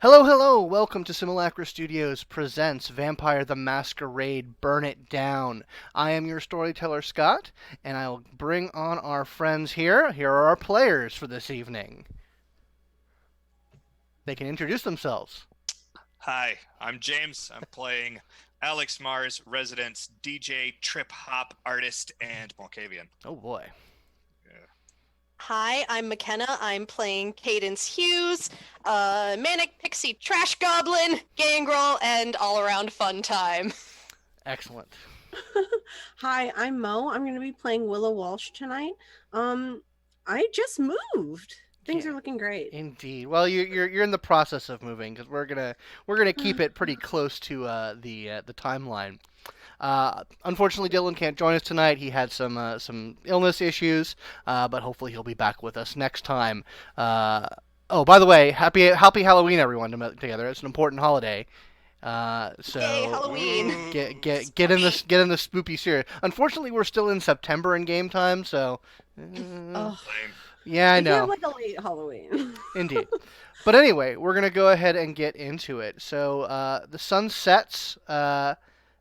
Hello, hello! Welcome to Simulacra Studios presents Vampire the Masquerade Burn It Down. I am your storyteller, Scott, and I'll bring on our friends here. Here are our players for this evening. They can introduce themselves. Hi, I'm James. I'm playing Alex Mars, residence DJ, trip hop artist, and Malkavian. Oh boy. Hi, I'm McKenna. I'm playing Cadence Hughes, Manic Pixie Trash Goblin, Gangrel, and all-around fun time. Excellent. Hi, I'm Mo. I'm going to be playing Willow Walsh tonight. I just moved. Things Yeah. are looking great. Indeed. Well, you're in the process of moving because we're gonna keep it pretty close to the timeline. Unfortunately, Dylan can't join us tonight. He had some illness issues, but hopefully he'll be back with us next time. Oh, by the way, happy Halloween, everyone, together. It's an important holiday. So Yay, Halloween! get in the spoopy spirit. Unfortunately, we're still in September in game time, so. Oh, Yeah, I we have know. like a late Halloween. Indeed. But anyway, we're gonna go ahead and get into it. So the sun sets. The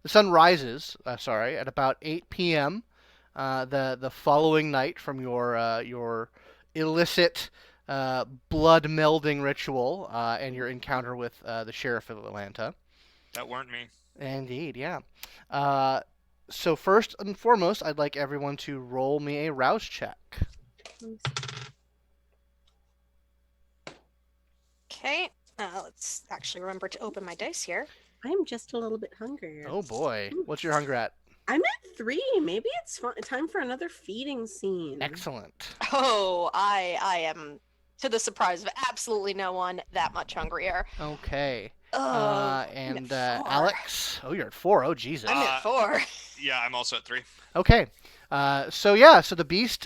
sun rises. Sorry, at about 8 p.m. The following night from your illicit blood melding ritual and your encounter with the sheriff of Atlanta. That weren't me. Indeed, yeah. So first and foremost, I'd like everyone to roll me a rouse check. Okay, let's actually remember to open my dice here. I'm just a little bit hungry. Oh boy, what's your hunger at? I'm at 3. Maybe it's time for another feeding scene. Excellent. Oh, I am, to the surprise of absolutely no one, that much hungrier. Okay. Oh, I'm And at 4. Alex? Oh, you're at 4. Oh, Jesus. I'm at 4. Yeah, I'm also at 3. Okay. So the beast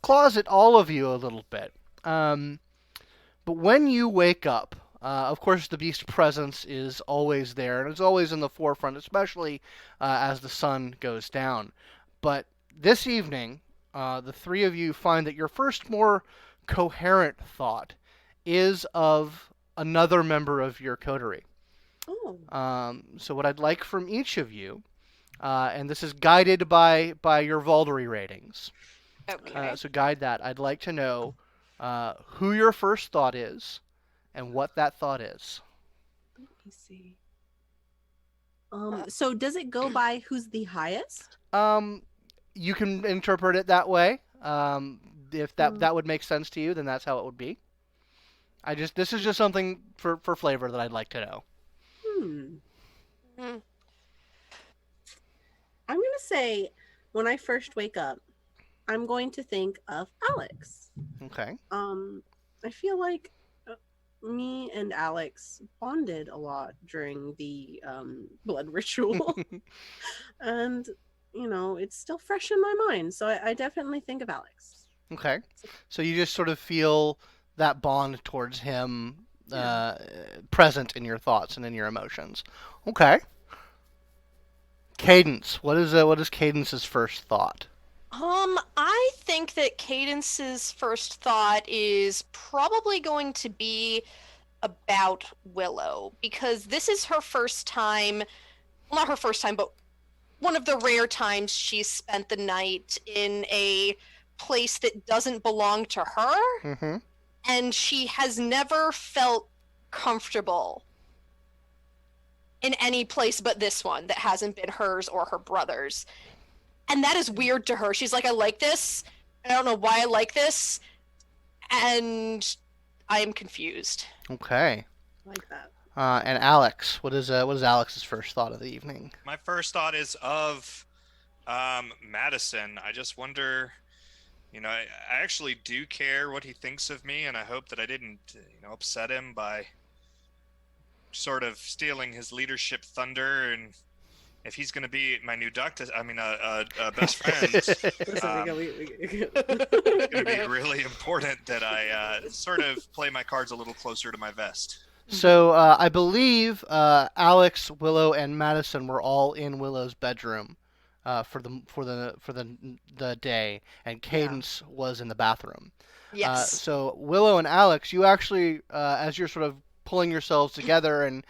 claws at all of you a little bit. But when you wake up, of course, the beast presence is always there, and it's always in the forefront, especially as the sun goes down. But this evening, the three of you find that your first more coherent thought is of another member of your coterie. Oh. So what I'd like from each of you, and this is guided by your Valdery ratings. Okay. So guide that. I'd like to know who your first thought is and what that thought is. Let me see. So does it go by who's the highest? You can interpret it that way. If that would make sense to you, then that's how it would be. This is just something for flavor that I'd like to know. Mm. I'm gonna say when I first wake up, I'm going to think of Alex. Okay. I feel like me and Alex bonded a lot during the blood ritual, and it's still fresh in my mind. So I definitely think of Alex. Okay. So you just sort of feel that bond towards him present in your thoughts and in your emotions. Okay. Cadence. What is Cadence's first thought? I think that Cadence's first thought is probably going to be about Willow, because this is her first time, well, not her first time, but one of the rare times she's spent the night in a place that doesn't belong to her, Mm-hmm. and she has never felt comfortable in any place but this one that hasn't been hers or her brother's. And that is weird to her. She's like, I like this. I don't know why I like this. And I am confused. Okay. I like that. And Alex, what is Alex's first thought of the evening? My first thought is of Madison. I just wonder, I actually do care what he thinks of me, and I hope that I didn't, upset him by sort of stealing his leadership thunder. And if he's going to be my new best friend, it's going to be really important that I sort of play my cards a little closer to my vest. So I believe Alex, Willow, and Madison were all in Willow's bedroom for the day, and Cadence was in the bathroom. Yes. So Willow and Alex, you actually, as you're sort of pulling yourselves together and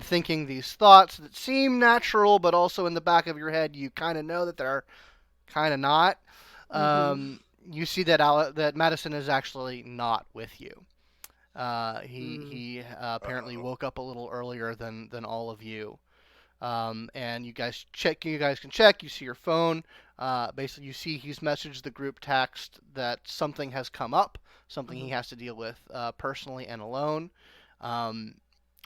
thinking these thoughts that seem natural, but also in the back of your head you kind of know that they're kind of not. You see that Madison is actually not with you. He apparently woke up a little earlier than all of you. And you guys can check. You see your phone. Basically, you see he's messaged the group text that something has come up, something he has to deal with personally and alone.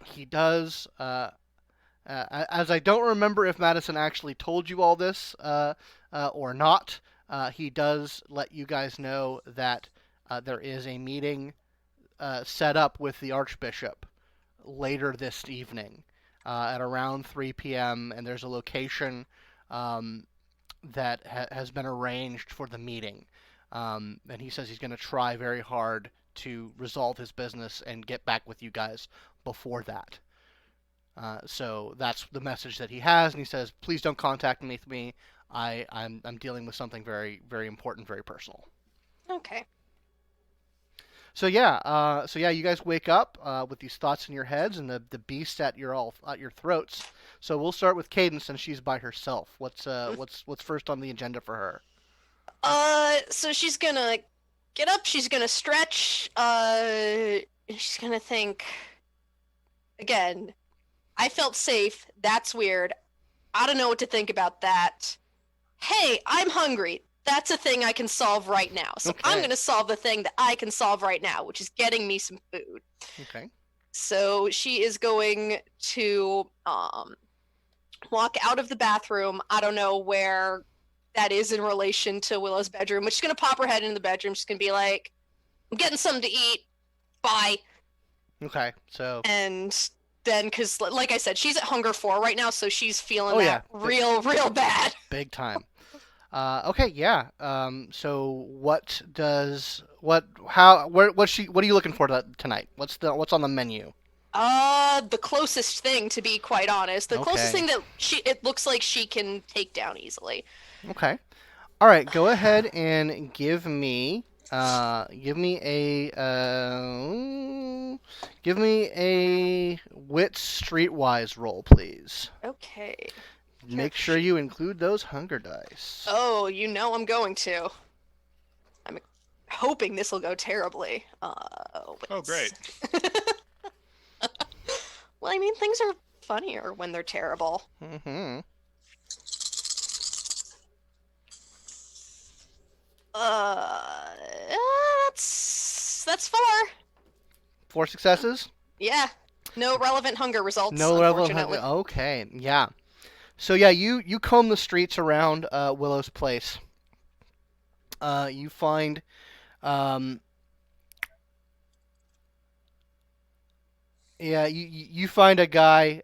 He does. As I don't remember if Madison actually told you all this or not, he does let you guys know that there is a meeting set up with the Archbishop later this evening at around 3 p.m. and there's a location that has been arranged for the meeting. And he says he's going to try very hard to resolve his business and get back with you guys before that. So that's the message that he has, and he says, "Please don't contact me. I'm dealing with something very, very important, very personal." Okay. So yeah, you guys wake up with these thoughts in your heads and the beast at your throats. So we'll start with Cadence, and she's by herself. What's first on the agenda for her? So she's gonna get up. She's gonna stretch. She's gonna think. Again, I felt safe. That's weird. I don't know what to think about that. Hey, I'm hungry. That's a thing I can solve right now. So Okay. I'm going to solve the thing that I can solve right now, which is getting me some food. Okay. So she is going to walk out of the bathroom. I don't know where that is in relation to Willow's bedroom, but she's going to pop her head into the bedroom. She's going to be like, I'm getting something to eat. Bye. Okay. So. And then, because like I said, she's at hunger 4 right now, so she's feeling real bad. Big time. Okay, yeah. So what are you looking for tonight? What's on the menu? The closest thing, to be quite honest. The closest Okay. thing that it looks like she can take down easily. Okay. All right, go ahead and give me a wits streetwise roll, please. Okay. Make sure you include those hunger dice. Oh, you know I'm going to. I'm hoping this will go terribly. Oh, great. Well, I mean, things are funnier when they're terrible. Mm-hmm. That's 4. 4 successes? Yeah. No relevant hunger results, No relevant unfortunately. hunger. Okay, yeah. So yeah, you comb the streets around Willow's place. You find you find a guy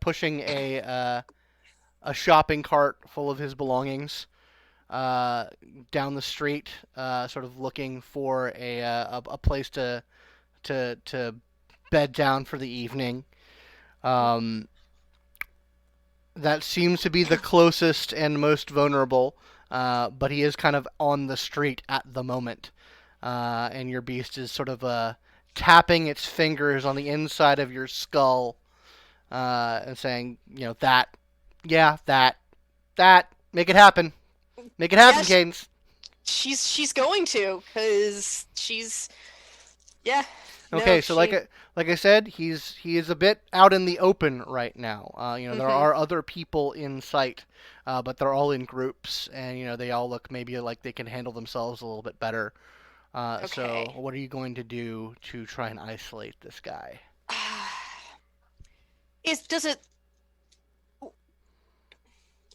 pushing a shopping cart full of his belongings down the street, sort of looking for a place to bed down for the evening. That seems to be the closest and most vulnerable, but he is kind of on the street at the moment. And your beast is sort of tapping its fingers on the inside of your skull and saying, that, make it happen. Make it happen, Yeah, Cadence. She's going to, because yeah. Okay, No, so like I said, he is a bit out in the open right now. There are other people in sight, but they're all in groups, and they all look maybe like they can handle themselves a little bit better. Okay. So what are you going to do to try and isolate this guy?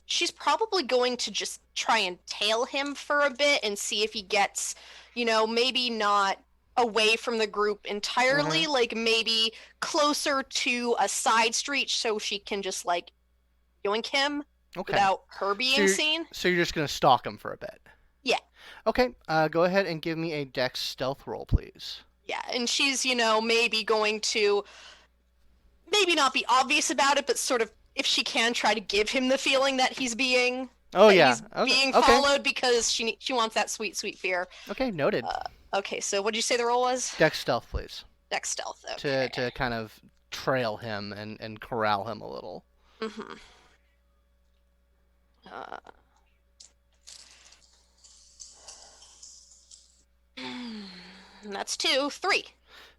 She's probably going to just try and tail him for a bit and see if he gets, maybe not away from the group entirely, like maybe closer to a side street so she can just like yoink him without her being seen. So you're just going to stalk him for a bit? Yeah. Okay, go ahead and give me a dex stealth roll, please. Yeah, and she's, maybe going to maybe not be obvious about it, but sort of, if she can, try to give him the feeling that he's being followed, because she wants that sweet, sweet fear. Okay, noted. Okay, so what did you say the roll was? Dex stealth, please. Dex stealth. Okay. to kind of trail him and corral him a little. Mm-hmm. Uh, that's 2. 3.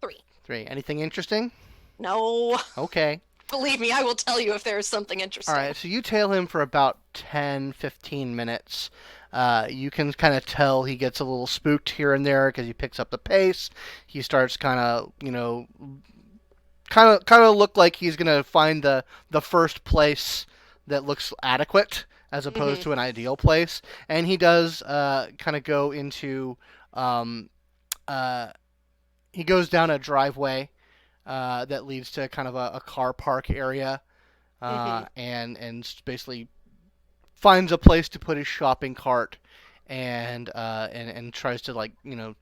3. 3. Anything interesting? No. Okay. Believe me, I will tell you if there is something All interesting. right, so you tail him for about 10, 15 minutes. You can kind of tell he gets a little spooked here and there because he picks up the pace. He starts kind of, kind of look like he's gonna find the first place that looks adequate as opposed to an ideal place, and he does kind of go into uh, he goes down a driveway that leads to kind of a car park area, and basically finds a place to put his shopping cart and tries to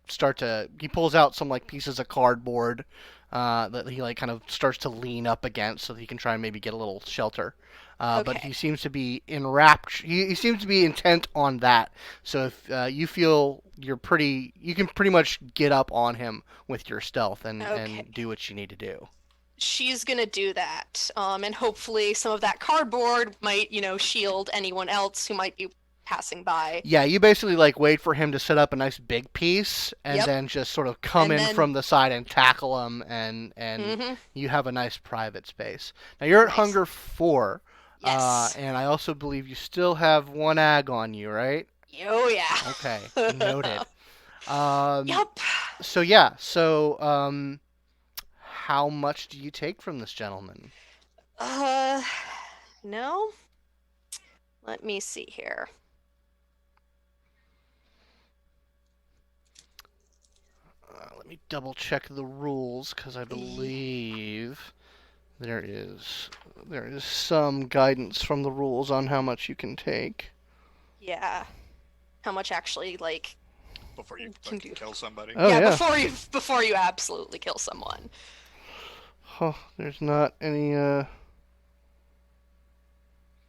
start to he pulls out some pieces of cardboard that he kind of starts to lean up against so that he can try and maybe get a little shelter. But he seems to be he seems to be intent on that. So if you feel you can pretty much get up on him with your stealth and do what you need to do. She's gonna do that, and hopefully some of that cardboard might, shield anyone else who might be passing by. Yeah, you basically wait for him to set up a nice big piece, and then just sort of come in from the side and tackle him, and you have a nice private space. Now you're at hunger 4, and I also believe you still have 1 ag on you, right? Oh yeah. Okay, noted. Yup. So yeah, how much do you take from this gentleman? No. Let me see here. Let me double check the rules because I believe there is some guidance from the rules on how much you can take. Yeah. How much actually Before you can do. kill somebody. Oh, yeah. Before you absolutely kill someone. Oh, there's not any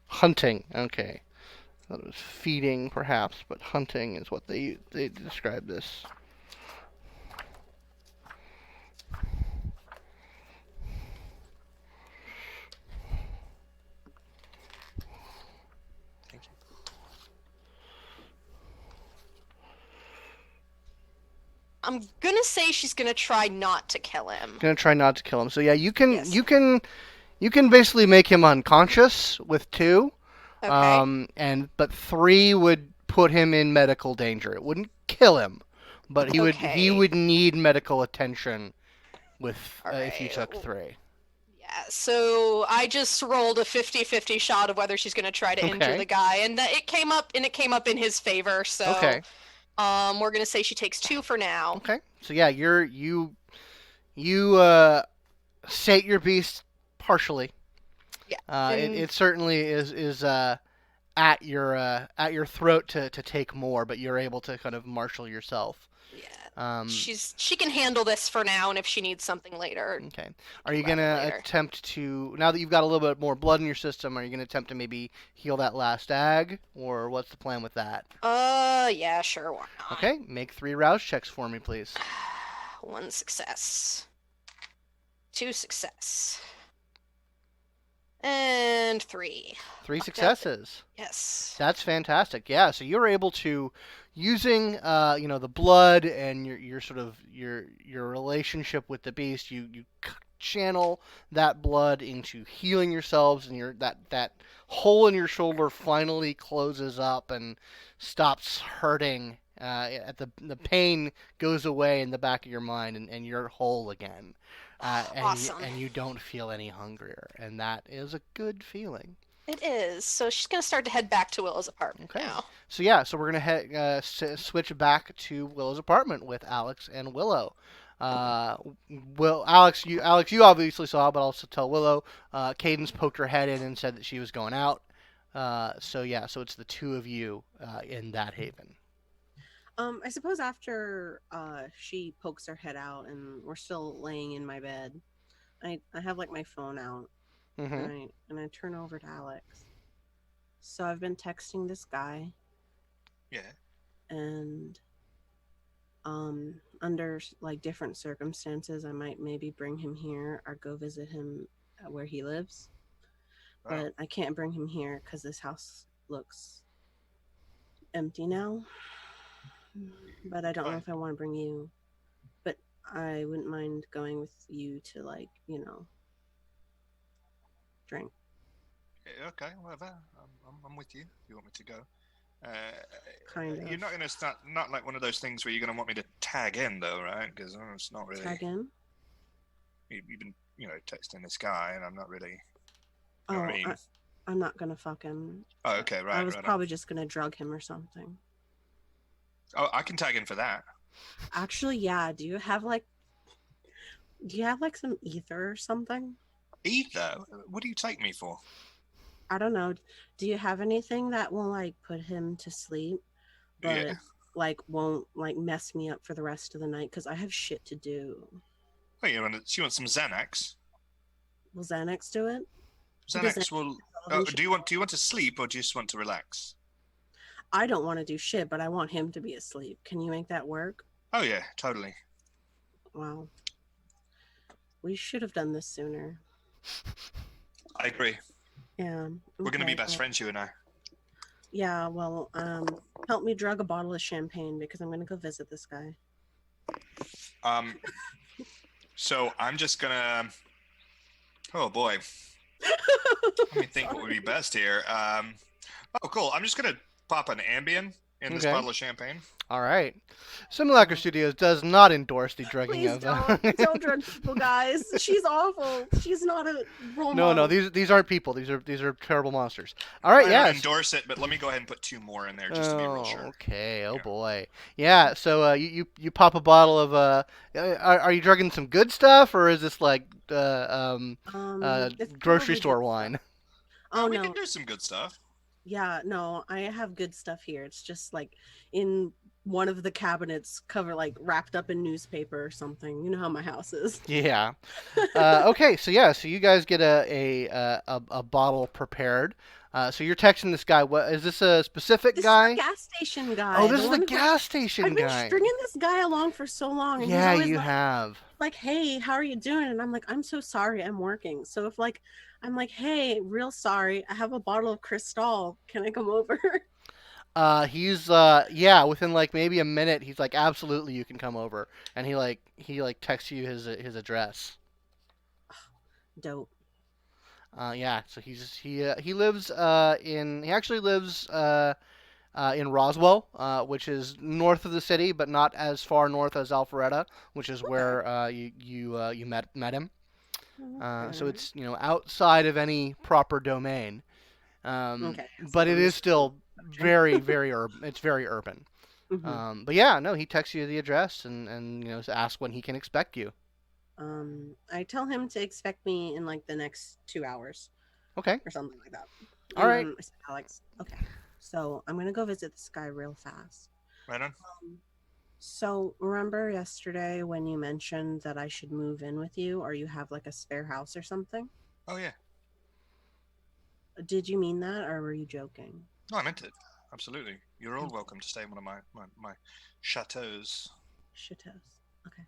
hunting. Okay. I thought it was feeding perhaps, but hunting is what they describe this. Thank you. I'm gonna say she's gonna try not to kill him. Gonna try not to kill him. So yeah, you can basically make him unconscious with 2. Okay. But 3 would put him in medical danger. It wouldn't kill him, but he would need medical attention with if you took 3. Yeah, so I just rolled a 50-50 shot of whether she's going to try to injure the guy, and it came up in his favor. So we're going to say she takes 2 for now. Okay. So yeah, you sate your beast partially. Yeah. It certainly is at your throat to take more, but you're able to kind of marshal yourself. Yeah. She can handle this for now, and if she needs something later. Okay. Are you gonna attempt to, now that you've got a little bit more blood in your system, are you gonna attempt to maybe heal that last ag, or what's the plan with that? Yeah, sure, why not? Okay. Make 3 rouse checks for me, please. 1 success. 2 success. And 3. 3 successes. Yes. That's fantastic. Yeah, so you're able to, using the blood and your sort of your relationship with the beast, you channel that blood into healing yourselves, and that hole in your shoulder finally closes up and stops hurting. The pain goes away in the back of your mind, and you're whole again. Awesome. And you don't feel any hungrier, and that is a good feeling. It is. So she's going to start to head back to Willow's apartment now. So yeah, so we're going to switch back to Willow's apartment with Alex and Willow. Alex, you obviously saw, but I'll also tell Willow. Cadence poked her head in and said that she was going out. So it's the 2 of you in that haven. I suppose after she pokes her head out and we're still laying in my bed, I have my phone out, and I turn over to Alex. So I've been texting this guy. Yeah. And Under like different circumstances, I might maybe bring him here or go visit him at where he lives. Oh, But I can't bring him here because this house looks empty now. But I don't know fine. if I want to bring you. But I wouldn't mind going with you to like, drink. Yeah, okay, whatever. I'm with you. If you want me to go. Uh, Kind you're of. not gonna start, not like one of those things where you're gonna want me to tag in though, right? Because it's not really. Tag in. You've been, texting this guy, and I'm not really. You know Oh, what I mean? I'm not gonna fuck him. Oh, okay, right, I was right. probably just gonna drug him or something. Oh, I can tag in for that. Actually, yeah. Do you have like some ether or something? Ether? What do you take me for? I don't know. Do you have anything that will like put him to sleep, but Yeah. like won't like mess me up for the rest of the night? Because I have shit to do. Oh, you want some Xanax? Will Xanax do it? Because Xanax will. all Oh, these- do you want to sleep or do you just want to relax? I don't want to do shit, but I want him to be asleep. Can you make that work? Oh yeah, totally. Wow. We should have done this sooner. I agree. Yeah. We're gonna be okay, best well- friends, you and I. Yeah, well, help me drug a bottle of champagne because I'm gonna go visit this guy. So I'm just gonna. Oh boy. Let me think what would be best here. Oh, cool. I'm just gonna pop an Ambien in this Okay. bottle of champagne. All right. Simulacra Studios does not endorse the drugging Please of. don't drug people, guys. She's awful. She's not a role No, model. these aren't people. These are terrible monsters. All right, I yeah. don't endorse it, but let me go ahead and put 2 more in there just to be real sure. Okay. Oh Yeah. boy. Yeah. So you pop a bottle of are you drugging some good stuff or is this like It's grocery probably store good wine? stuff. Oh we no. can do some good stuff. Yeah, no, I have good stuff here. It's just like in one of the cabinets like wrapped up in newspaper or something. You know how my house is. Yeah. Okay. So yeah. So you guys get a bottle prepared. So you're texting this guy. What is this a specific This guy? is the gas station guy. Oh, this is one the who's, like, gas station I've been guy. stringing this guy along for so long, and Yeah, he's always you have. like, "Hey, how are you doing?" And I'm like, "I'm so sorry, I'm working." So if like I'm like, "Hey, real sorry, I have a bottle of Cristal. Can I come over?" He's within like maybe a minute, he's like, absolutely, you can come over, and he texts you his address. Dope. Yeah, so he lives he actually lives in Roswell, which is north of the city, but not as far north as Alpharetta, which is where you met him. So it's outside of any proper domain. Okay, so But it I'm is just still searching. very, very urban. It's very urban. Mhm. But yeah, no, he texts you the address and asks when he can expect you. I tell him to expect me in like the next 2 hours Okay. or something like that. All And right. then I said, Alex, okay. So I'm gonna go visit this guy real fast. Right on. So remember yesterday when you mentioned that I should move in with you, or you have like a spare house or something? Oh yeah. Did you mean that, or were you joking? No, I meant it. Absolutely. You're all welcome to stay in one of my chateaus. Shitos. Okay.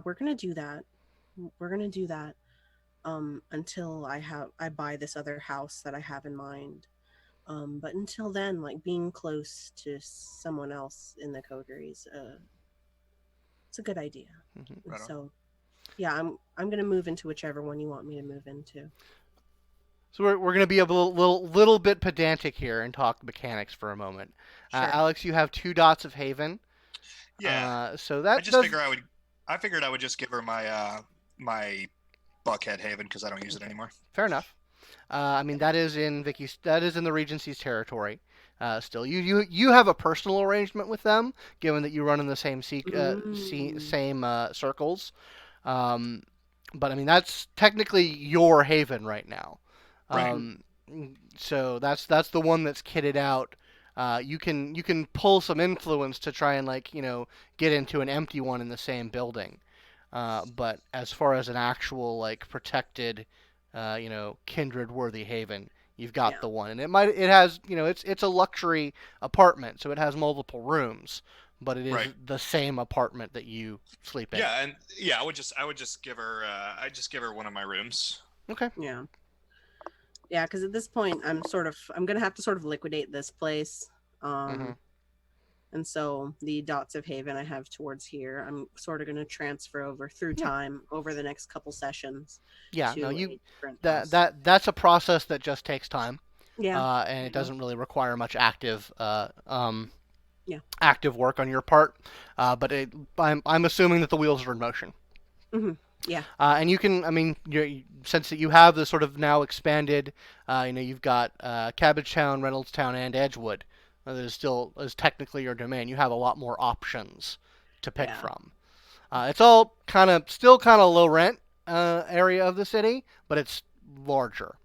We're gonna do that. We're gonna do that. Until I buy this other house that I have in mind. But until then, like being close to someone else in the coteries, it's a good idea. Mhm. And Right on. so, yeah, I'm gonna move into whichever one you want me to move into. So we're gonna be a little bit pedantic here and talk mechanics for a moment. Sure. Alex, you have 2 dots of Haven. Yeah. So that I just does. figured I would just give her my Buckhead Haven because I don't use it anymore. Fair enough. I mean that is in the Regency's territory. Still, you have a personal arrangement with them, given that you run in the same circles. But I mean that's technically your haven right now. Right. So that's the one that's kitted out. You can pull some influence to try and get into an empty one in the same building. But as far as an actual protected, kindred worthy haven, you've got Yeah. the one. And it has, it's a luxury apartment, so it has multiple rooms, but it is Right. the same apartment that you sleep in. Yeah, and I would just give her one of my rooms. Okay. Yeah. Yeah, because at this point, I'm gonna have to sort of liquidate this place. Mhm. And so the dots of haven I have towards here, I'm sort of gonna transfer over through Yeah. time over the next couple sessions. Yeah, to no, a different house. that's a process that just takes time. Yeah. And it Yeah. doesn't really require much active Yeah. active work on your part. But I'm assuming that the wheels are in motion. Mhm. Yeah. And you can, since that you have the sort of now expanded, you've got Cabbagetown, Reynoldstown, and Edgewood. That is technically your domain. You have a lot more options to pick Yeah. from. It's all still kind of low rent area of the city, but it's larger.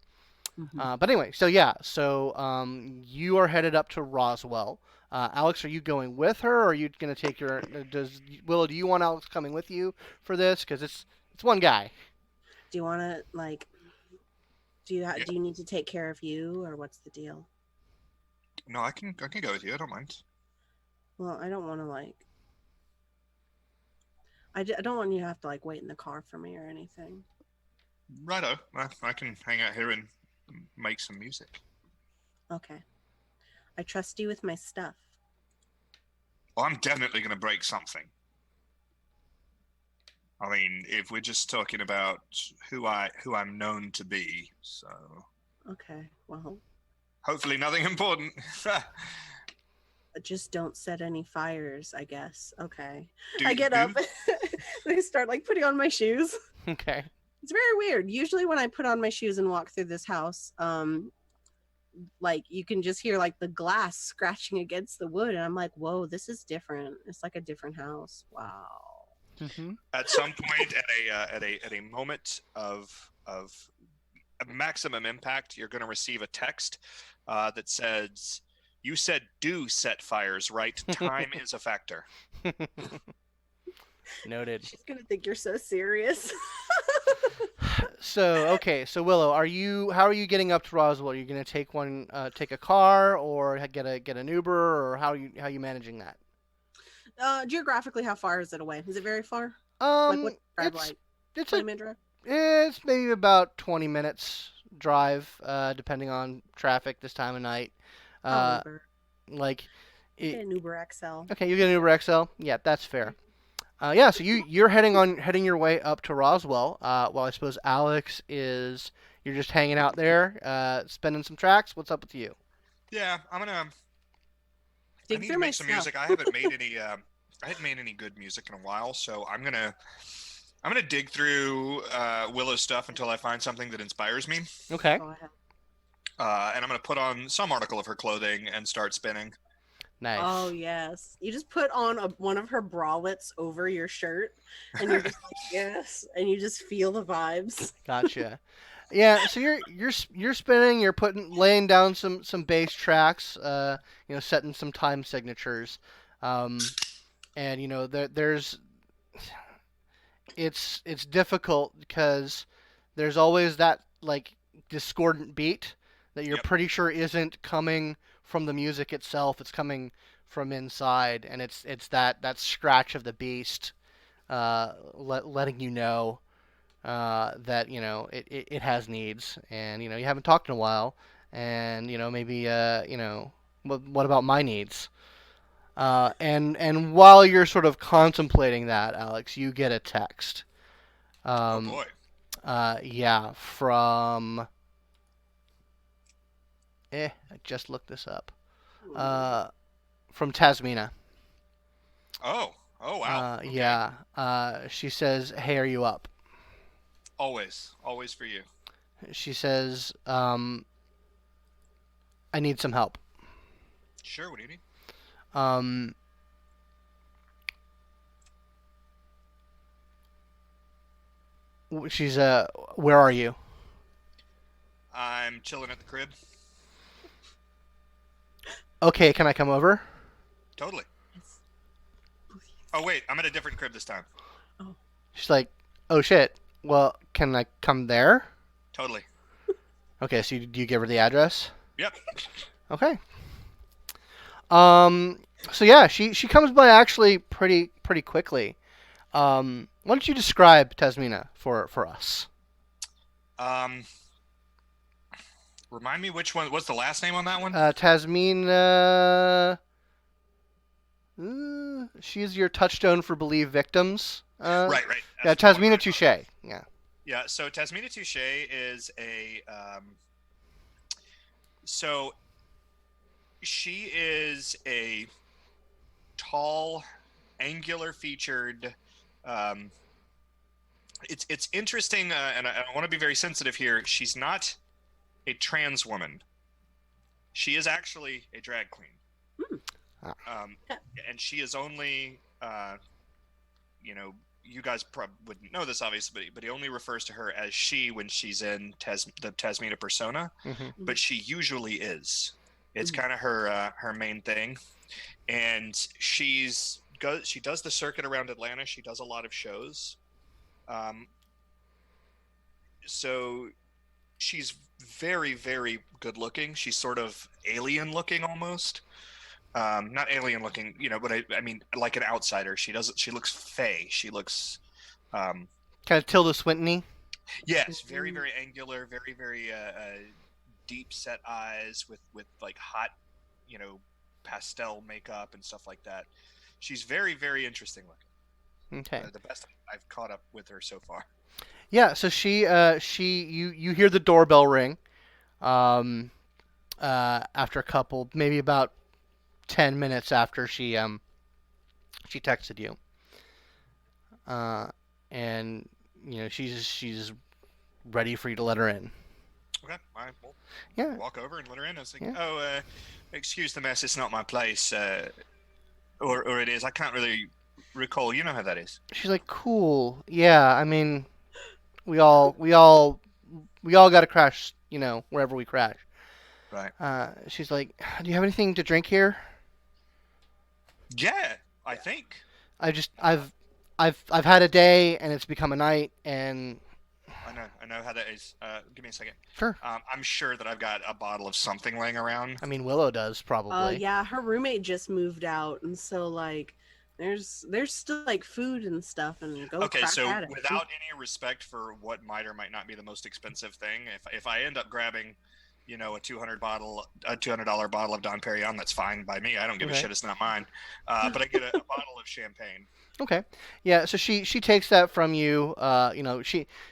Mhm. But anyway, so you are headed up to Roswell. Alex, are you going with her, or are you going to take your? Willow? Do you want Alex coming with you for this? Because it's one guy. Do you want to do you need to take care of you, or what's the deal? No, I can go with you. I don't mind. Well, I don't want to I don't want you to have to wait in the car for me or anything. Righto. I can hang out here and make some music. Okay. I trust you with my stuff. Well, I'm definitely going to break something. I mean, if we're just talking about who I'm known to be, so Okay. Well, hopefully nothing important. just don't set any fires, I guess. Okay. Do I you get do? up and I start putting on my shoes. Okay. It's very weird. Usually when I put on my shoes and walk through this house, you can just hear the glass scratching against the wood, and I'm like, whoa, this is different. It's like a different house. Wow. Mm-hmm. At some point, at a moment of maximum impact, you're going to receive a text that says, "You said do set fires, right? Time is a factor." Noted. She's gonna think you're so serious. So Willow, how are you getting up to Roswell? Are you going to take a car, or get an Uber, or how are you managing that? Geographically, how far is it away? Is it very far? What drive it's 20-minute drive? It's maybe about 20 minutes drive, depending on traffic this time of night. Uber. Get an Uber XL. Okay, you get an Uber XL. Yeah, that's fair. So you're heading your way up to Roswell. Well, I suppose Alex you're just hanging out there, spending some tracks. What's up with you? Yeah, I Dig need through to my make some stuff. music. I haven't made any. I hadn't made any good music in a while, so I'm gonna dig through Willow's stuff until I find something that inspires me. Okay. Go ahead. And I'm gonna put on some article of her clothing and start spinning. Nice. Oh yes, you just put on one of her bralettes over your shirt, and you're just yes, and you just feel the vibes. Gotcha. Yeah, so you're spinning, you're laying down some bass tracks, setting some time signatures, and there's it's difficult because there's always that discordant beat that you're pretty sure isn't coming from the music itself. It's coming from inside, and it's that scratch of the beast, letting you know that it has needs, and you haven't talked in a while, and maybe what about my needs? And while you're sort of contemplating that, Alex, you get a text. Oh boy. Yeah, from. I just looked this up. From Tasmina. Oh wow. Okay. Yeah. She says, "Hey, are you up?" Always for you. She says, "I need some help." Sure. What do you need? She's where are you? I'm chilling at the crib. Okay, can I come over? Totally. Oh wait, I'm at a different crib this time. She's like, "Oh shit. Well, can I come there?" Totally. Okay, so do you give her the address? Yep. Okay. So yeah, she comes by actually pretty quickly. Why don't you describe Tasmina for us? Um, Remind me which one. What's the last name on that one? Tasmina. She's your touchstone for believe victims. Right. Yeah, That's the one Tasmina right. Touche. Yeah. Yeah. So Tasmina Touche is a. So she is a tall, angular-featured. Um, it's interesting, and I want to be very sensitive here. She's not a trans woman. She is actually a drag queen. And she is only, you guys wouldn't know this obviously, but he only refers to her as she when she's in the Tasmina persona, but she usually is. It's kind of her main thing, and she does the circuit around Atlanta. She does a lot of shows. So she's very, very good looking. She's sort of alien looking almost. Not alien looking, but I mean like an outsider. She looks fey. She looks Kind of Tilda Swinton-y. yes, very, very angular, very, very deep set eyes with like hot, pastel makeup and stuff like that. She's very, very interesting looking. Okay. The best I've caught up with her so far. Yeah, so you hear the doorbell ring, after a couple, maybe about 10 minutes after she texted you, and she's ready for you to let her in. Okay, I will Yeah. walk over and let her in. I was thinking, excuse the mess, it's not my place, or it is. I can't really recall. You know how that is. She's like, cool. Yeah, I mean, we all got to crash, wherever we crash. Right. She's like, do you have anything to drink here? Yeah, I think. I've had a day and it's become a night, and I know how that is. Give me a second. Sure. I'm sure that I've got a bottle of something laying around. I mean, Willow does probably. Yeah, her roommate just moved out, and so like, there's still like food and stuff, and go. Okay, crack so at it. without any respect for what might or might not be the most expensive thing, if I end up grabbing, a $200 bottle of Dom Perignon, that's fine by me. I don't give a shit. It's not mine. But I get a bottle of champagne. Okay. Yeah, so she takes that from you.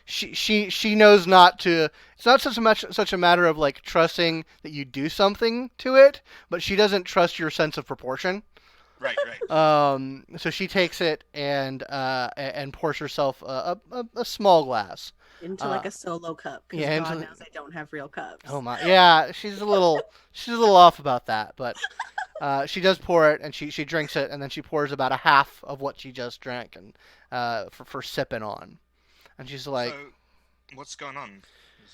She knows not to. It's not such a matter of like trusting that you do something to it, but she doesn't trust your sense of proportion. Right. So she takes it and pours herself a small glass into like a solo cup. Because yeah, God knows I don't have real cups. Oh my, yeah, she's a little off about that, but she does pour it and she drinks it, and then she pours about a half of what she just drank and for sipping on, and she's like, so, what's going on?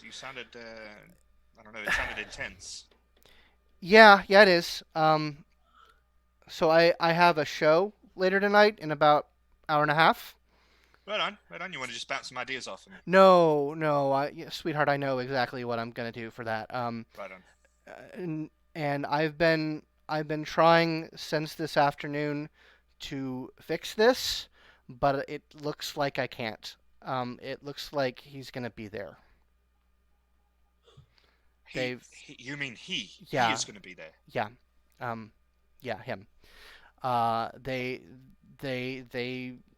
You sounded, I don't know, it sounded intense. Yeah, it is. So I have a show later tonight in about hour and a half. Right on. You want to just bounce some ideas off of me? No, sweetheart, I know exactly what I'm gonna do for that. Right on. And I've been trying since this afternoon to fix this, but it looks like I can't. It looks like he's gonna be there. You mean he? Yeah. He is going to be there. Yeah. Yeah, him. They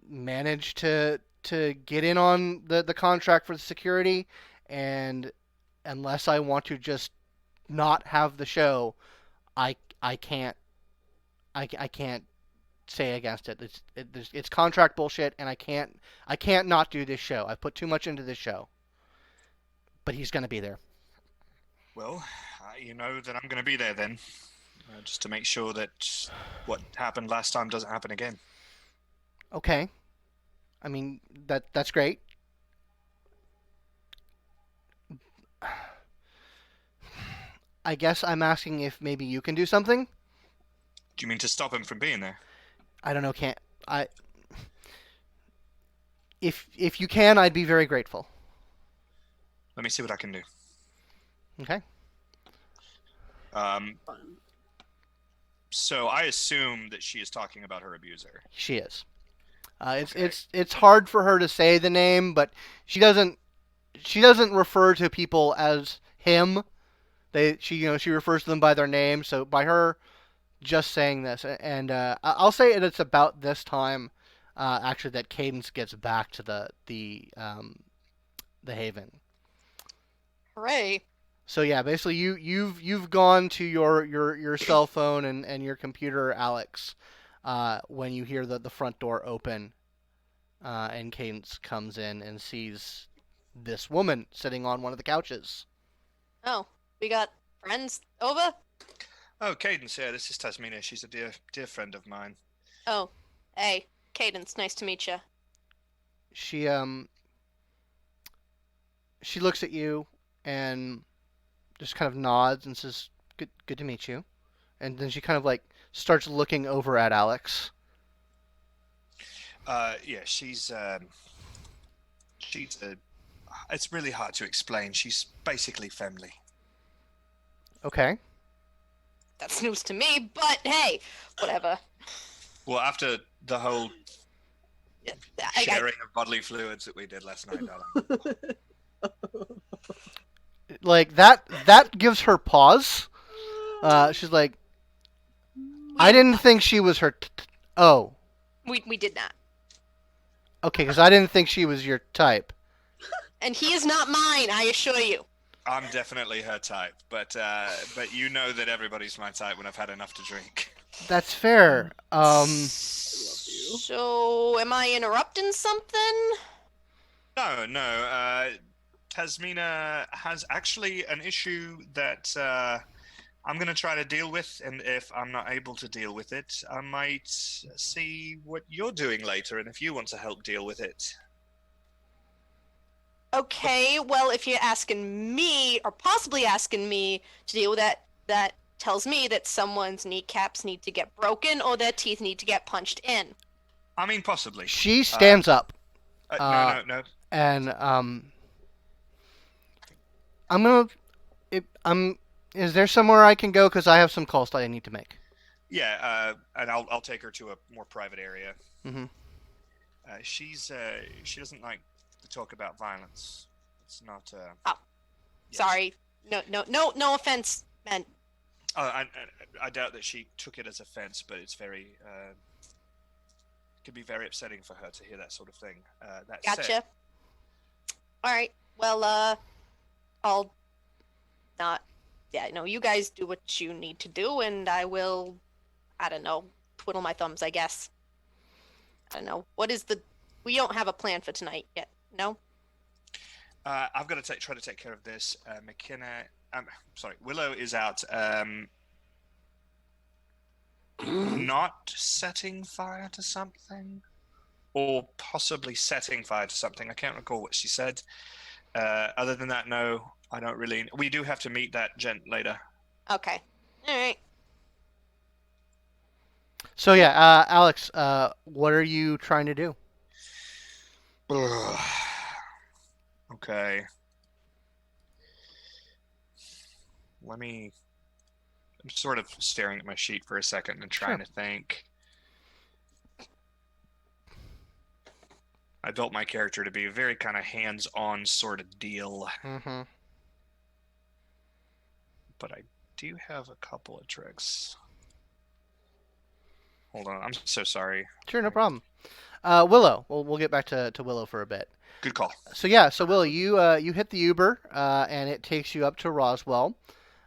managed to get in on the contract for the security, and unless I want to just not have the show, I can't say against it. It's contract bullshit, and I can't not do this show. I've put too much into this show. But he's gonna be there. Well, you know that I'm going to be there then, just to make sure that what happened last time doesn't happen again. Okay. I mean, that's great. I guess I'm asking if maybe you can do something. Do you mean to stop him from being there? I don't know. Can't I? If you can, I'd be very grateful. Let me see what I can do. Okay. Um, Fun. so I assume that she is talking about her abuser. She is. Okay. It's hard for her to say the name, but she doesn't refer to people as him. She refers to them by their name. So by her just saying this, and I'll say it's about this time, actually, that Cadence gets back to the Haven. Hooray. So yeah, basically you've gone to your cell phone and your computer, Alex, when you hear the front door open, and Cadence comes in and sees this woman sitting on one of the couches. Oh, we got friends over? Oh, Cadence, yeah, this is Tasmina. She's a dear friend of mine. Oh, hey, Cadence, nice to meet you. She looks at you and just kind of nods and says, "Good to meet you." And then she kind of like starts looking over at Alex. Yeah, it's really hard to explain. She's basically family. Okay. That's news to me, but hey, whatever. Well, after the whole I, sharing of bodily fluids that we did last night, darling. Like that gives her pause. She's like, I didn't think she was her. Oh, we did not. okay, because I didn't think she was your type. And he is not mine, I assure you. I'm definitely her type, but you know that everybody's my type when I've had enough to drink. That's fair. So, am I interrupting something? No. Tasmina has actually an issue that I'm going to try to deal with, and if I'm not able to deal with it, I might see what you're doing later, and if you want to help deal with it. Okay, well, if you're asking me, or possibly asking me to deal with that, that tells me that someone's kneecaps need to get broken or their teeth need to get punched in. I mean, possibly. She stands up. No. And I'm gonna. Is there somewhere I can go? Because I have some calls that I need to make. Yeah, and I'll take her to a more private area. Mm-hmm. She doesn't like to talk about violence. It's not. Oh, yes. Sorry. No offense meant. I doubt that she took it as offense, but it's very. Could be very upsetting for her to hear that sort of thing. That Gotcha. said, All right. Well, I'll not. Yeah, no, you guys do what you need to do, and I will. I don't know. Twiddle my thumbs, I guess. I don't know. What is the? We don't have a plan for tonight yet. No. I've got to try to take care of this. McKenna. Sorry, Willow is out. Not setting fire to something, or possibly setting fire to something. I can't recall what she said. Other than that, no, I don't really. We do have to meet that gent later. Okay. All right. So yeah, Alex, what are you trying to do? Okay. I'm sort of staring at my sheet for a second and trying to think. I built my character to be a very kind of hands-on sort of deal. Mm-hmm. But I do have a couple of tricks. Hold on, I'm so sorry. Sure, no problem. Willow, we'll get back to Willow for a bit. Good call. So yeah, so Willow, you hit the Uber, and it takes you up to Roswell,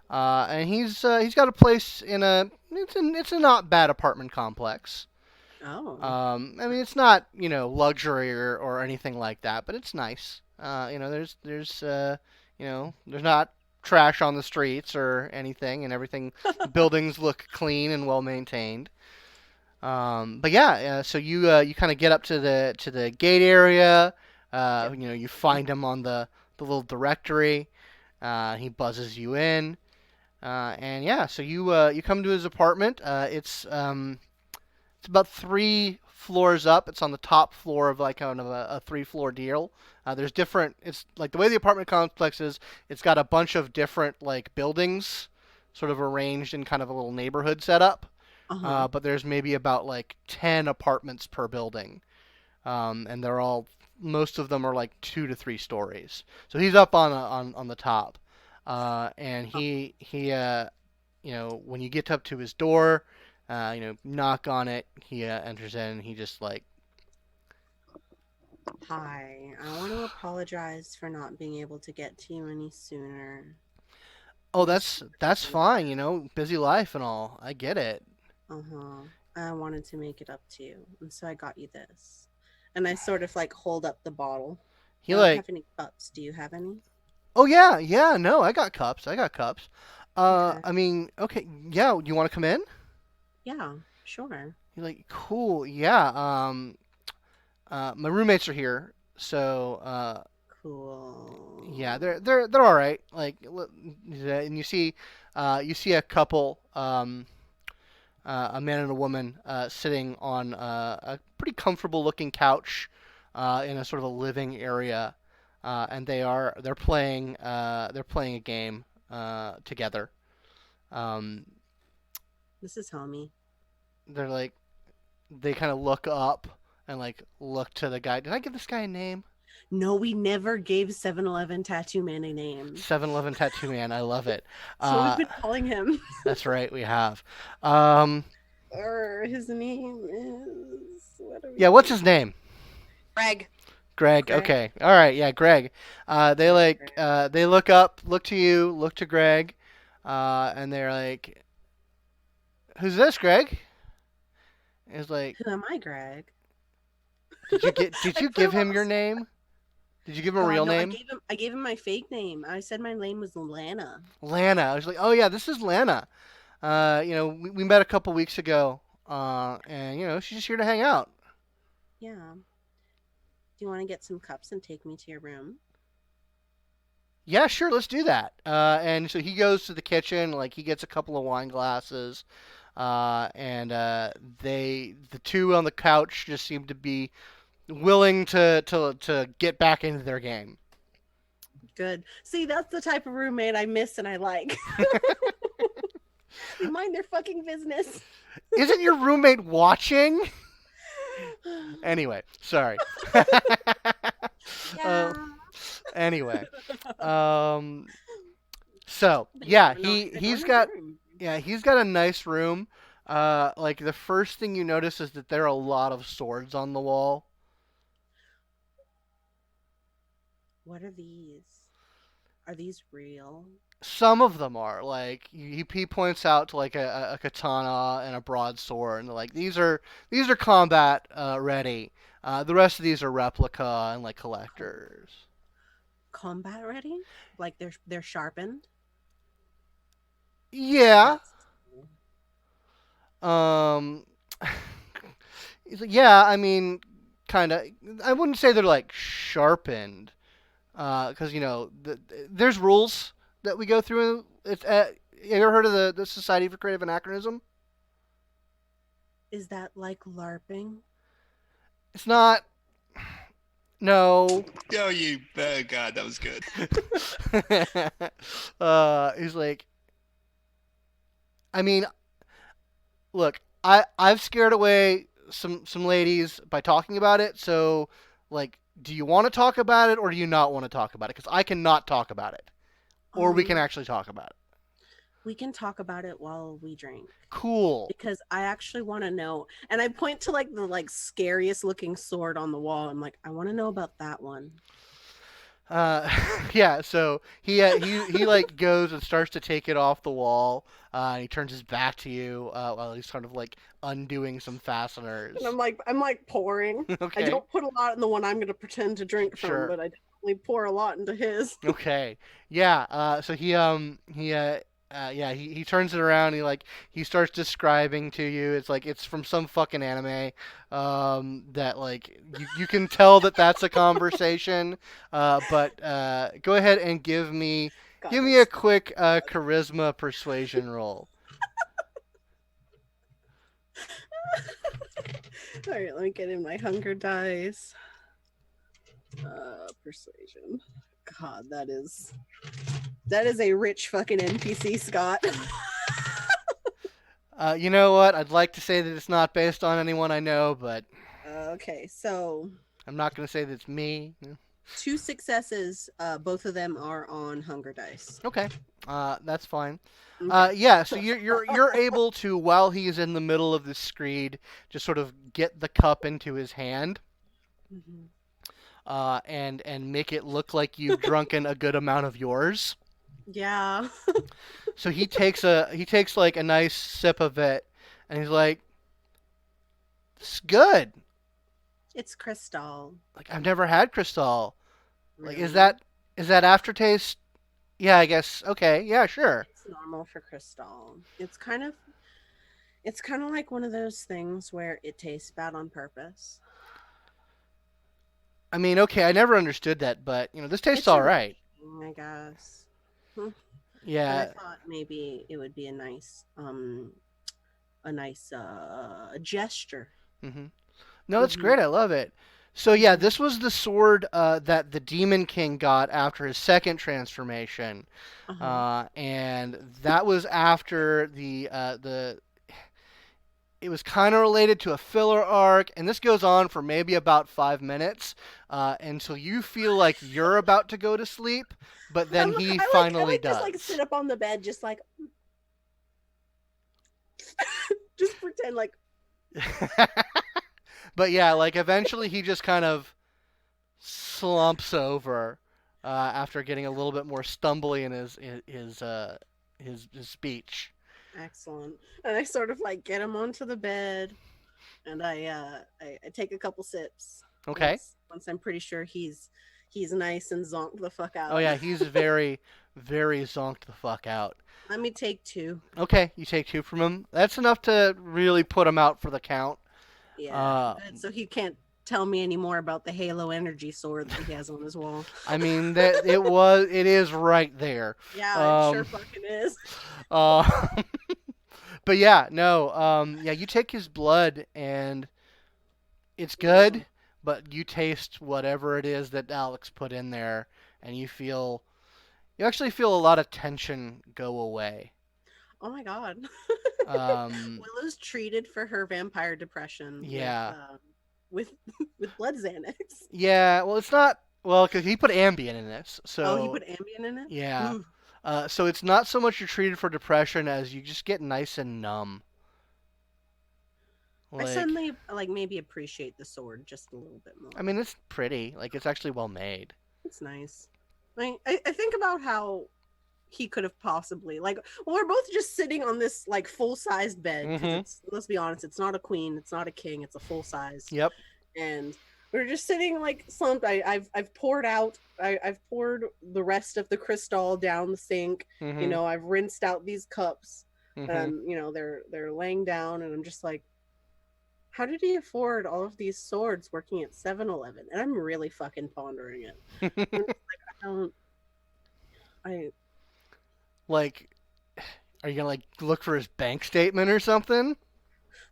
and he's got a place it's a not bad apartment complex. Oh. I mean it's not luxury or anything like that, but it's nice. There's not trash on the streets or anything, and everything. The buildings look clean and well maintained. But yeah, so you kind of get up to the gate area. You find him on the little directory. He buzzes you in, and yeah, so you come to his apartment. It's about 3 floors up. It's on the top floor of like kind of a 3-floor deal. There's different. It's like the way the apartment complex is. It's got a bunch of different like buildings, sort of arranged in kind of a little neighborhood setup. Uh-huh. But there's maybe about like 10 apartments per building, and they're all most of them are like 2 to 3 stories. So he's up on the top, and when you get up to his door, knock on it. He enters in. And he just like, Hi, I want to apologize for not being able to get to you any sooner. oh, that's fine. Busy life and all. I get it. Uh-huh. I wanted to make it up to you, and so I got you this. And I sort of like hold up the bottle. He I don't like, have any cups. Do you have any? oh yeah, no, I got cups. I got cups. Okay. I mean, okay, yeah. You want to come in? Yeah, sure. He's like, cool, yeah. My roommates are here, so Cool. yeah, they're all right. Like, and you see a couple, a man and a woman, sitting on a pretty comfortable looking couch, in a sort of a living area, and they're playing a game, together. Um, This is homie. they're like, they kind of look up and like look to the guy. Did I give this guy a name? No, we never gave 7-Eleven Tattoo Man a name. 7-Eleven Tattoo Man. I love it. So we've been calling him. That's right, we have. Um, Or his name is yeah, what's his name? Greg. Greg. Greg. Okay. All right. Yeah, Greg. They look up, look to you, look to Greg, and they're like, "Who's this, Greg?" It's like, Who am I, Greg? did you give him your name? Did you give him a real No, name? I gave him my fake name. I said my name was Lana. Lana. I was like, oh yeah, this is Lana. We met a couple weeks ago, and she's just here to hang out. Yeah. Do you want to get some cups and take me to your room? Yeah, sure, let's do that. And so he goes to the kitchen, like he gets a couple of wine glasses, and the two on the couch just seem to be willing to get back into their game. Good. See, that's the type of roommate I miss and I like. They mind their fucking business. Isn't your roommate watching? Anyway, sorry. Yeah. Anyway, so yeah, he's got a nice room. Like the first thing you notice is that there are a lot of swords on the wall. What are these? Are these real? Some of them are like he points out to like a katana and a broadsword, and like these are combat ready. The rest of these are replica and like collectors. Combat ready? Like they're sharpened? Yeah. Yeah, I mean, kind of. I wouldn't say they're like sharpened, because there's rules that we go through. It's you ever heard of the Society for Creative Anachronism? Is that like LARPing? It's not. No. Yo, you. Oh, God, that was good. He's like, I mean, look, I've scared away some ladies by talking about it. So, like, do you want to talk about it or do you not want to talk about it? Because I cannot talk about it, or we can actually talk about it. We can talk about it while we drink. Cool. Because I actually want to know. And I point to like the scariest looking sword on the wall. I'm like, I want to know about that one. Yeah. So he like goes and starts to take it off the wall. And he turns his back to you while he's sort of like undoing some fasteners. And I'm like pouring. Okay. I don't put a lot in the one I'm going to pretend to drink from, Sure. but I definitely pour a lot into his. Okay. Yeah. So he turns it around. He starts describing to you. It's like it's from some fucking anime. That like you can tell that that's a conversation. But go ahead and give me a quick charisma persuasion roll. All right, let me get in my hunger dice. Persuasion. God, that is a rich fucking NPC, Scott. You know what? I'd like to say that it's not based on anyone I know, but Okay, so I'm not going to say that it's me. 2 successes. Both of them are on hunger dice. Okay, that's fine. Okay. Yeah, so you're able to, while he's in the middle of the screed, just sort of get the cup into his hand, Mhm. and make it look like you've drunken a good amount of yours. Yeah. So he takes like a nice sip of it, and he's like, "It's good. It's crystal. Like I've never had Cristal. Like Really. is that aftertaste? Yeah, I guess. Okay, yeah, sure. It's normal for crystal. It's kind of like one of those things where it tastes bad on purpose. I mean, okay, I never understood that, but this tastes It's all a right. thing, I guess. But I Yeah. thought maybe it would be a nice gesture. hmm No, that's Mhm. great. I love it. So yeah, Mhm. this was the sword that the Demon King got after his second transformation, Uh-huh. and that was after the. It was kind of related to a filler arc, and this goes on for maybe about 5 minutes until you feel like you're about to go to sleep, but then he I finally like just like does. sit up on the bed, just like just pretend like But yeah, like eventually he just kind of slumps over after getting a little bit more stumbly in his speech. excellent. And I sort of like get him onto the bed, and I take a couple sips Okay. once I'm pretty sure he's nice and zonked the fuck Oh out. yeah, he's very, very zonked the fuck out. Let me take 2. Okay, you take 2 from him. That's enough to really put him out for the count. Yeah, Uh, good. So he can't tell me any more about the Halo energy sword that he has on his wall. I mean that it is right there. Yeah, it sure Um, fucking is. uh, but yeah, no, yeah, you take his blood and it's Mm. good, but you taste whatever it is that Alex put in there, and you actually feel a lot of tension go away. Oh my god. Um, Willow's treated for her vampire depression yeah, with with blood Xanax. yeah. Well, it's not well because he put Ambien in this, Oh, he so put Ambien in it? yeah. Ooh. So it's not so much you're treated for depression as you just get nice and numb. I Like, suddenly like maybe appreciate the sword just a little bit I more. mean, it's pretty. Like, it's actually well made. It's nice. Like I think about how he could have possibly like well we're both just sitting on this like full-sized bed because Mm-hmm. it's let's be honest, it's not a queen, it's not a king, it's a full-size. Yep. And we're just sitting like slumped. I've poured out. I've poured the rest of the crystal down the sink. Mm-hmm. I've rinsed out these cups. Mm-hmm. They're laying down, and I'm just like, how did he afford all of these swords working at 7-Eleven? And I'm really fucking pondering it. I'm just like, I don't. I Like, are you gonna like look for his bank statement or something?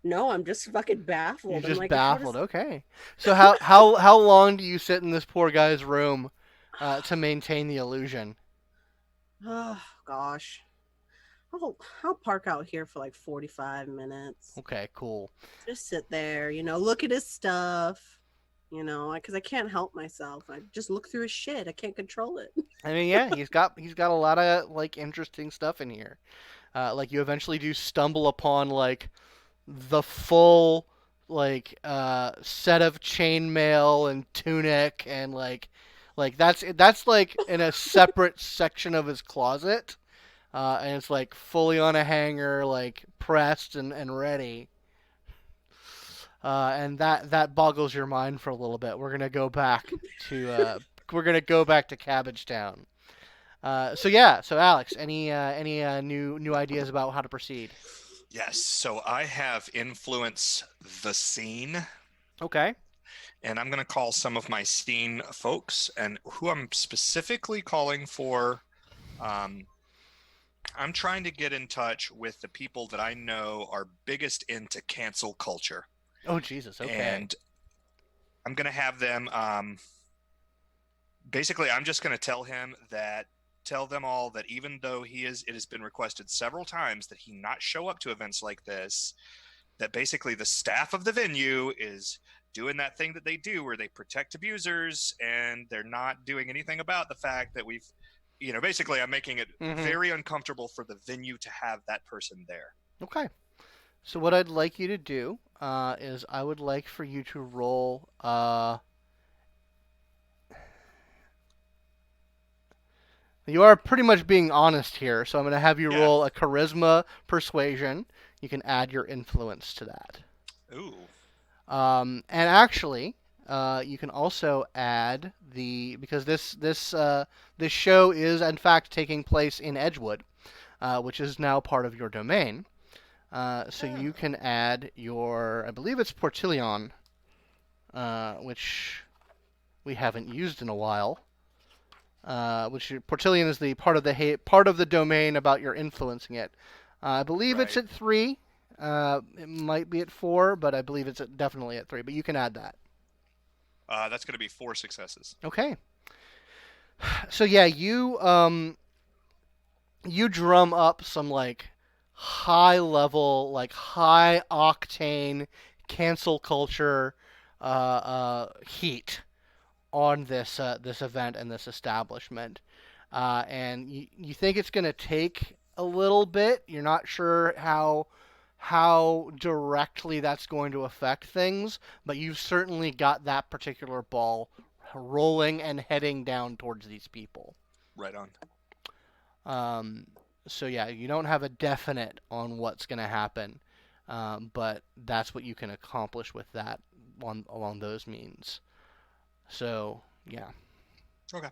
no. I'm just fucking You're baffled. I'm just like, how does? baffled. Okay. So how long do you sit in this poor guy's room to maintain the illusion? Oh gosh. I'll park out here for like 45 minutes. Okay, cool. Just sit there, look at his stuff, because I can't help myself. I just look through his shit. I can't control it. I mean, yeah, he's got a lot of like interesting stuff in here. Like you eventually do stumble upon like the full like set of chainmail and tunic and like that's like in a separate section of his closet. And it's like fully on a hanger, like pressed and ready. And that boggles your mind for a little bit. We're gonna go back to Cabbage Town. So yeah, so Alex, any new ideas about how to proceed? Yes, so I have influence the scene, Okay. and I'm going to call some of my scene folks, and who I'm specifically calling for. Um, I'm trying to get in touch with the people that I know are biggest into cancel culture. Oh, Jesus. Okay. And I'm going to have them, basically, I'm just going to tell them all that even though it has been requested several times that he not show up to events like this, that basically the staff of the venue is doing that thing that they do where they protect abusers, and they're not doing anything about the fact that basically I'm making it very uncomfortable for the venue to have that person there. Okay. So what I'd like you to do is I would like for you to roll. You are pretty much being honest here, so I'm going to have you roll a charisma persuasion. You can add your influence to that. Ooh. And actually, you can also add because this show is in fact taking place in Edgewood, which is now part of your domain. So you can add I believe it's Portillion, which we haven't used in a while. Which Portillion is the part of the domain about your influencing it. I believe it's at 3. It might be at 4, but I believe it's definitely at 3. But you can add that. That's going to be 4 successes. Okay. So yeah, you drum up some like high level, like high octane cancel culture heat on this event and this establishment, and you think it's going to take a little bit. You're not sure how directly that's going to affect things, but you've certainly got that particular ball rolling and heading down towards these people. Right on. So yeah, you don't have a definite on what's going to happen, but that's what you can accomplish with that along those means. So, yeah. Okay.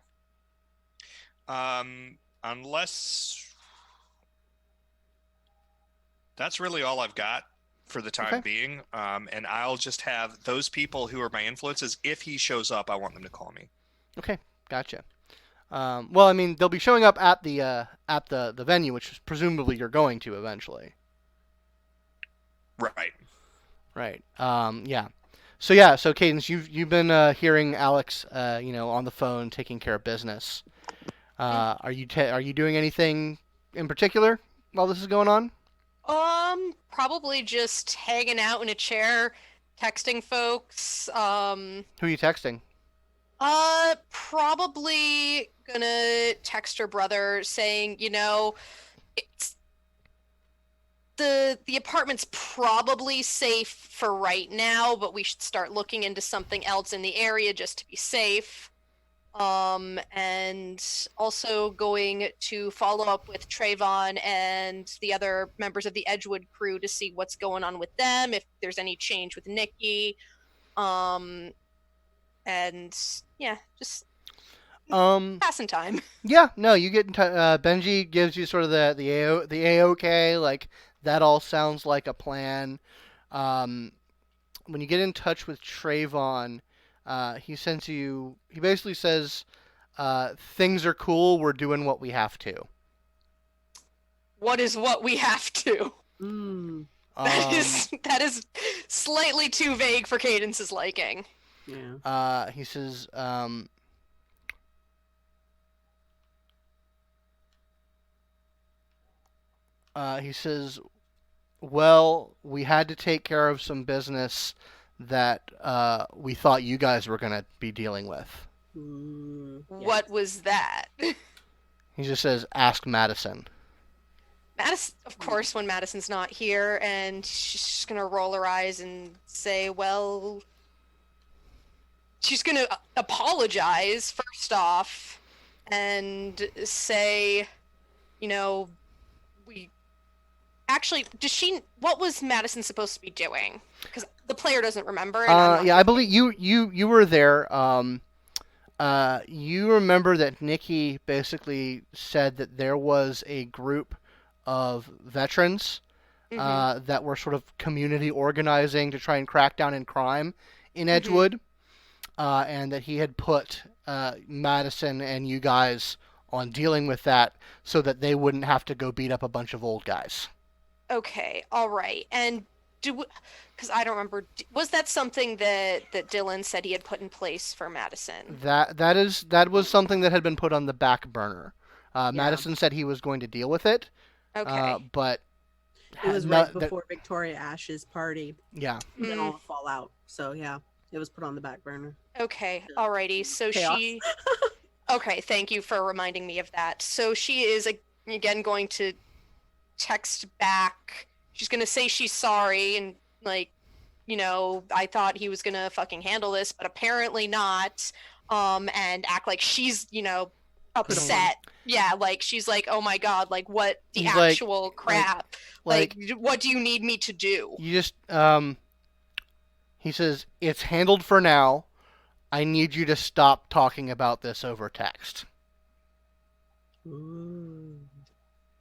Unless that's really all I've got for the time being. And I'll just have those people who are my influences. If he shows up, I want them to call me. Okay, gotcha. Well, I mean, they'll be showing up at the venue, which presumably you're going to eventually. Right. Right. Yeah. So Cadence, you've been hearing Alex, on the phone taking care of business. Are you doing anything in particular while this is going on? Probably just hanging out in a chair, texting folks. Who are you texting? Probably gonna text her brother saying, it's the apartment's probably safe for right now, but we should start looking into something else in the area just to be safe. And also going to follow up with Trayvon and the other members of the Edgewood crew to see what's going on with them, if there's any change with Nikki. And yeah, just passing time. Yeah, no, you get in Benji gives you sort of the A-OK, like that all sounds like a plan. When you get in touch with Trayvon, he basically says, things are cool, we're doing what we have to. What is what we have to? That is slightly too vague for Cadence's liking. Yeah. He says, well, we had to take care of some business that we thought you guys were going to be dealing with. What was that? He just says, ask Madison. Madison, of course, when Madison's not here, and she's just going to roll her eyes and say, well, she's going to apologize, first off, and say, Actually, what was Madison supposed to be doing? Because the player doesn't remember. Yeah, I believe you were there. You remember that Nikki basically said that there was a group of veterans that were sort of community organizing to try and crack down in crime in Edgewood, and that he had put Madison and you guys on dealing with that so that they wouldn't have to go beat up a bunch of old guys. Okay, all right. And because I don't remember. Was that something that Dylan said he had put in place for Madison? That was something that had been put on the back burner. Yeah. Madison said he was going to deal with it, Okay. but It was right before Victoria Ash's party. Yeah. Then all the fallout. So yeah, it was put on the back burner. Okay. Alrighty. So Chaos. she. Okay. Thank you for reminding me of that. So she is again going to text back. She's gonna say she's sorry and like, I thought he was gonna fucking handle this, but apparently not. And act like she's, upset. Yeah, like she's like, oh my god, like what the He's like- actual crap? Like, what do you need me to do? You just he says it's handled for now. I need you to stop talking about this over text. Ooh.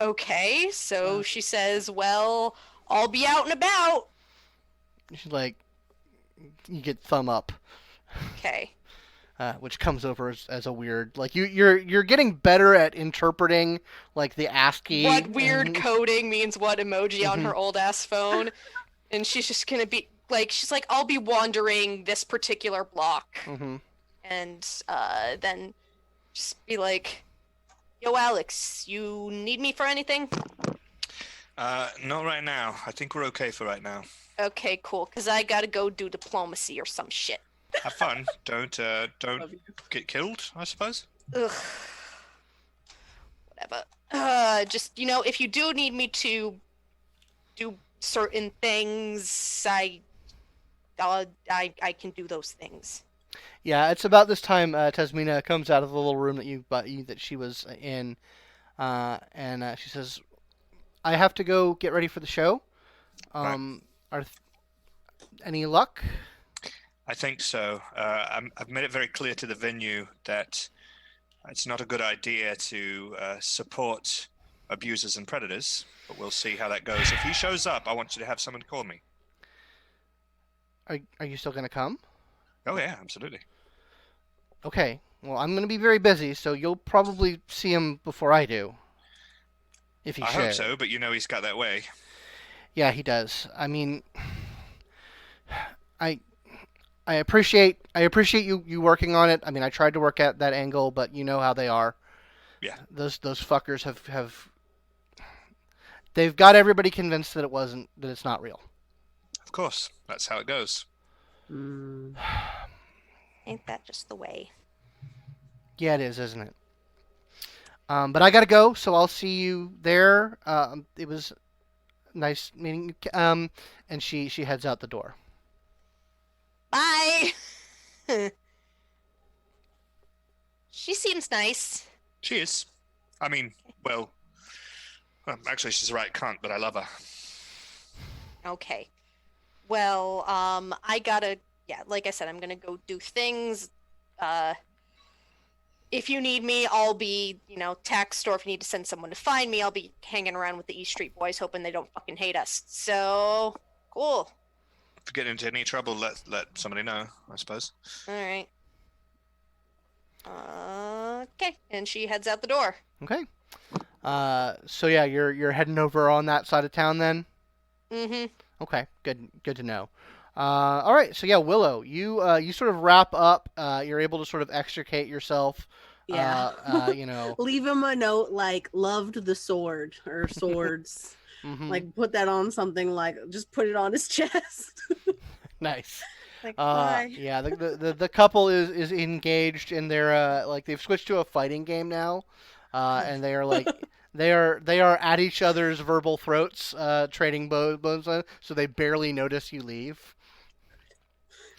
Okay, so she says, well, I'll be out and about. She's like, you get thumb up, Okay. which comes over as a weird, like you're getting better at interpreting like the ASCII. What weird and- coding means what emoji on her old ass phone. And she's just gonna be like, she's like, I'll be wandering this particular block. Mhm. And then just be like, yo, Alex, you need me for anything? Not right now. I think we're okay for right now. Okay, cool, because I gotta go do diplomacy or some shit. Have fun. Don't Love you. get killed, I suppose. Ugh. Whatever. Just, if you do need me to do certain things, I can do those things. Yeah, it's about this time Tasmina comes out of the little room that she was in, and she says, "I have to go get ready for the show. Any luck?" I think so. I've made it very clear to the venue that it's not a good idea to support abusers and predators, but we'll see how that goes. If he shows up, I want you to have someone call me. Are you still gonna come? Oh yeah, absolutely. Okay. Well, I'm gonna be very busy, so you'll probably see him before I do. If he I should. hope so, but he's got that way. Yeah, he does. I mean, I appreciate you working on it. I mean, I tried to work at that angle, but you know how they are. Yeah. Those fuckers have they've got everybody convinced that it's not real. Of course, that's how it goes. Mm. Ain't that just the way? Yeah, it is, isn't it? But I gotta go, so I'll see you there. It was nice meeting you. And she heads out the door. Bye! She seems nice. She is. I mean, well, actually, she's a right cunt, but I love her. Okay. Well, like I said, I'm gonna go do things. If you need me, I'll be, text, or if you need to send someone to find me, I'll be hanging around with the East Street boys, hoping they don't fucking hate us. So, cool. If you get into any trouble, let somebody know, I suppose. Alright. Okay, and she heads out the door. Okay. So yeah, you're heading over on that side of town then. Mm-hmm. Okay, good to know. All right, so yeah, Willow, you sort of wrap up. You're able to sort of extricate yourself. Yeah. Leave Leave him a note like loved the sword or swords. Mhm. Like put that on something, like just put it on his chest. Nice. Like bye. Yeah, the couple is engaged in their like they've switched to a fighting game now, and they are like they are at each other's verbal throats, trading bones, so they barely notice you leave.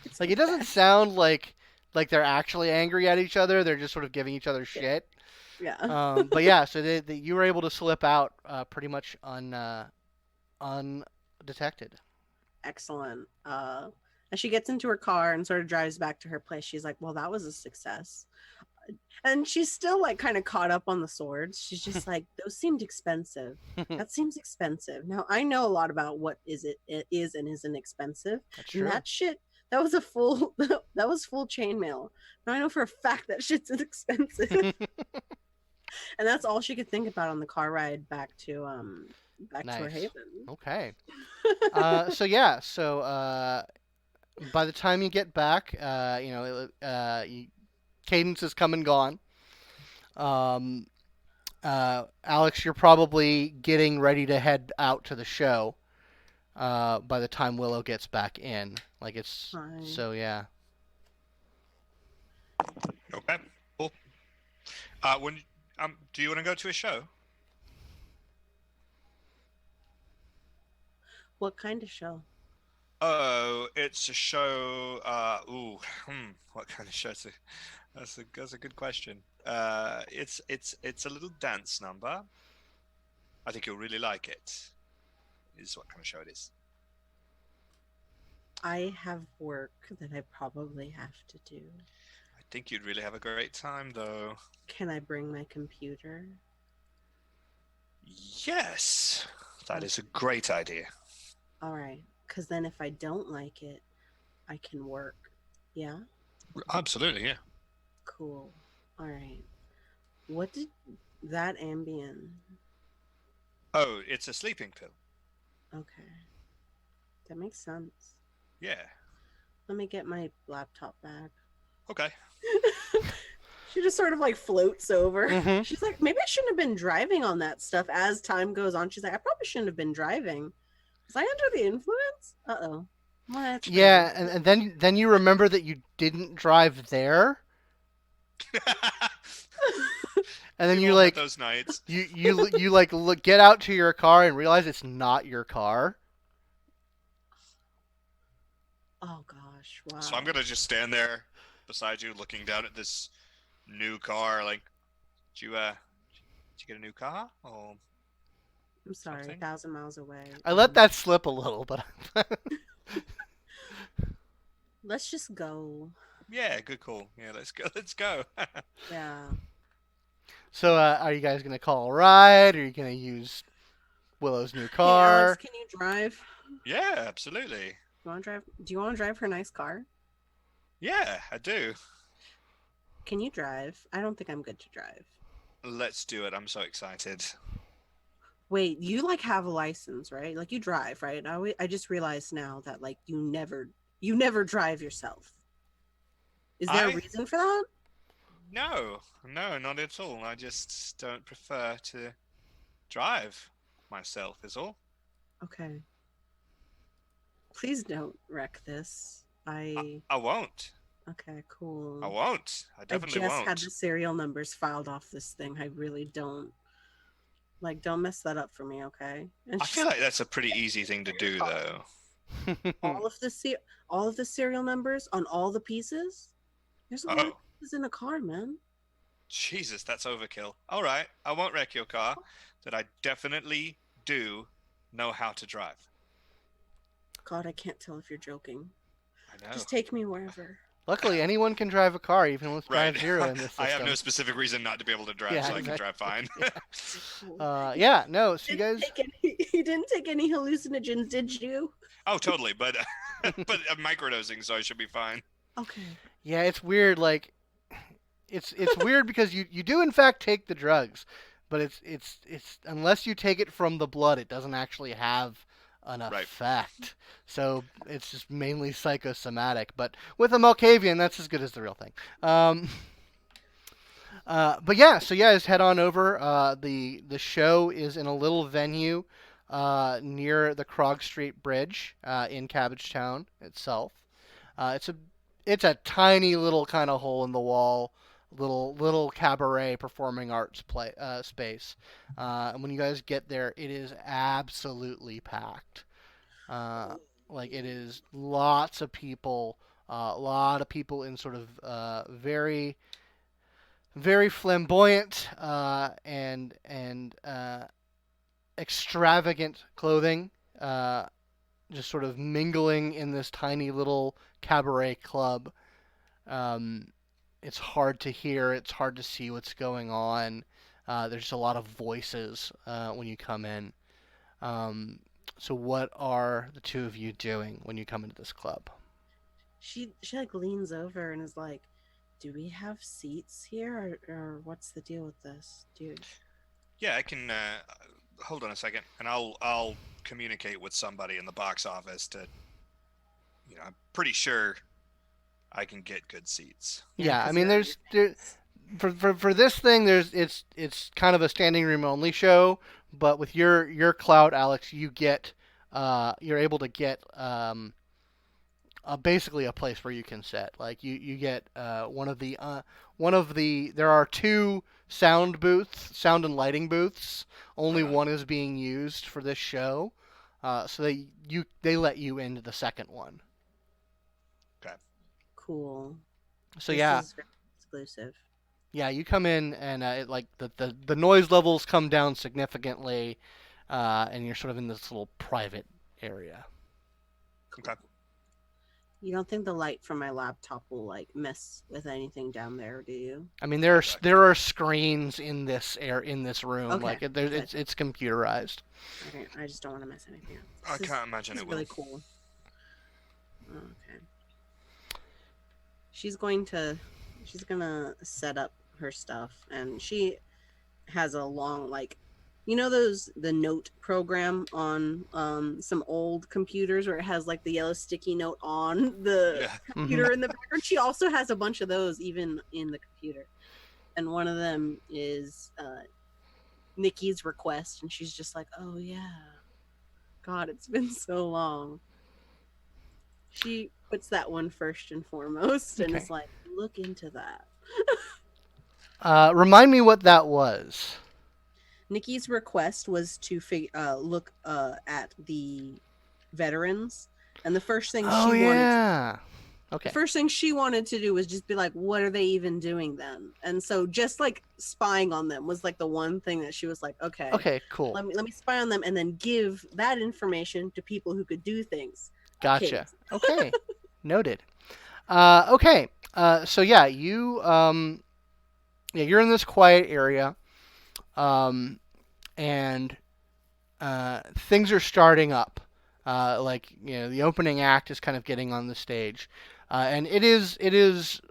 It's Like it doesn't sound like they're actually angry at each other. They're just sort of giving each other shit. Yeah. But yeah, so you were able to slip out pretty much undetected. Excellent. As she gets into her car and sort of drives back to her place, she's like, well, that was a success. And she's still like kind of caught up on the swords. She's just like, those seemed expensive. That seems expensive. Now I know a lot about what it is and isn't expensive. That's And true. that shit, that was full chainmail. Now I know for a fact that shit's expensive. And that's all she could think about on the car ride back to back to our Nice. haven. Okay. So by the time you get back, Cadence is come and gone. Um, Alex, you're probably getting ready to head out to the show. By the time Willow gets back in, like it's Fine. so yeah. Okay, cool. When do you want to go to a show? What kind of show? Oh, it's a show. What kind of show? That's a good question. It's a little dance number. I think you'll really like it. Is what kind of show it is. I have work that I probably have to do. I think you'd really have a great time, though. Can I bring my computer? Yes, that is a great idea. All right, because then if I don't like it, I can work. Yeah? Absolutely, yeah. Cool. All right. What did that Ambien? Oh, it's a sleeping pill. Okay. That makes sense. Yeah. Let me get my laptop back. Okay. She just sort of like floats over. Mhm. She's like, maybe I shouldn't have been driving on that stuff as time goes on. She's like, I probably shouldn't have been driving. Was I under the influence? Uh-oh. What? Yeah, and then you remember that you didn't drive there, and then We've you all had like those nights. you like get out to your car and realize it's not your car. Oh gosh, wow. So I'm gonna just stand there beside you, looking down at this new car. Like, did you get a new car? Oh, I'm sorry, something? 1,000 miles away. I let that slip a little, but Let's just go. yeah, good call. Yeah, let's go. Let's go. Yeah. so are you guys gonna call a ride? Or are you gonna use Willow's new Hey, car? Alex, can you drive? Yeah, absolutely. You want to drive? Do you want to drive her nice car? Yeah, I do. Can you drive? I don't think I'm good to drive. Let's do it. I'm so excited. Wait, you like have a license, right? Like you drive, right? I just realized now that like you never drive yourself. Is there a reason for that? No, not at all. I just don't prefer to drive myself, is all. Okay. Please don't wreck this. I won't. Okay, cool. I won't. I definitely I just won't. had the serial numbers filed off this thing. I really don't. Like, don't mess that up for me, okay? And I feel like that's a pretty easy thing to do, though. all of the serial numbers on all the pieces. There's a lot of Oh, pieces in a car, man. Jesus, that's overkill. All right, I won't wreck your car. That I definitely do know how to drive. God, I can't tell if you're joking. I know. Just take me wherever. Luckily, anyone can drive a car, even with Right. Drive Zero in this system. I have no specific reason not to be able to drive, Yeah, so I can drive fine. Cool. Yeah, no. So you guys, You didn't take any hallucinogens, did you? Oh, totally. But but I'm microdosing, so I should be fine. Okay. yeah, it's weird. Like, it's weird because you do in fact take the drugs, but it's unless you take it from the blood, it doesn't actually have an Right. effect. So it's just mainly psychosomatic. But with a Malkavian, that's as good as the real thing. But yeah, so you guys head on over. The show is in a little venue near the Krog Street Bridge in Cabbagetown itself. It's a tiny little kind of hole in the wall, little cabaret performing arts space. And when you guys get there, it is absolutely packed. Like it is lots of people, a lot of people in sort of very very flamboyant and extravagant clothing, just sort of mingling in this tiny little cabaret club. It's hard to hear. It's hard to see what's going on. There's just a lot of voices when you come in. So what are the two of you doing when you come into this club? She like leans over and is like, "Do we have seats here, or what's the deal with this, dude?" Yeah, I can. hold on a second, and I'll communicate with somebody in the box office to. I'm pretty sure I can get good seats. Yeah, I 'cause mean, you're- for this thing, it's kind of a standing room only show, but with your clout, Alex, you're able to get basically a place where you can sit. Like you get there are two sound and lighting booths. Only Right on. one is being used for this show, so they let you into the second one. Okay. Cool. So This yeah, is very exclusive. yeah, you come in and the noise levels come down significantly, and you're sort of in this little private area. Okay. You don't think the light from my laptop will like mess with anything down there, do you? I mean, there are screens in this room. Okay, Like good. it's computerized. Okay, I just don't want to mess anything up. I This is- can't imagine this it is will. really cool. Okay. She's gonna set up her stuff, and she has a long the note program on some old computers where it has like the yellow sticky note on the Yeah. computer in the background. She also has a bunch of those even in the computer, and one of them is Nikki's request, and she's just like, oh yeah, God, it's been so long. She puts that one first and foremost, and Okay. is like, look into that. Remind me what that was. Nikki's request was to look at the veterans, and the first thing Oh yeah. Okay. the first thing she wanted to do was just be like, what are they even doing then? And so just like spying on them was like the one thing that she was like, okay, Okay. Cool. let me spy on them and then give that information to people who could do things. Gotcha. Okay. Okay. Noted. Okay. So yeah, you're in this quiet area, and things are starting up. The opening act is kind of getting on the stage, and it is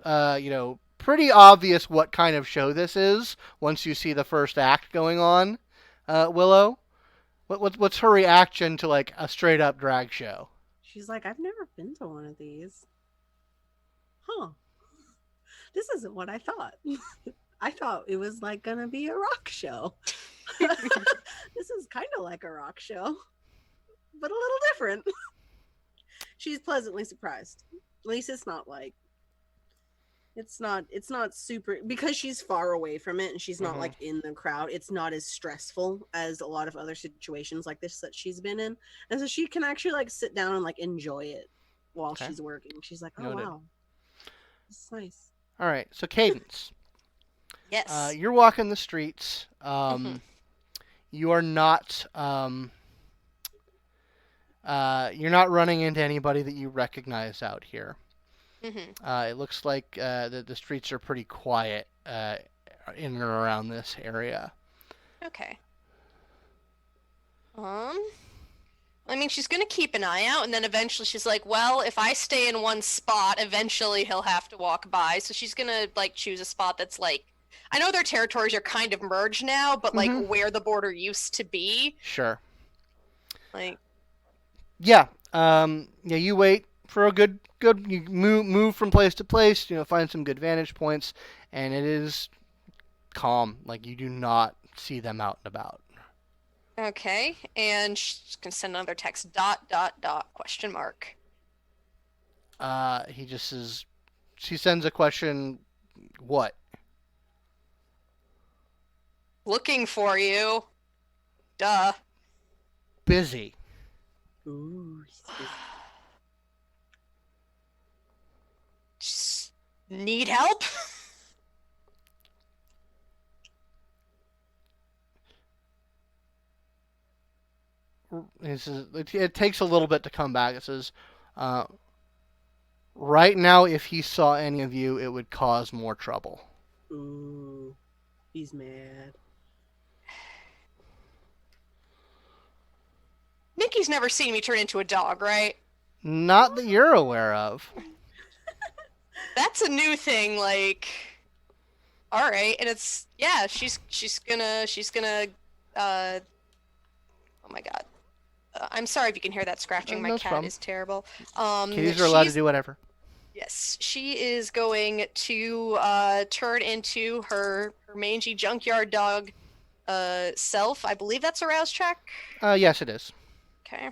pretty obvious what kind of show this is once you see the first act going on. Willow, what's her reaction to like a straight up drag show? She's like, I've never been to one of these. Huh. This isn't what I thought. I thought it was like gonna be a rock show. This is kind of like a rock show, but a little different. She's pleasantly surprised. At least it's not like it's not super, because she's far away from it and she's not like in the crowd. It's not as stressful as a lot of other situations like this that she's been in, and so she can actually like sit down and like enjoy it while Okay. she's working. She's like, oh Noted. wow, this is nice. All right. So Cadence. Yes. You're walking the streets. You are not. You're not running into anybody that you recognize out here. It looks like the streets are pretty quiet in and around this area. Okay. I mean, she's gonna keep an eye out, and then eventually she's like, well, if I stay in one spot, eventually he'll have to walk by. So she's gonna, like, choose a spot that's, like, I know their territories are kind of merged now, but, like, where the border used to be. Sure. Like, Yeah. You wait for a good. You move from place to place. Find some good vantage points, and it is calm. Like you do not see them out and about. okay, and she's gonna send another text, ... question mark. He just says. She sends a question. What? Looking for you. Duh. Busy. Ooh, Just need help? It takes a little bit to come back. It says, right now, if he saw any of you, it would cause more trouble. ooh, he's mad. Nikki's never seen me turn into a dog, right? Not that you're aware of. That's a new thing, like, all right. And it's, yeah, she's gonna Oh my god. I'm sorry if you can hear that scratching. My No cat problem. is terrible. Kitties are allowed to do whatever. Yes, she is going to turn into her mangy junkyard dog self. I believe that's a rouse check. Yes, it is. Okay.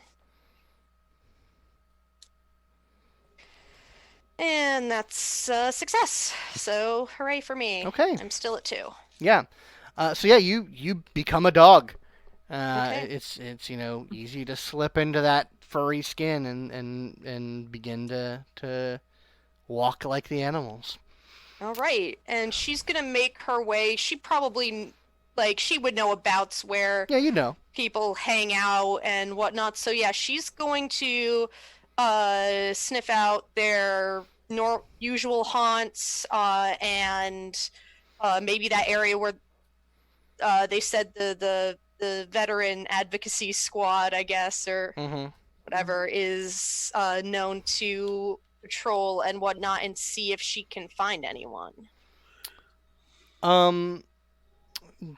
And that's a success. So hooray for me. Okay. I'm still at 2. Yeah. So yeah, you become a dog. Okay. It's easy to slip into that furry skin and begin to walk like the animals. All right. And she's going to make her way. She probably, she would know about where Yeah, you know. people hang out and whatnot. So yeah, she's going to sniff out their usual haunts and maybe that area where they said the veteran advocacy squad, I guess, or whatever, is known to patrol and whatnot, and see if she can find anyone.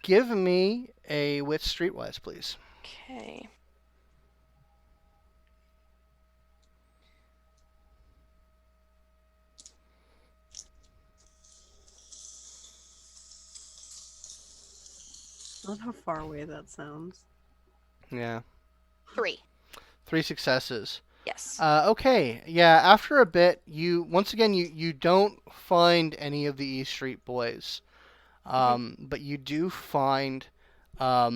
Give me a wit streetwise, please. Okay. I love how far away that sounds. Yeah. 3. 3 successes. Yes. Okay. Yeah. After a bit, you don't find any of the East Street boys, but you do find, a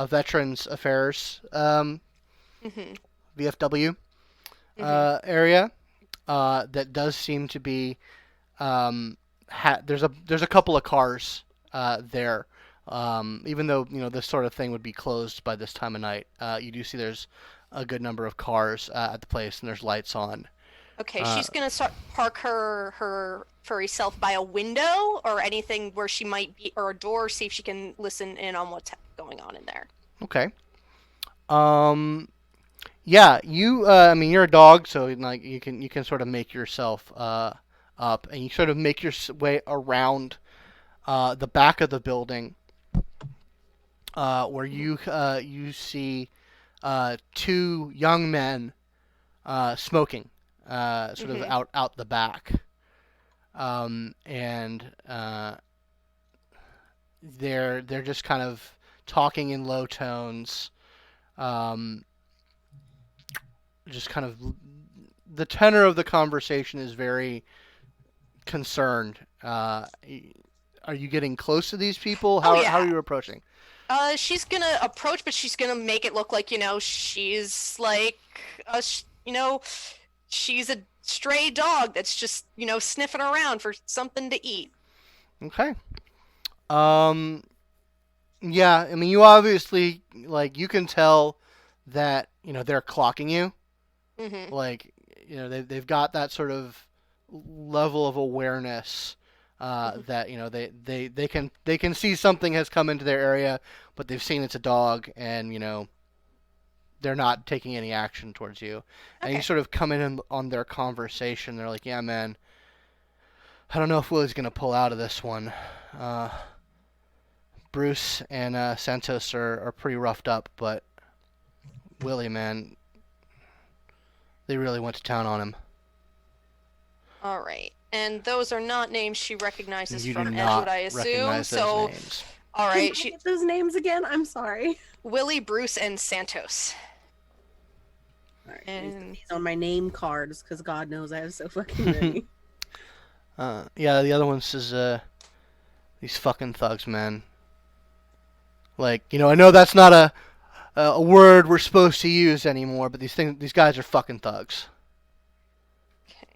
Veterans Affairs VFW area that does seem to be there's a couple of cars there. Even though this sort of thing would be closed by this time of night, you do see there's a good number of cars at the place, and there's lights on. Okay, she's gonna park her furry self by a window or anything where she might be, or a door, see if she can listen in on what's going on in there. Okay. Yeah, you're a dog, so you can sort of make yourself up, and you sort of make your way around the back of the building, where you see 2 young men smoking, sort of out the back, and they're just kind of talking in low tones. Just kind of the tenor of the conversation is very concerned. Are you getting close to these people? How are you approaching? She's gonna approach, but she's gonna make it look like she's like she's a stray dog that's just sniffing around for something to eat. Okay. Yeah, I mean, you obviously you can tell that they're clocking you. They've got that sort of level of awareness that they can see something has come into their area, but they've seen it's a dog, and they're not taking any action towards you. And you sort of come in on their conversation. They're like, "Yeah, man, I don't know if Willie's gonna pull out of this one. Bruce and Santos are pretty roughed up, but Willie, man, they really went to town on him." All right, and those are not names she recognizes You from do not Edgewood, I assume. recognize those So, names. all right, Can I get those names again? I'm sorry. Willie, Bruce, and Santos. All right, And these on my name cards, because God knows I have so fucking many. Yeah, the other one says, these fucking thugs, man. I know that's not a word we're supposed to use anymore, but these guys are fucking thugs. okay.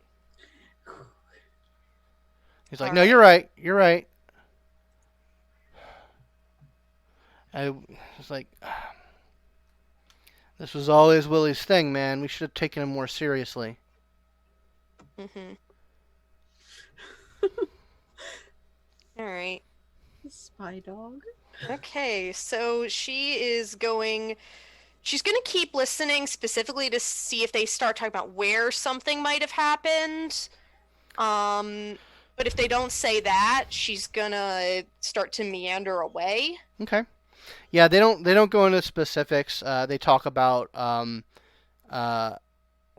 He's like, All "No, right. you're right. I was like, this was always Willie's thing, man. We should have taken him more seriously." All right. Spy dog. Okay, so she's gonna keep listening specifically to see if they start talking about where something might have happened. But if they don't say that, she's gonna start to meander away. Okay. Yeah, they don't go into specifics. They talk about uh,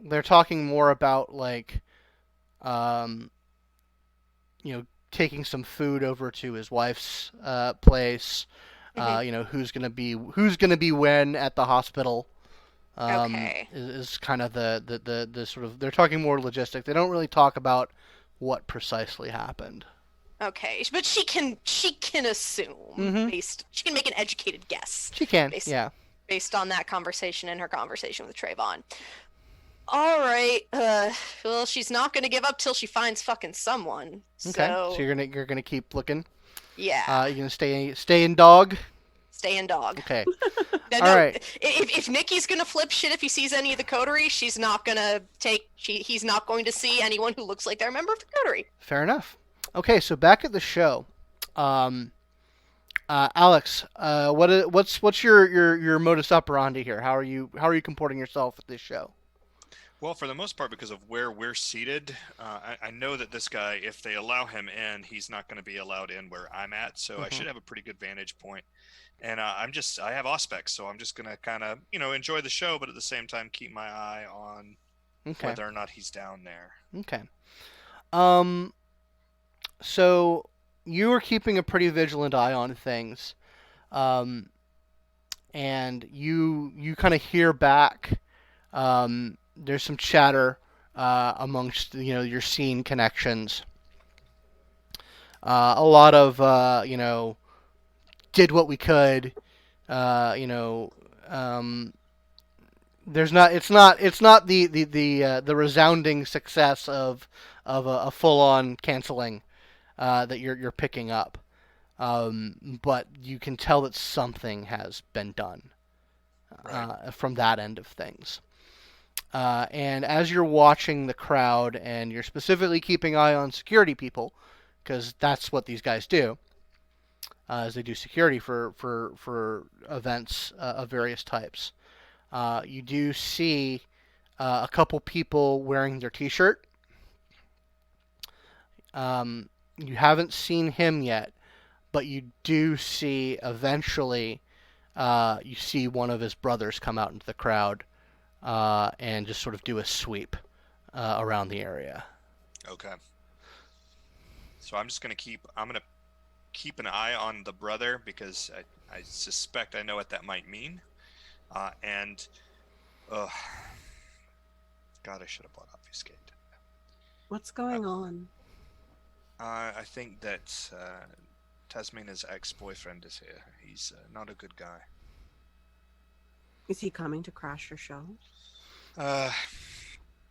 they're talking more about like um, taking some food over to his wife's place. Who's gonna be when at the hospital. Okay. Is kind of the sort of, they're talking more logistic. They don't really talk about what precisely happened. Okay, but she can assume Mhm. she can make an educated guess She can. based Yeah. based on that conversation and her conversation with Trayvon. All right. Well, she's not gonna give up till she finds fucking someone. Okay. So So you're gonna keep looking. yeah, You're gonna stay in dog. stay in dog. Okay. No, All right. If Nikki's gonna flip shit if he sees any of the coterie, she's not gonna he's not going to see anyone who looks like they're a member of the coterie. Fair enough. Okay. So back at the show, Alex, what's your modus operandi here? How are you comporting yourself at this show? Well, for the most part, because of where we're seated, I know that this guy, if they allow him in, he's not going to be allowed in where I'm at. So I should have a pretty good vantage point. And I have Auspex, so I'm just going to kind of, enjoy the show, but at the same time, keep my eye on Okay. whether or not he's down there. Okay. So you are keeping a pretty vigilant eye on things, and you kind of hear back. There's some chatter amongst your scene connections. A lot of did what we could. There's not. It's not the resounding success of a full on canceling that you're picking up. But you can tell that something has been done from that end of things. And as you're watching the crowd, and you're specifically keeping eye on security people, because that's what these guys do, as they do security for events of various types. You do see a couple people wearing their T-shirt. You haven't seen him yet, but you do see eventually. You see one of his brothers come out into the crowd and just sort of do a sweep around the area. Okay. So I'm going to keep an eye on the brother, because I suspect I know what that might mean. God, I should have bought Obfuscate. What's going on? I think that Tasmina's ex-boyfriend is here. He's not a good guy. Is he coming to crash your show?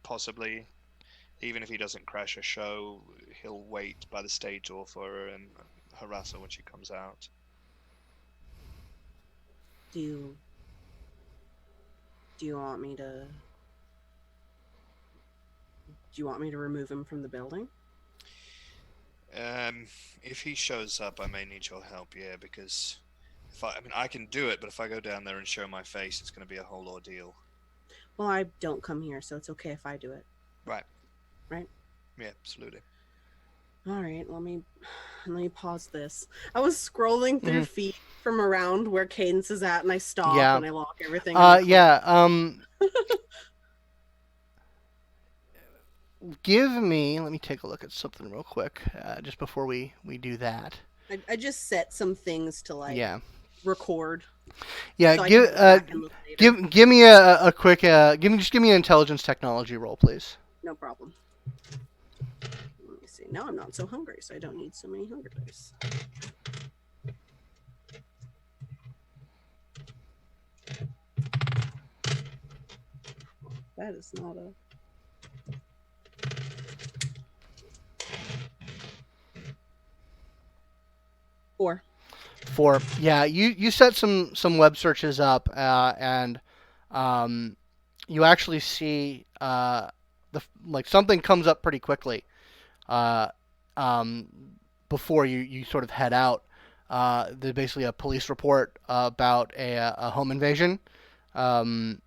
Possibly. Even if he doesn't crash a show, he'll wait by the stage door for her and harass her when she comes out. Do you want me to... Do you want me to remove him from the building? If he shows up, I may need your help, yeah, because I can do it, but if I go down there and show my face, it's going to be a whole ordeal. Well, I don't come here, so it's okay if I do it. Right. Right? Yeah, absolutely. All right, let me pause this. I was scrolling through feed from around where Cadence is at, and I stop and I lock everything. Let me take a look at something real quick, just before we do that. I just set some things to record. Yeah, so give me a quick give me an intelligence technology roll, please. No problem. Let me see. Now I'm not so hungry, so I don't need so many hunger dice. That is not a... Four. Yeah, you set some web searches up, and you actually see something comes up pretty quickly before you sort of head out. There's basically a police report about a home invasion on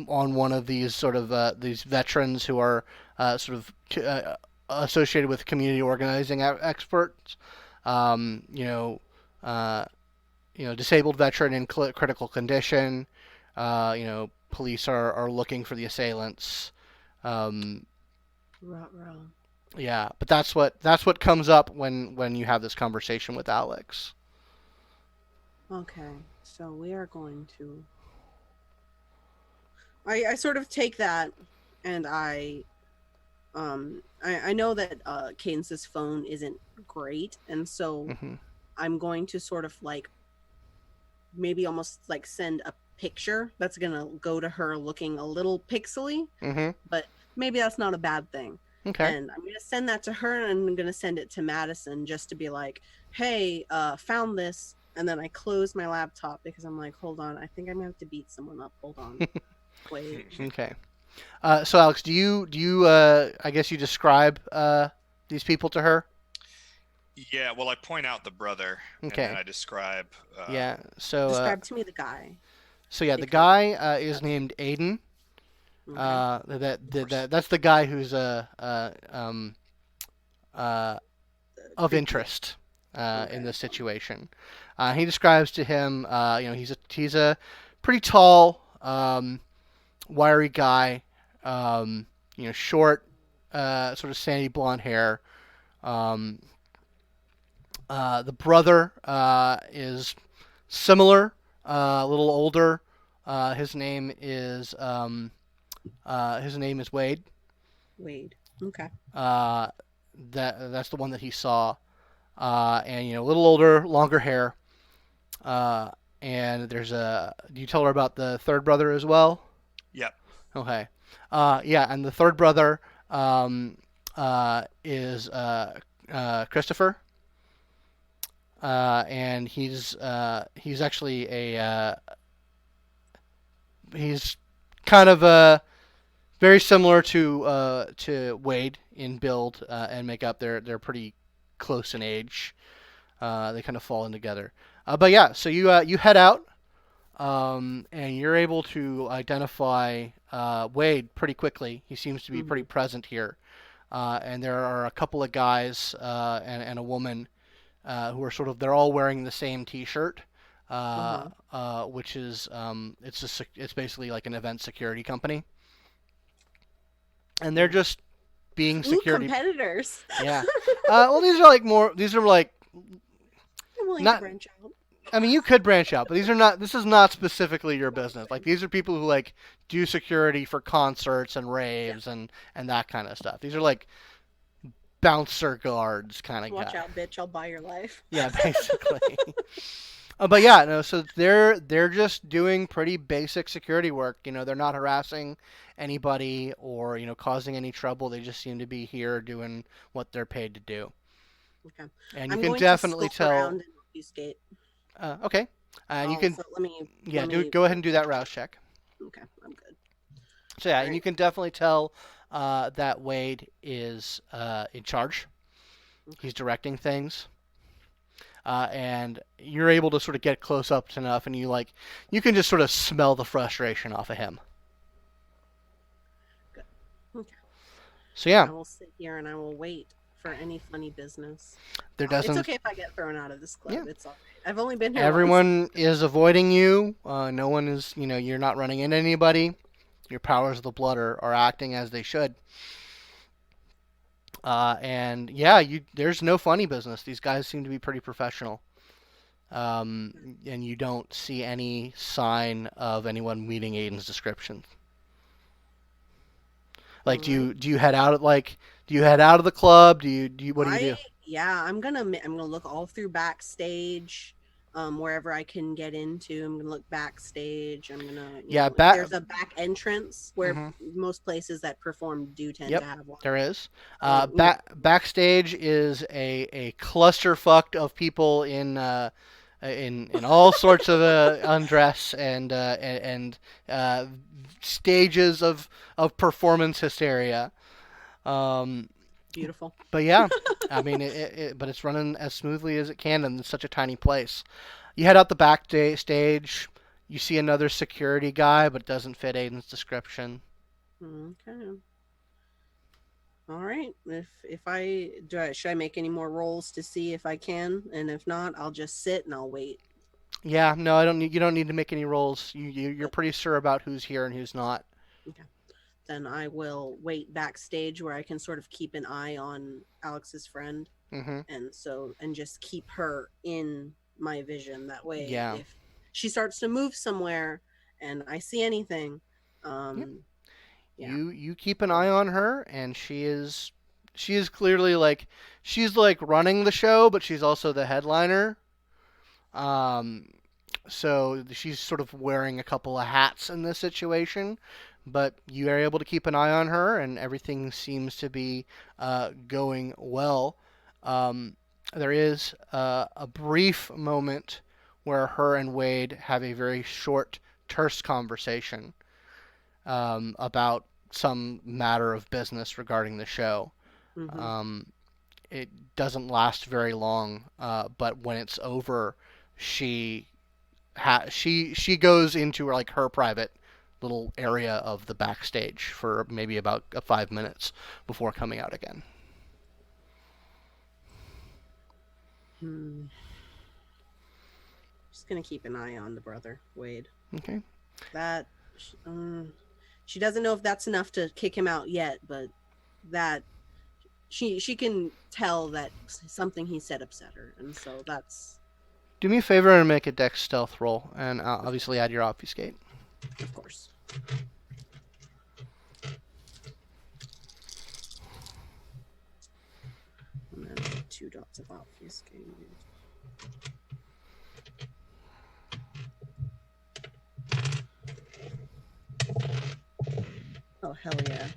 one of these sort of these veterans who are associated with community organizing experts. Um, you know, uh, disabled veteran in critical condition. Police are looking for the assailants. Um, Ruh-roh. yeah, but that's what comes up when you have this conversation with Alex. Okay, so we are going to. I sort of take that, and I know that Cadence's phone isn't great, and so Hmm. I'm going to sort of like maybe almost like send a picture that's gonna go to her looking a little pixely, Hmm. but maybe that's not a bad thing. Okay. And I'm gonna send that to her, and I'm gonna send it to Madison just to be like, "Hey, found this." And then I close my laptop because I'm like, "Hold on, I think I'm gonna have to beat someone up. Hold on, wait." Okay. So Alex, do you I guess you describe these people to her? Yeah, well, I point out the brother, and then Okay. I describe. Yeah. So Describe to me the guy. yeah, the Because guy is named Aiden. okay. That's the guy who's uh, of Creepy. interest Okay. in this situation. He describes to him, he's a pretty tall, wiry guy, short, sort of sandy blonde hair. Um, the brother is similar, a little older. His name is Wade. Wade. Okay. Uh, that's the one that he saw, and a little older, longer hair. Uh, and there's a. Do you tell her about the third brother as well? Yep. Okay. Yeah, and the third brother is Christopher, and he's actually he's kind of very similar to Wade in build and makeup. They're pretty close in age. They kind of fall in together. But yeah, so you head out, and you're able to identify Wade pretty quickly. He seems to be pretty present here. And there are a couple of guys and a woman who are they're all wearing the same T-shirt, which is it's basically like an event security company, and they're just being Ooh, security. competitors. Yeah. Well, these are like I'm willing not. to branch out. I mean, you could branch out, but these are not. This is not specifically your business. Like these are people who like do security for concerts and raves and that kind of stuff. These are like bouncer guards kind of Watch guy. out, bitch! I'll buy your life. Yeah, basically. But yeah, no. So they're just doing pretty basic security work. They're not harassing anybody or causing any trouble. They just seem to be here doing what they're paid to do. Okay. And I'm you can going definitely to scope tell. around and obfuscate. Okay. And you can So let me. go ahead and do that rouse check. Okay, I'm good. So yeah, All and right. you can definitely tell that Wade is in charge. He's directing things. And you're able to sort of get close up enough, and you can just sort of smell the frustration off of him. Good. Okay. So yeah, I will sit here and I will wait for any funny business. there doesn't. It's okay if I get thrown out of this club. Yeah. It's all right. I've only been here once. Everyone is avoiding you. No one is. You're not running into anybody. Your powers of the blood are acting as they should. And yeah, there's no funny business. These guys seem to be pretty professional. And you don't see any sign of anyone meeting Aiden's description. Like, do you head out do you head out of the club? What do you do? Yeah, I'm gonna look all through backstage, wherever I can get into. I'm gonna look backstage. I'm gonna there's a back entrance where most places that perform do tend to have one. There is. Backstage is a clusterfuck of people in all sorts of undress and stages of performance hysteria. Beautiful. But yeah, I mean, but it's running as smoothly as it can in such a tiny place. You head out the back stage. You see another security guy, but it doesn't fit Aiden's description. Okay. All right. Should I make any more rolls to see if I can, and if not, I'll just sit and I'll wait. Yeah, no, I don't need. You don't need to make any rolls. You're pretty sure about who's here and who's not. Okay. Then I will wait backstage where I can sort of keep an eye on Alex's friend, Mm-hmm. and just keep her in my vision. That way, Yeah. if she starts to move somewhere and I see anything, Yep. yeah. You keep an eye on her, and she is clearly like she's like running the show, but she's also the headliner. Um, so she's sort of wearing a couple of hats in this situation, but you are able to keep an eye on her, and everything seems to be going well. Um, there is a brief moment where her and Wade have a very short, terse conversation about some matter of business regarding the show. Mm-hmm. Um, it doesn't last very long, but when it's over, she she goes into like her private little area of the backstage for maybe about 5 minutes before coming out again. Just gonna keep an eye on the brother Wade. Okay. That she doesn't know if that's enough to kick him out yet, but that she can tell that something he said upset her, and so that's Do me a favor and make a dex stealth roll, and obviously add your obfuscate. of course. And then 2 dots of obfuscate. Oh hell yeah.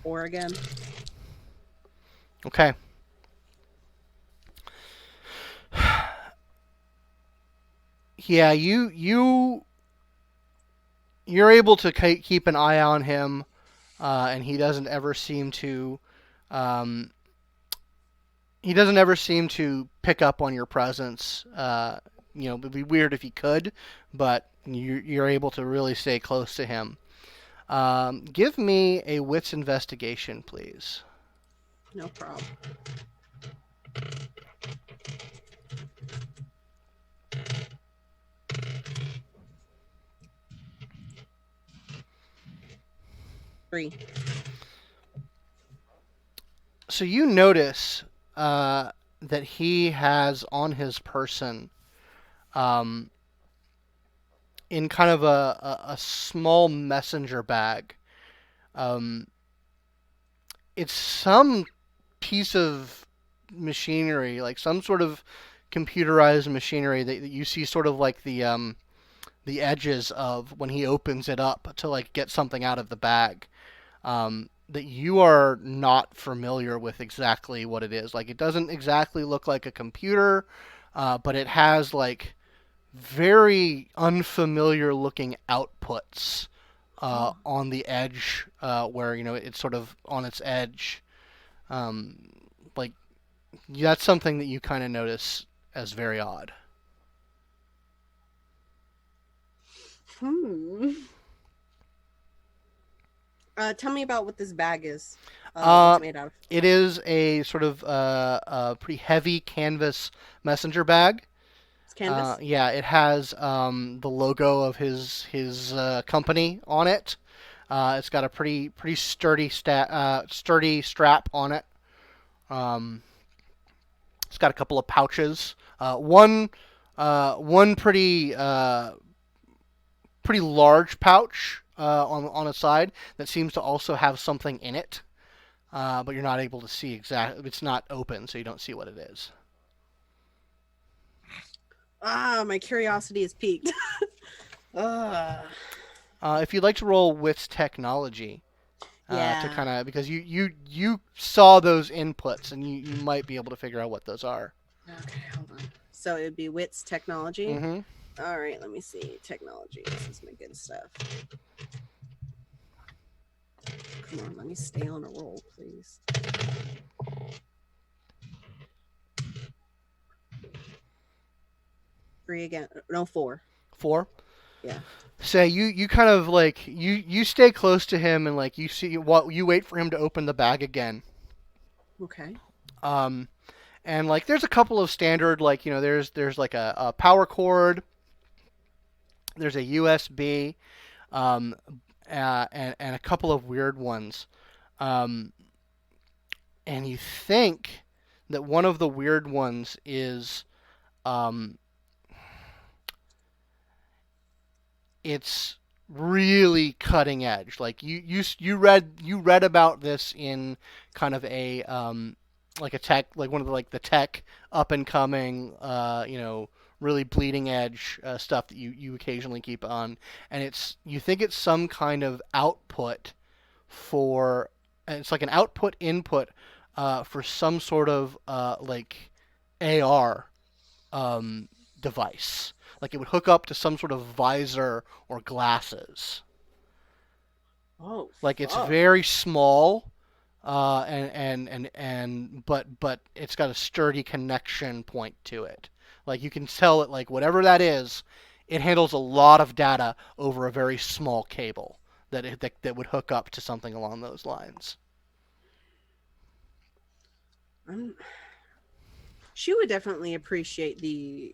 Or again. Okay. Yeah, you're able to keep an eye on him, and he doesn't ever seem to um, pick up on your presence. It'd be weird if he could, but you're able to really stay close to him. Give me a wits investigation, please. No problem. Three. So you notice that he has on his person, in kind of a small messenger bag. It's some piece of machinery, like some sort of computerized machinery that you see sort of like the edges of when he opens it up to like get something out of the bag. That you are not familiar with exactly what it is. Like it doesn't exactly look like a computer, but it has like very unfamiliar looking outputs on the edge, where it's sort of on its edge. Um, like that's something that you kind of notice as very odd. Tell me about what this bag is. Uh, What's it made out of? It is a sort of a pretty heavy canvas messenger bag. It's canvas. Yeah, it has the logo of his company on it. It's got a pretty sturdy sturdy strap on it. It's got a couple of pouches. One pretty large pouch on a side that seems to also have something in it, but you're not able to see exactly. It's not open, so you don't see what it is. My curiosity is piqued. If you'd like to roll wits technology, Yeah. to kind of because you saw those inputs and you might be able to figure out what those are. Okay, hold on. So it would be wits technology. Mm-hmm. All right, let me see. Technology. This is my good stuff. Come on, let me stay on a roll, please. Three again. No, 4. 4. Yeah. Say you kind of like you stay close to him and like you see what you wait for him to open the bag again. Okay. And like there's a couple of standard like there's like a power cord, there's a USB, um, and a couple of weird ones. Um, and you think that one of the weird ones is um, it's really cutting edge. Like you read about this in kind of a like a tech like one of the tech up and coming really bleeding edge stuff that you occasionally keep on, and you think it's some kind of output for it's like an output input for some sort of like AR device. Like it would hook up to some sort of visor or glasses. Oh, Like it's fuck. very small, but it's got a sturdy connection point to it. Like you can tell it like whatever that is, it handles a lot of data over a very small cable that would hook up to something along those lines. She would definitely appreciate the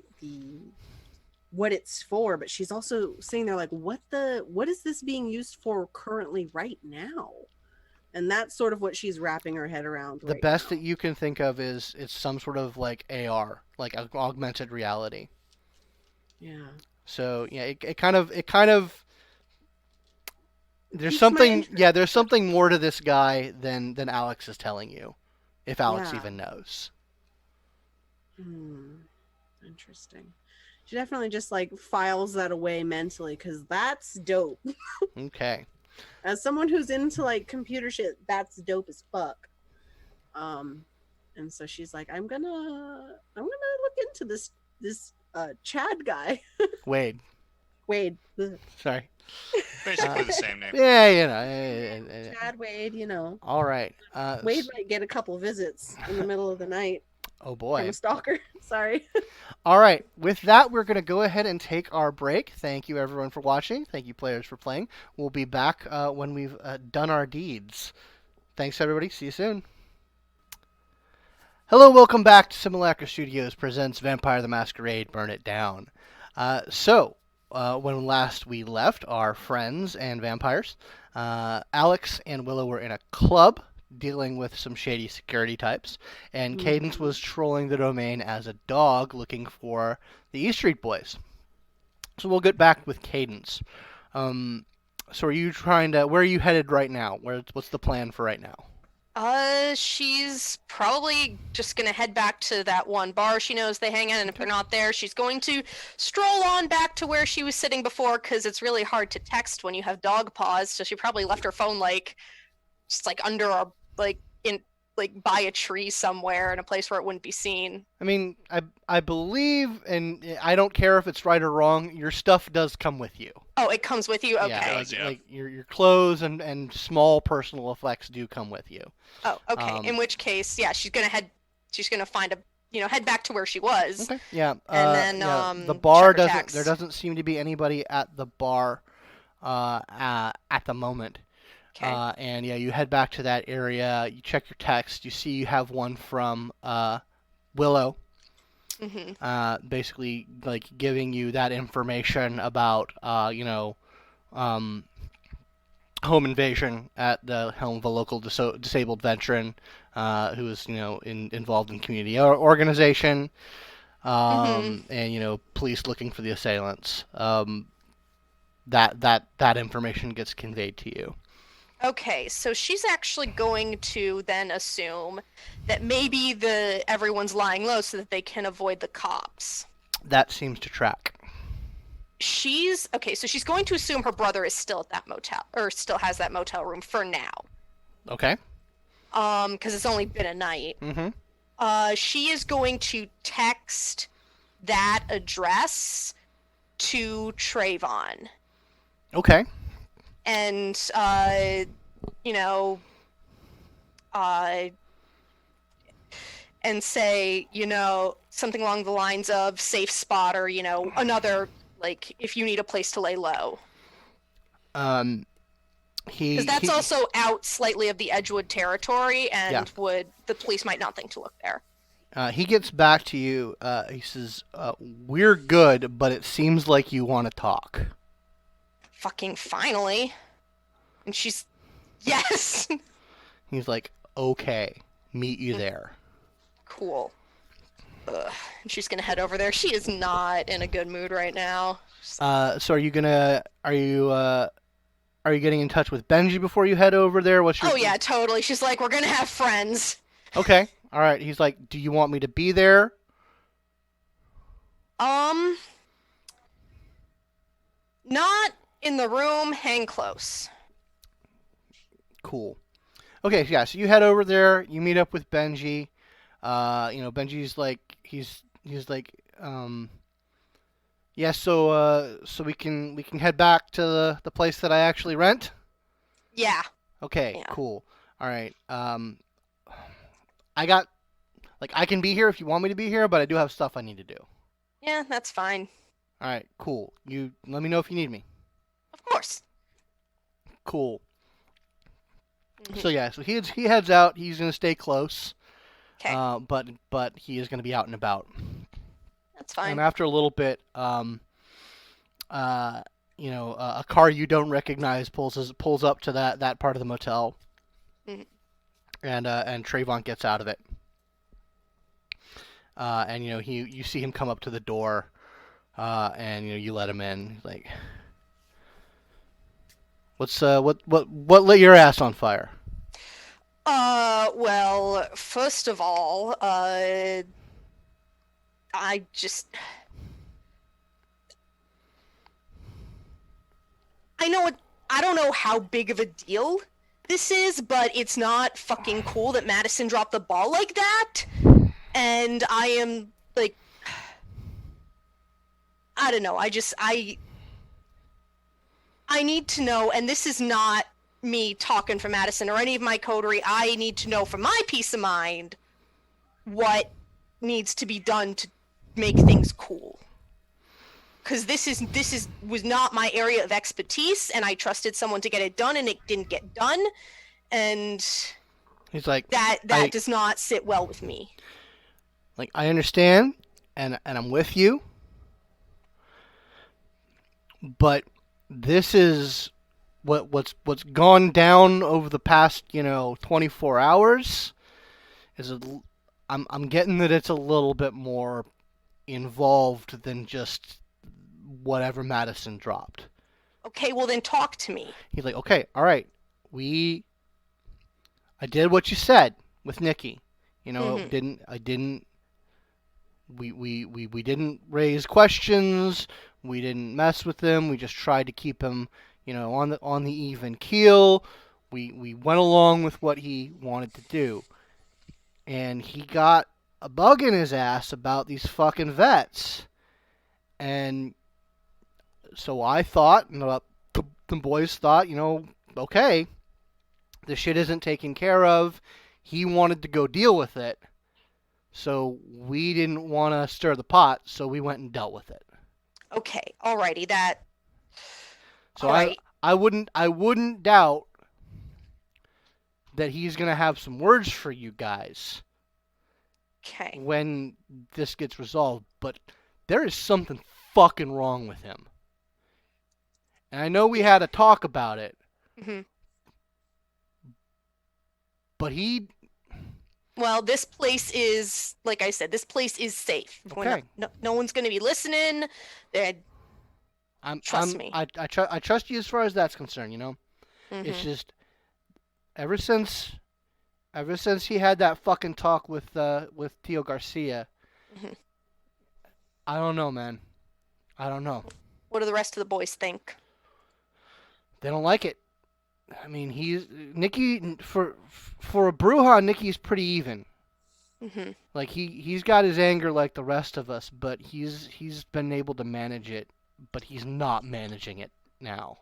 what it's for, but she's also sitting there like, what is this being used for currently right now? And that's sort of what she's wrapping her head around. The right best now. that you can think of is it's some sort of like AR, like augmented reality. Yeah. So yeah, it kind of there's Piques my something interest. yeah there's something more to this guy than Alex is telling you, if Alex Yeah. even knows. Interesting. She definitely just like files that away mentally because that's dope. Okay. As someone who's into like computer shit, that's dope as fuck. And so she's like, I'm gonna look into this Chad guy. Wade. Wade. Sorry. Basically the same name. Yeah, you know. Chad Wade, you know. All right. Wade might get a couple visits in the middle of the night Oh from boy. a stalker. Sorry. All right. With that, we're going to go ahead and take our break. Thank you, everyone, for watching. Thank you, players, for playing. We'll be back when we've done our deeds. Thanks, everybody. See you soon. Hello, welcome back to Simulacra Studios presents Vampire the Masquerade: Burn It Down. When last we left our friends and vampires, Alex and Willow were in a club dealing with some shady security types, and Cadence was trolling the domain as a dog looking for the East Street Boys. So we'll get back with Cadence. So are you where are you headed right now? What's the plan for right now? She's probably just gonna head back to that one bar she knows they hang out, and if they're not there, she's going to stroll on back to where she was sitting before, because it's really hard to text when you have dog paws, so she probably left her phone just under a by a tree somewhere in a place where it wouldn't be seen. I mean, I believe, and I don't care if it's right or wrong, your stuff does come with you. Oh, it comes with you? Okay. Yeah, like your clothes and small personal effects do come with you. Oh, okay. In which case, yeah, she's gonna find head back to where she was. Okay. Yeah. And then the bar check her doesn't. text. There doesn't seem to be anybody at the bar, at the moment. Okay. And yeah, you head back to that area. You check your text. You see you have one from Willow. Mm-hmm. Basically, like giving you that information about home invasion at the helm of a local disabled veteran who is involved in community organization, and police looking for the assailants. That information gets conveyed to you. Okay, so she's actually going to then assume that maybe everyone's lying low so that they can avoid the cops. That seems to track. So she's going to assume her brother is still at that motel, or still has that motel room for now. Okay. Because it's only been a night. Mm-hmm. She is going to text that address to Trayvon. Okay. And and say, something along the lines of safe spot, or another Like, if you need a place to lay low. Because Because that's also out slightly of the Edgewood territory, and Yeah. the police might not think to look there. He gets back to you. He says, "We're good, but it seems like you want to talk." Fucking finally. And she's, yes! He's like, "Okay, meet you there." Cool. Ugh. And she's gonna head over there. She is not in a good mood right now. So are you getting in touch with Benji before you head over there? What's your? Oh yeah, totally. She's like, we're gonna have friends. Okay. All right. He's like, "Do you want me to be there?" Not in the room. Hang close. Cool. Okay. Yeah. So you head over there. You meet up with Benji. Benji's like, he's like, yeah. So we can head back to the place that I actually rent. Yeah. Okay. Yeah. Cool. All right. I got, like, I can be here if you want me to be here, but I do have stuff I need to do. Yeah, that's fine. All right, cool. You let me know if you need me. Of course. Cool. So yeah, so he heads out. He's gonna stay close. Okay. But he is gonna be out and about. That's fine. And after a little bit, a car you don't recognize pulls up to that part of the motel. Mhm. And Trayvon gets out of it. And you see him come up to the door, and you let him in. He's like, what lit your ass on fire? Well, first of all, I don't know how big of a deal this is, but it's not fucking cool that Madison dropped the ball like that. And I am, like, I don't know, I need to know, and this is not me talking for Madison or any of my coterie, I need to know for my peace of mind what needs to be done to make things cool. Because this was not my area of expertise, and I trusted someone to get it done, and it didn't get done, and he's like, that does not sit well with me. Like, I understand, and I'm with you, but this is what's gone down over the past 24 hours. I'm getting that it's a little bit more involved than just whatever Madison dropped. Okay, well then talk to me. He's like, okay, all right, I did what you said with Nikki. We didn't raise questions. We didn't mess with him. We just tried to keep him, on the even keel. We went along with what he wanted to do, and he got a bug in his ass about these fucking vets, and so I thought, and the boys thought, okay, this shit isn't taken care of. He wanted to go deal with it. So we didn't want to stir the pot, so we went and dealt with it. Okay, alrighty, that. So right. I wouldn't doubt that he's gonna have some words for you guys. Okay. When this gets resolved, but there is something fucking wrong with him. And I know we had a talk about it. Mm-hmm. But he. Well, this place is, like I said, this place is safe. Okay. No one's going to be listening. Trust me. I trust you as far as that's concerned. Mm-hmm. It's just ever since he had that fucking talk with Tio Garcia. Mm-hmm. I don't know, man. I don't know. What do the rest of the boys think? They don't like it. I mean, Nikki for a Bruja. Nikki's pretty even. Mm-hmm. Like he's got his anger like the rest of us, but he's been able to manage it. But he's not managing it now.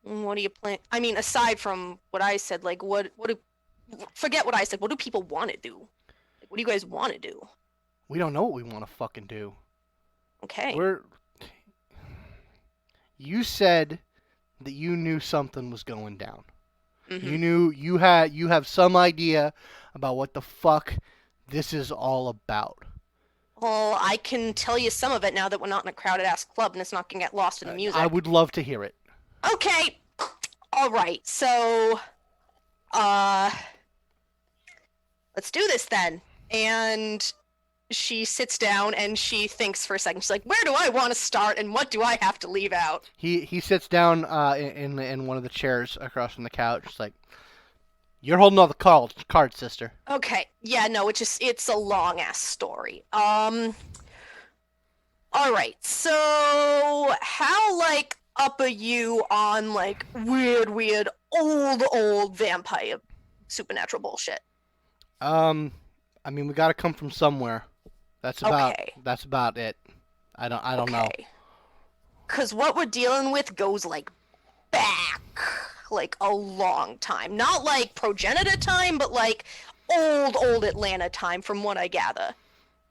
What do you plan? I mean, aside from what I said, like forget what I said. What do people want to do? Like, what do you guys want to do? We don't know what we want to fucking do. Okay. You said that you knew something was going down. Mhm. You knew you have some idea about what the fuck this is all about. Well, I can tell you some of it now that we're not in a crowded ass club and it's not gonna get lost in the music. I would love to hear it. Okay. All right. So, let's do this then. And she sits down and she thinks for a second. She's like, "Where do I want to start, and what do I have to leave out?" He sits down in one of the chairs across from the couch. It's like, you're holding all the cards, sister. Okay. Yeah. No. It's a long ass story. All right. So how like up are you on like weird old vampire supernatural bullshit? I mean, we got to come from somewhere. That's about it. I don't know. Because what we're dealing with goes like back like a long time. Not like progenitor time, but like old Atlanta time from what I gather.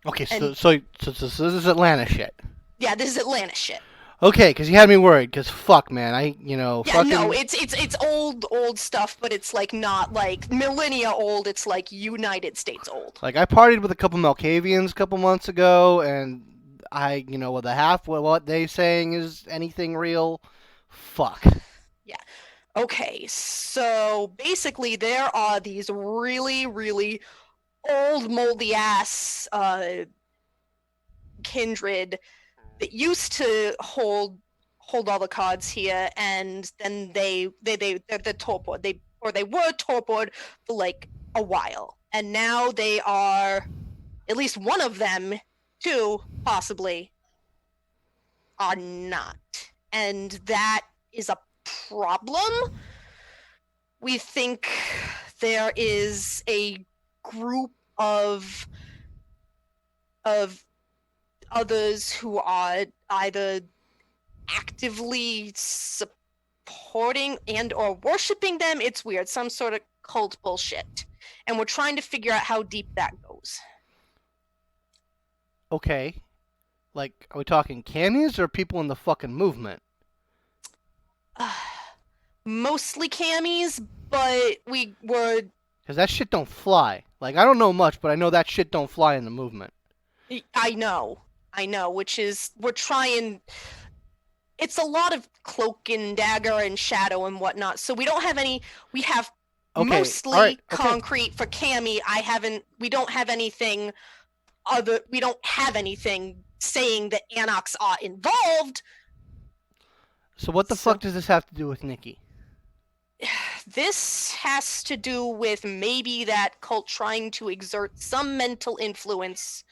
Okay, so this is Atlanta shit. Yeah, this is Atlanta shit. Okay, because you had me worried. Because fuck, man, Yeah, fucking... no, it's old stuff, but it's like not like millennia old. It's like United States old. Like I partied with a couple Malkavians a couple months ago, and with a half what they saying is anything real. Fuck. Yeah. Okay, so basically there are these really old moldy ass kindred that used to hold all the cards here, and then they're torpor. They were torpored for like a while, and now they are, at least one of them, two possibly, are not, and that is a problem. We think there is a group of others who are either actively supporting and or worshiping them. It's weird, some sort of cult bullshit, and we're trying to figure out how deep that goes. Okay, like, are we talking camis or people in the fucking movement? Mostly camis, but we were... Because that shit don't fly. Like, I don't know much, but I know that shit don't fly in the movement. I know, which is, we're trying... It's a lot of cloak and dagger and shadow and whatnot, so we don't have any... We have mostly concrete for cami. We don't have anything saying that Anox are involved. So what the fuck does this have to do with Nikki? This has to do with maybe that cult trying to exert some mental influence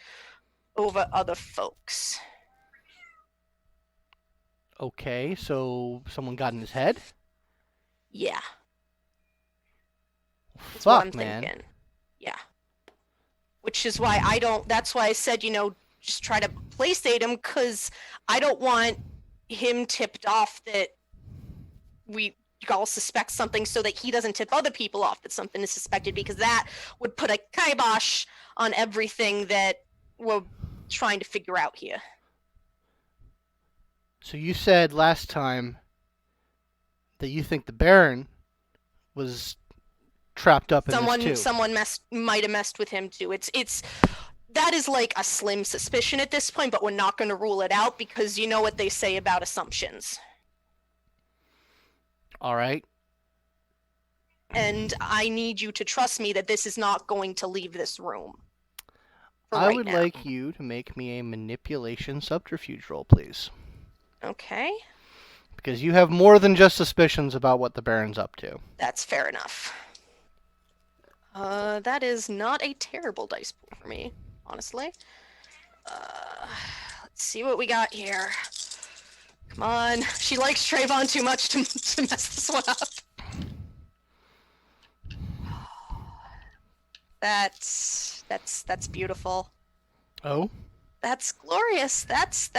over other folks. Okay, so someone got in his head? Yeah. That's Fuck, what I'm man. thinking. Yeah. Which is why that's why I said, just try to playstate him, because I don't want him tipped off that we all suspect something, so that he doesn't tip other people off that something is suspected, because that would put a kibosh on everything that we're trying to figure out here. So you said last time that you think the Baron was trapped up in this too. Someone might have messed with him too. It's that is like a slim suspicion at this point, but we're not going to rule it out, because you know what they say about assumptions. All right. And I need you to trust me that this is not going to leave this room. I would like you to make me a manipulation subterfuge roll, please. Okay. Because you have more than just suspicions about what the Baron's up to. That's fair enough. That is not a terrible dice pool for me, honestly. Let's see what we got here. Come on. She likes Trayvon too much to mess this one up. That's beautiful. Oh? That's glorious. That's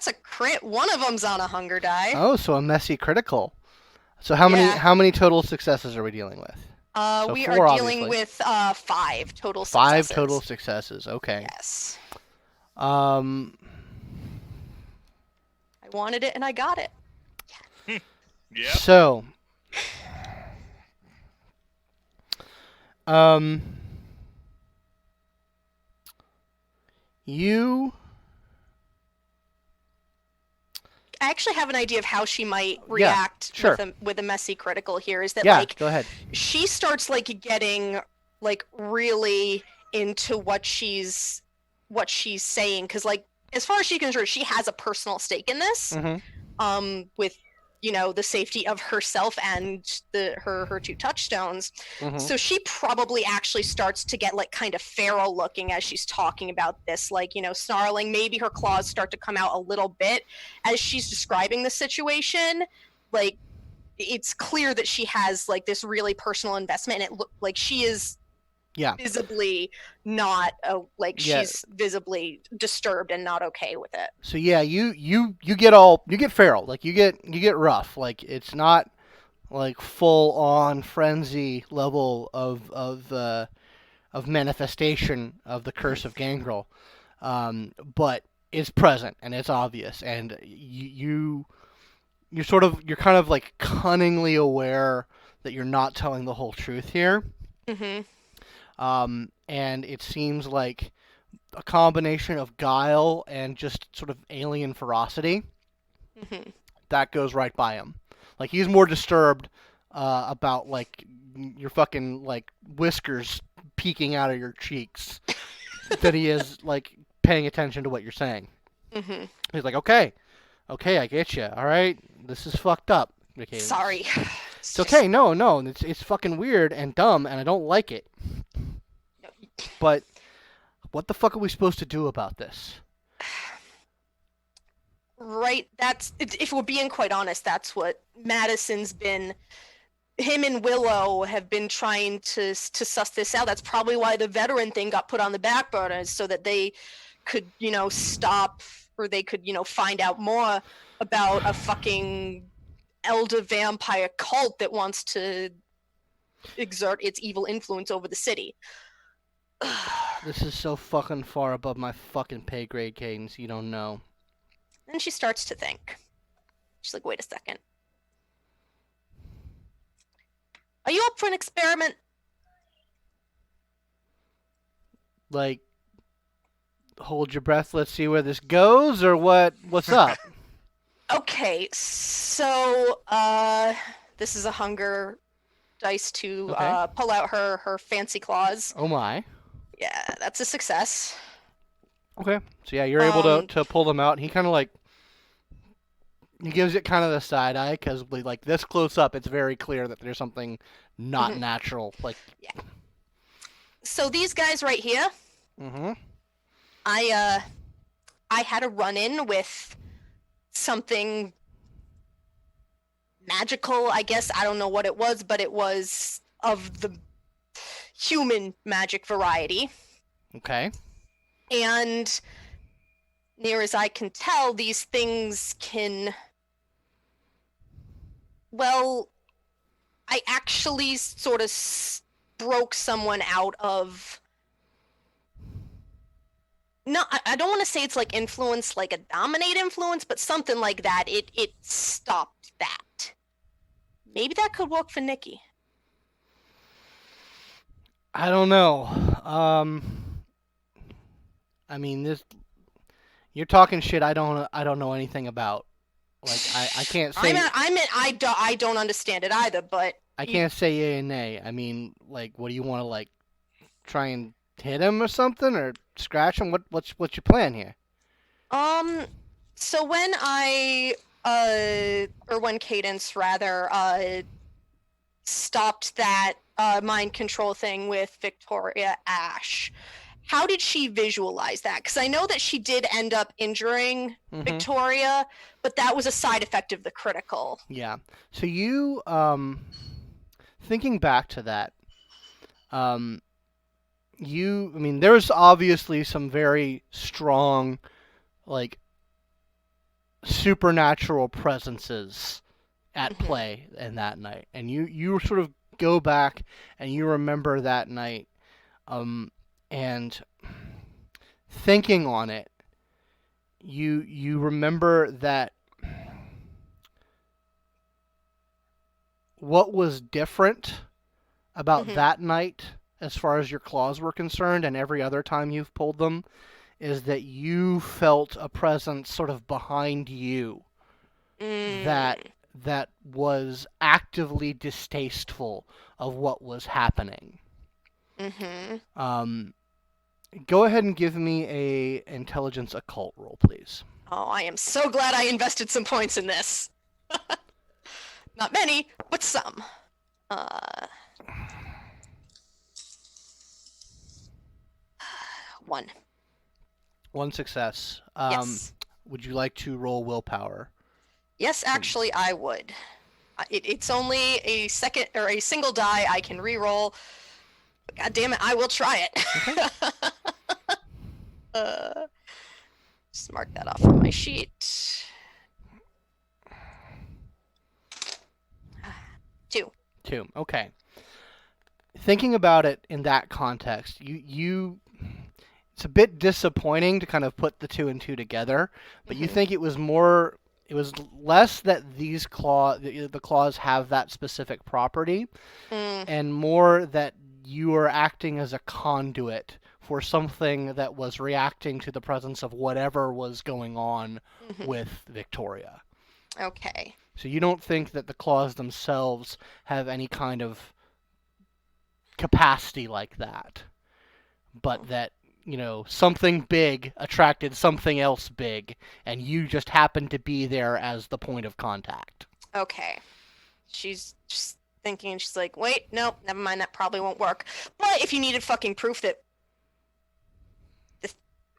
a crit. One of them's on a hunger die. Oh, so a messy critical. So how many total successes are we dealing with? So we 4, are dealing with 5 total successes. 5 total successes. Okay. Yes. I wanted it and I got it. Yep. So, you I actually have an idea of how she might react sure. with a messy critical here. Is that yeah, go ahead. she starts getting really into what she's saying, because as far as she's concerned, she has a personal stake in this. Mm-hmm. With the safety of herself and her two touchstones. Mm-hmm. So she probably actually starts to get kind of feral looking as she's talking about this, snarling. Maybe her claws start to come out a little bit as she's describing the situation. It's clear that she has this really personal investment, and it looked like she is visibly not she's visibly disturbed and not okay with it. So yeah, you get feral, you get rough. It's not full on frenzy level of manifestation of the curse of Gangrel, but it's present and it's obvious, and you're kind of cunningly aware that you're not telling the whole truth here. Mm-hmm. And it seems like a combination of guile and just sort of alien ferocity. Mm-hmm. That goes right by him. He's more disturbed about your fucking whiskers peeking out of your cheeks than he is paying attention to what you're saying. Mm-hmm. He's like, okay, I get you. All right, this is fucked up. Okay, sorry. It's okay. No, it's fucking weird and dumb, and I don't like it. But what the fuck are we supposed to do about this? Right, if we're being quite honest, that's what Madison's been. Him and Willow have been trying to suss this out. That's probably why the veteran thing got put on the back burner, so that they could, stop, or they could, find out more about a fucking elder vampire cult that wants to exert its evil influence over the city. This is so fucking far above my fucking pay grade, Cadence. You don't know. And she starts to think. She's like, wait a second. Are you up for an experiment? Hold your breath, let's see where this goes, or what? What's up? Okay, so, this is a hunger dice to pull out her fancy claws. Oh my. Yeah, that's a success. Okay, so yeah, you're able to pull them out. He kind of he gives it kind of the side eye, because this close up, it's very clear that there's something not natural. Yeah. So these guys right here. Mm-hmm. I had a run-in with something magical, I guess. I don't know what it was, but it was of the human magic variety. Okay. And near as I can tell, these things can... Well, I actually sort of broke someone out of... No, I don't want to say it's influence, a dominate influence, but something like that. It stopped that. Maybe that could work for Nikki. I don't know. I mean, this. You're talking shit. I don't know anything about. I can't say. I don't understand it either. But I can't say yay and nay. I mean, what do you want to try and hit him or something, or scratch him? What's your plan here? So when when Cadence rather stopped that mind control thing with Victoria Ash, how did she visualize that? Because I know that she did end up injuring Victoria, but that was a side effect of the critical. Yeah. So you, thinking back to that, there's obviously some very strong, supernatural presences at play in that night, and you sort of go back and you remember that night, and thinking on it, you remember that what was different about Mhm. that night, as far as your claws were concerned, and every other time you've pulled them, is that you felt a presence sort of behind you that Mm. that was actively distasteful of what was happening. Mhm. Um, Go ahead and give me a intelligence occult roll, please. Oh, I am so glad I invested some points in this. Not many, but some. Uh, 1. One success. Yes. Would you like to roll willpower? Yes, actually, I would. It's only a second or a single die I can re-roll. God damn it, I will try it. Just mark that off on my sheet. 2. 2. Okay. Thinking about it in that context, you it's a bit disappointing to kind of put the 2 and 2 together, but you Mhm. think it was less that the claws have that specific property, Mm, and more that you are acting as a conduit for something that was reacting to the presence of whatever was going on mhm. with Victoria. Okay. So you don't think that the claws themselves have any kind of capacity like that, but that, something big attracted something else big, and you just happened to be there as the point of contact. Okay. She's just thinking, she's like, wait, nope, never mind, that probably won't work. But if you needed fucking proof that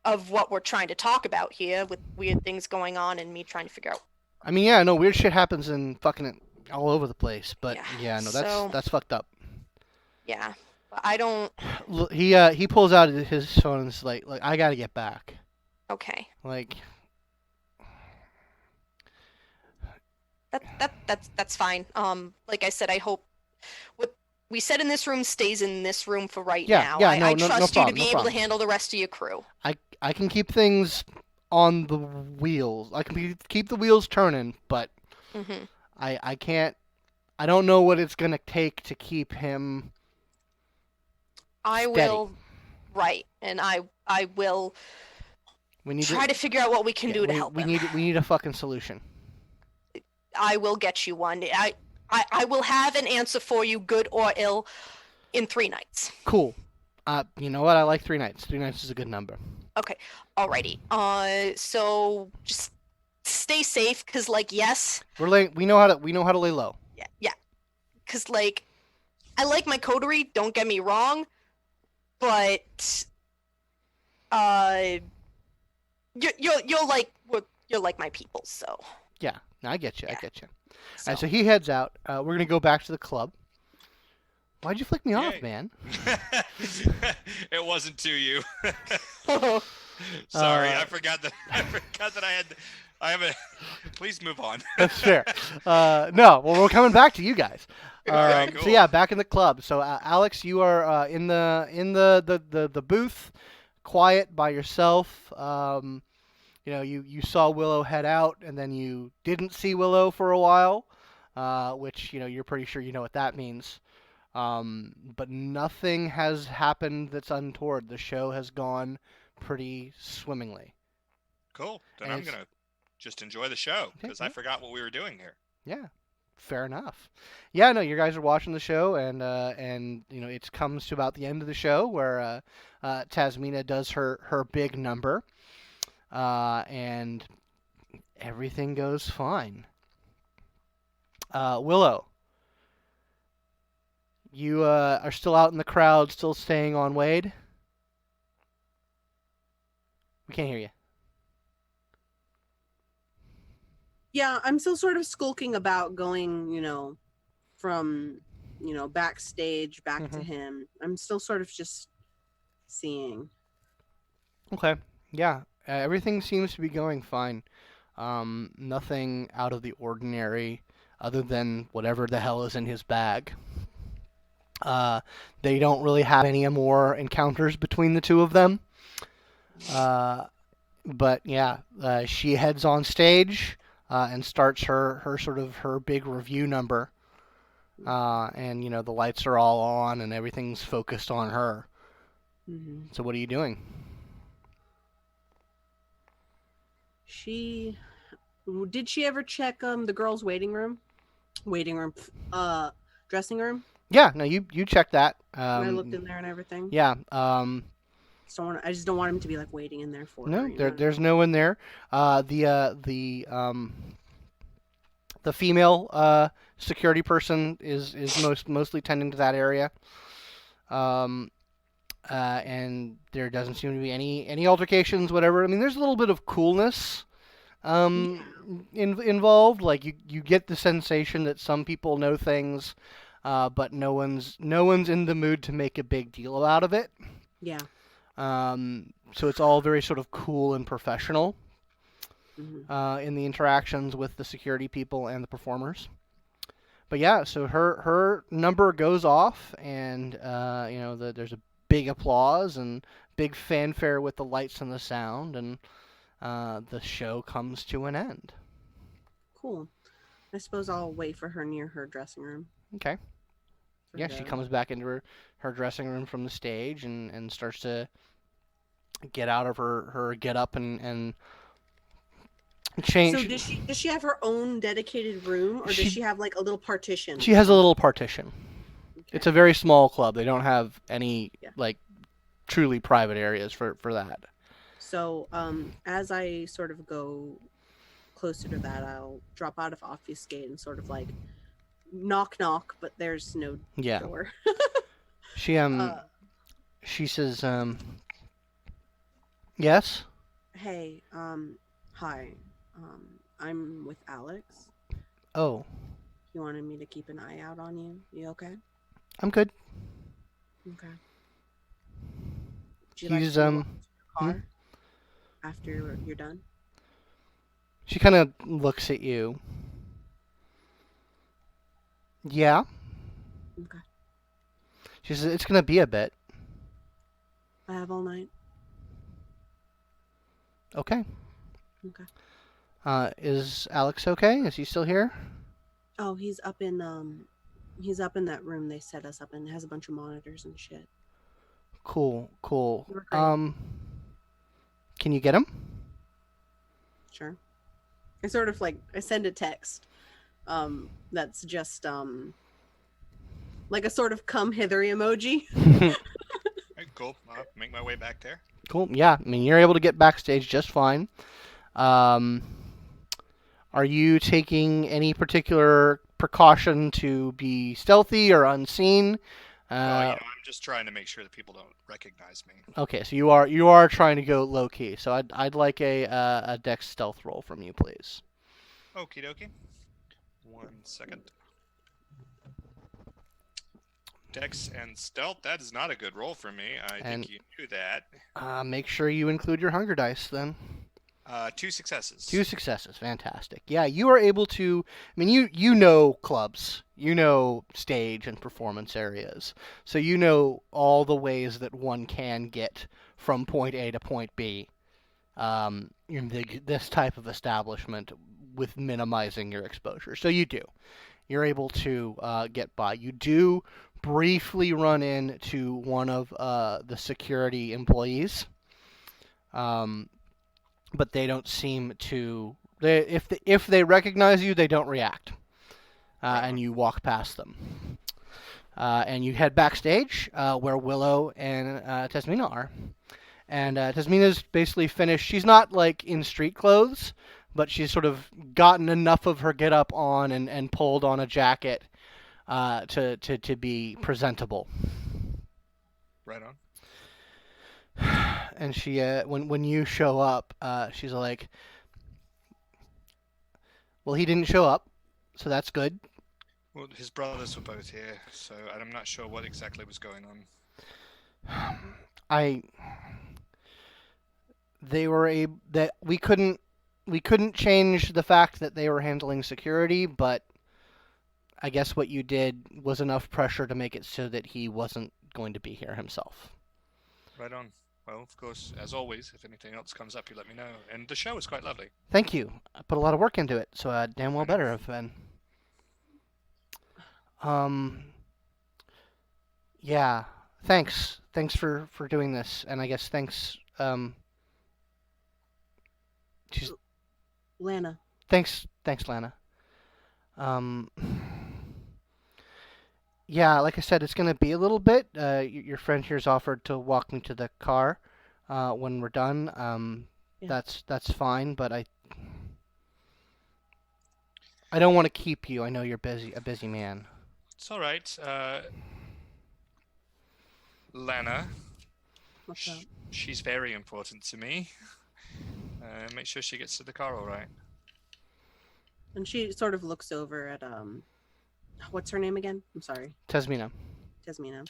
of what we're trying to talk about here, with weird things going on and me trying to figure out. I mean, yeah, no, weird shit happens in fucking all over the place, but Yeah, no, so- that's fucked up. Yeah, but I don't. He pulls out his phone and is like, I gotta get back. Okay. Like, That's fine. Like I said, I hope what we said in this room stays in this room for right now. I trust you to be able to handle the rest of your crew. I can keep things on the wheels. I can keep the wheels turning, but Mm-hmm. I can't. I don't know what it's gonna take to keep him. I steady. will. Right, and I will We need try to figure out what we can do to help him. We need a fucking solution. I will get you one. I will have an answer for you, good or ill, in 3 nights. Cool. You know what? I like 3 nights. 3 nights is a good number. Okay. Alrighty. So just stay safe, cause yes. We know how to lay low. Yeah. Cause I like my coterie. Don't get me wrong, but you'll like my people. So. Yeah. No, I get you. Yeah. I get you. All right, so he heads out. We're gonna go back to the club. Why'd you flick me off, man? It wasn't to you. Sorry, I forgot that I have a. Please move on. That's fair. No, well, we're coming back to you guys. Alright, cool. So yeah, back in the club. So Alex, you are in the booth, quiet by yourself. You saw Willow head out, and then you didn't see Willow for a while, which you're pretty sure you know what that means. But nothing has happened that's untoward. The show has gone pretty swimmingly. Cool. Then And I'm it's- gonna just enjoy the show because I forgot what we were doing here. Yeah, fair enough. Yeah, no, you guys are watching the show, and it comes to about the end of the show where Tasmina does her big number, and everything goes fine. Willow, you are still out in the crowd, still staying on Wade. We can't hear you. Yeah, I'm still sort of skulking about going, from, backstage back to Mhm. him. I'm still sort of just seeing. Okay. Yeah, everything seems to be going fine. Nothing out of the ordinary, other than whatever the hell is in his bag. They don't really have any more encounters between the two of them. But yeah, she heads on stage and starts her big review number. and the lights are all on and everything's focused on her. Mm-hmm. So what are you doing? Did she ever check the girls' dressing room? Yeah, no, you check that. I looked in there and everything. Yeah. I just don't want him to be like waiting in there for No, her. there's no one there. The female security person is mostly tending to that area. And there doesn't seem to be any altercations, whatever. I mean, there's a little bit of coolness involved. Like you get the sensation that some people know things, but no one's in the mood to make a big deal out of it. Yeah. So it's all very sort of cool and professional in the interactions with the security people and the performers. But yeah, so her number goes off, and there's a big applause and big fanfare with the lights and the sound, and the show comes to an end. Cool. I suppose I'll wait for her near her dressing room. Okay. Yeah, she comes back into her dressing room from the stage and starts to get out of her get up and change. So does she have her own dedicated room, or does she have like a little partition? She has a little partition. Okay. It's a very small club. They don't have any like truly private areas for that. So as I sort of go closer to that, I'll drop out of obfuscate and sort of like knock, but there's no door. She says, yes? Hey, hi. I'm with Alex. Oh. You wanted me to keep an eye out on you. You okay? I'm good. Okay. Would you like to walk to your car after you're done? She kind of looks at you. Yeah. Okay. She says, it's going to be a bit. I have all night. Okay. Okay. Is Alex okay? Is he still here? Oh, he's up in that room they set us up in. It has a bunch of monitors and shit. Cool. Can you get him? Sure. I sort of I send a text. That's just like a sort of come hither emoji. Right, cool. I'll make my way back there. Cool. Yeah, I mean, you're able to get backstage just fine. Are you taking any particular precaution to be stealthy or unseen? I'm just trying to make sure that people don't recognize me. Okay, so you are trying to go low key. So I'd like a Dex stealth roll from you, please. Okie dokie. 1 second. Dex and stealth. That is not a good roll for me. I think you knew that. Make sure you include your hunger dice then. 2 successes. 2 successes. Fantastic. Yeah, you are able to. I mean, you know clubs, you know stage and performance areas, so you know all the ways that one can get from point A to point B in this type of establishment with minimizing your exposure. So you're able to get by. You do briefly run into one of the security employees. But they don't seem to. If they recognize you, they don't react, and you walk past them, and you head backstage where Willow and Tasmina are, and Tasmina's basically finished. She's not like in street clothes, but she's sort of gotten enough of her get up on and pulled on a jacket to be presentable. Right on. And she, when you show up, she's like, well, he didn't show up, so that's good. Well, his brothers were both here, so I'm not sure what exactly was going on. We couldn't change the fact that they were handling security, but I guess what you did was enough pressure to make it so that he wasn't going to be here himself. Right on. Well, of course, as always, if anything else comes up, you let me know. And the show was quite lovely. Thank you. I put a lot of work into it, so I damn well better have been. Um, yeah. Thanks. Thanks for doing this, and I guess thanks. She's Lana. thanks, Lana. Um, yeah, like I said, it's gonna be a little bit. Your friend here's offered to walk me to the car, when we're done. Yeah. That's fine, but I don't want to keep you. I know you're a busy man. It's all right. Lana, What's up? she's very important to me. Make sure she gets to the car all right. And she sort of looks over at what's her name again? I'm sorry, Tasmina. Tasmina.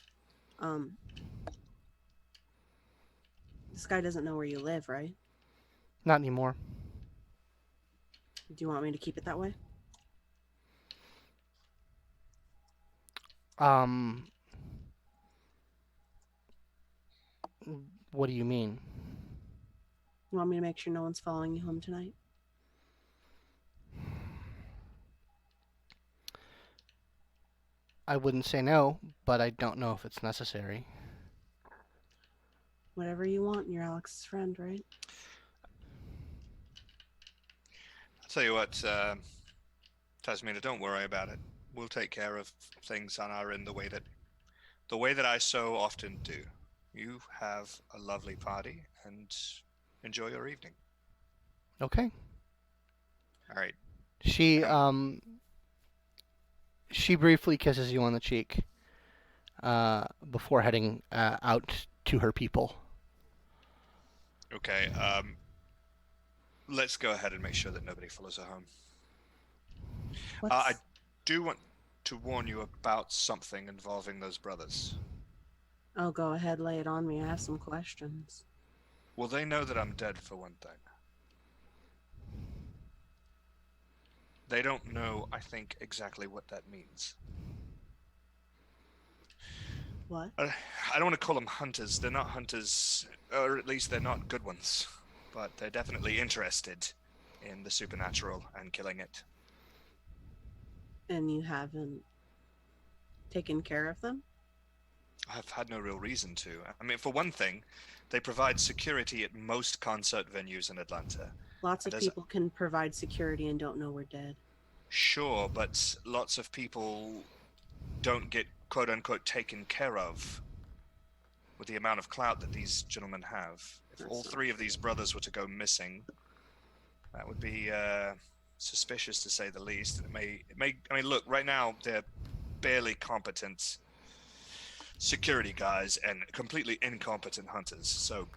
This guy doesn't know where you live, right? Not anymore. Do you want me to keep it that way? What do you mean? You want me to make sure no one's following you home tonight? I wouldn't say no, but I don't know if it's necessary. Whatever you want. You're Alex's friend, right? I'll tell you what, Tasmina, don't worry about it. We'll take care of things on our end the way that I so often do. You have a lovely party and enjoy your evening. Okay. All right. She briefly kisses you on the cheek, before heading out to her people. Okay. Let's go ahead and make sure that nobody follows her home. I do want to warn you about something involving those brothers. Oh, go ahead, lay it on me. I have some questions. Well, they know that I'm dead, for one thing. They don't know, I think, exactly what that means. What? I don't want to call them hunters. They're not hunters, or at least they're not good ones. But they're definitely interested in the supernatural and killing it. And you haven't taken care of them? I've had no real reason to. I mean, for one thing, they provide security at most concert venues in Atlanta. Lots of people can provide security and don't know we're dead. Sure, but lots of people don't get quote-unquote taken care of with the amount of clout that these gentlemen have. If all three of these brothers were to go missing, that would be suspicious to say the least. It may. I mean, look, right now they're barely competent security guys and completely incompetent hunters. So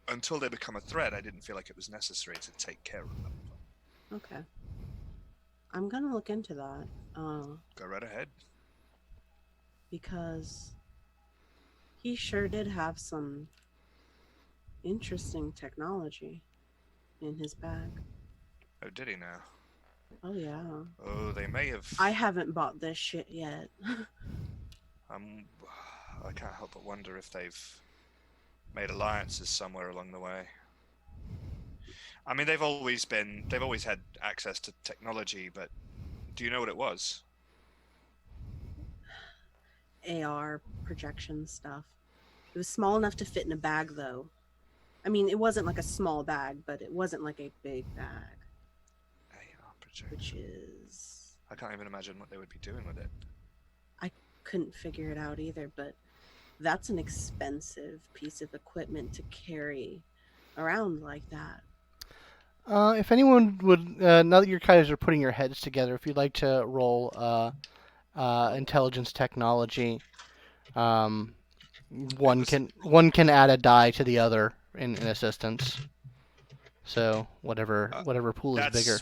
until they become a threat, I didn't feel like it was necessary to take care of them. Okay. I'm gonna look into that. Go right ahead. Because he sure did have some interesting technology in his bag. Oh, did he now? Oh, yeah. Oh, they may have... I haven't bought this shit yet. I can't help but wonder if they've made alliances somewhere along the way. I mean, they've always had access to technology, but do you know what it was? AR projection stuff. It was small enough to fit in a bag, though. I mean, it wasn't like a small bag, but it wasn't like a big bag. AR projection. Which is... I can't even imagine what they would be doing with it. I couldn't figure it out either, but that's an expensive piece of equipment to carry around like that. If anyone would, now that you guys are putting your heads together, if you'd like to roll intelligence technology, one can add a die to the other in assistance. So whatever pool is bigger.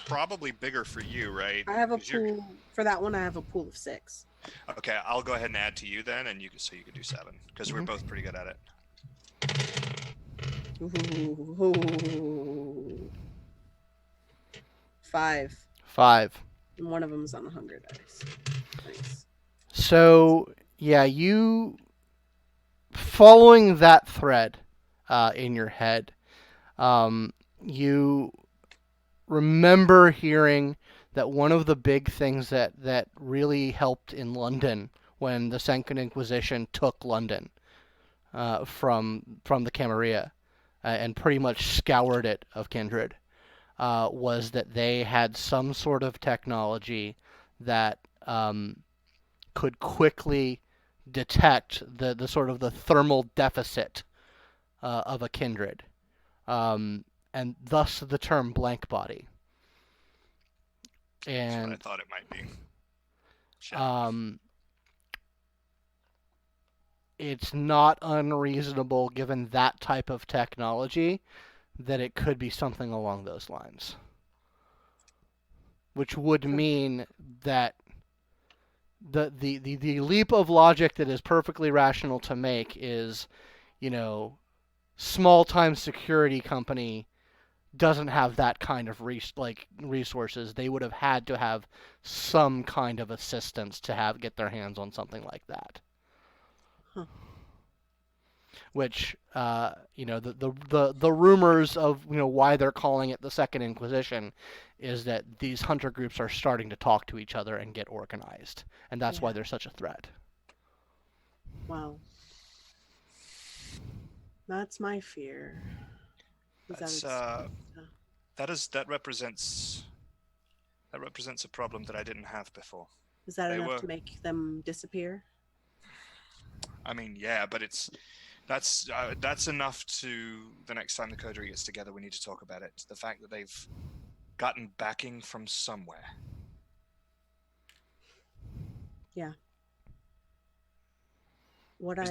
Probably bigger for you, right? I have a pool for that one. I have a pool of 6. Okay, I'll go ahead and add to you then, and you can 7 because we're both pretty good at it. Ooh. 5. 5. And one of them's on 100 dice. Nice. So yeah, you following that thread in your head, you remember hearing that one of the big things that really helped in London when the Second Inquisition took London from the Camarilla and pretty much scoured it of kindred was that they had some sort of technology that could quickly detect the sort of the thermal deficit of a kindred, and thus the term blank body. That's what I And thought it might be. Shit. it's not unreasonable, given that type of technology, that it could be something along those lines. Which would mean that the leap of logic that is perfectly rational to make is, small-time security company doesn't have that kind of resources. They would have had to have some kind of assistance to get their hands on something like that. Huh. Which the rumors of why they're calling it the Second Inquisition is that these hunter groups are starting to talk to each other and get organized, and that's why they're such a threat. Wow. That's my fear. That represents a problem that I didn't have before. Is that enough to make them disappear? I mean, yeah, but that's enough to the next time the Coterie gets together. We need to talk about it. The fact that they've gotten backing from somewhere. Yeah.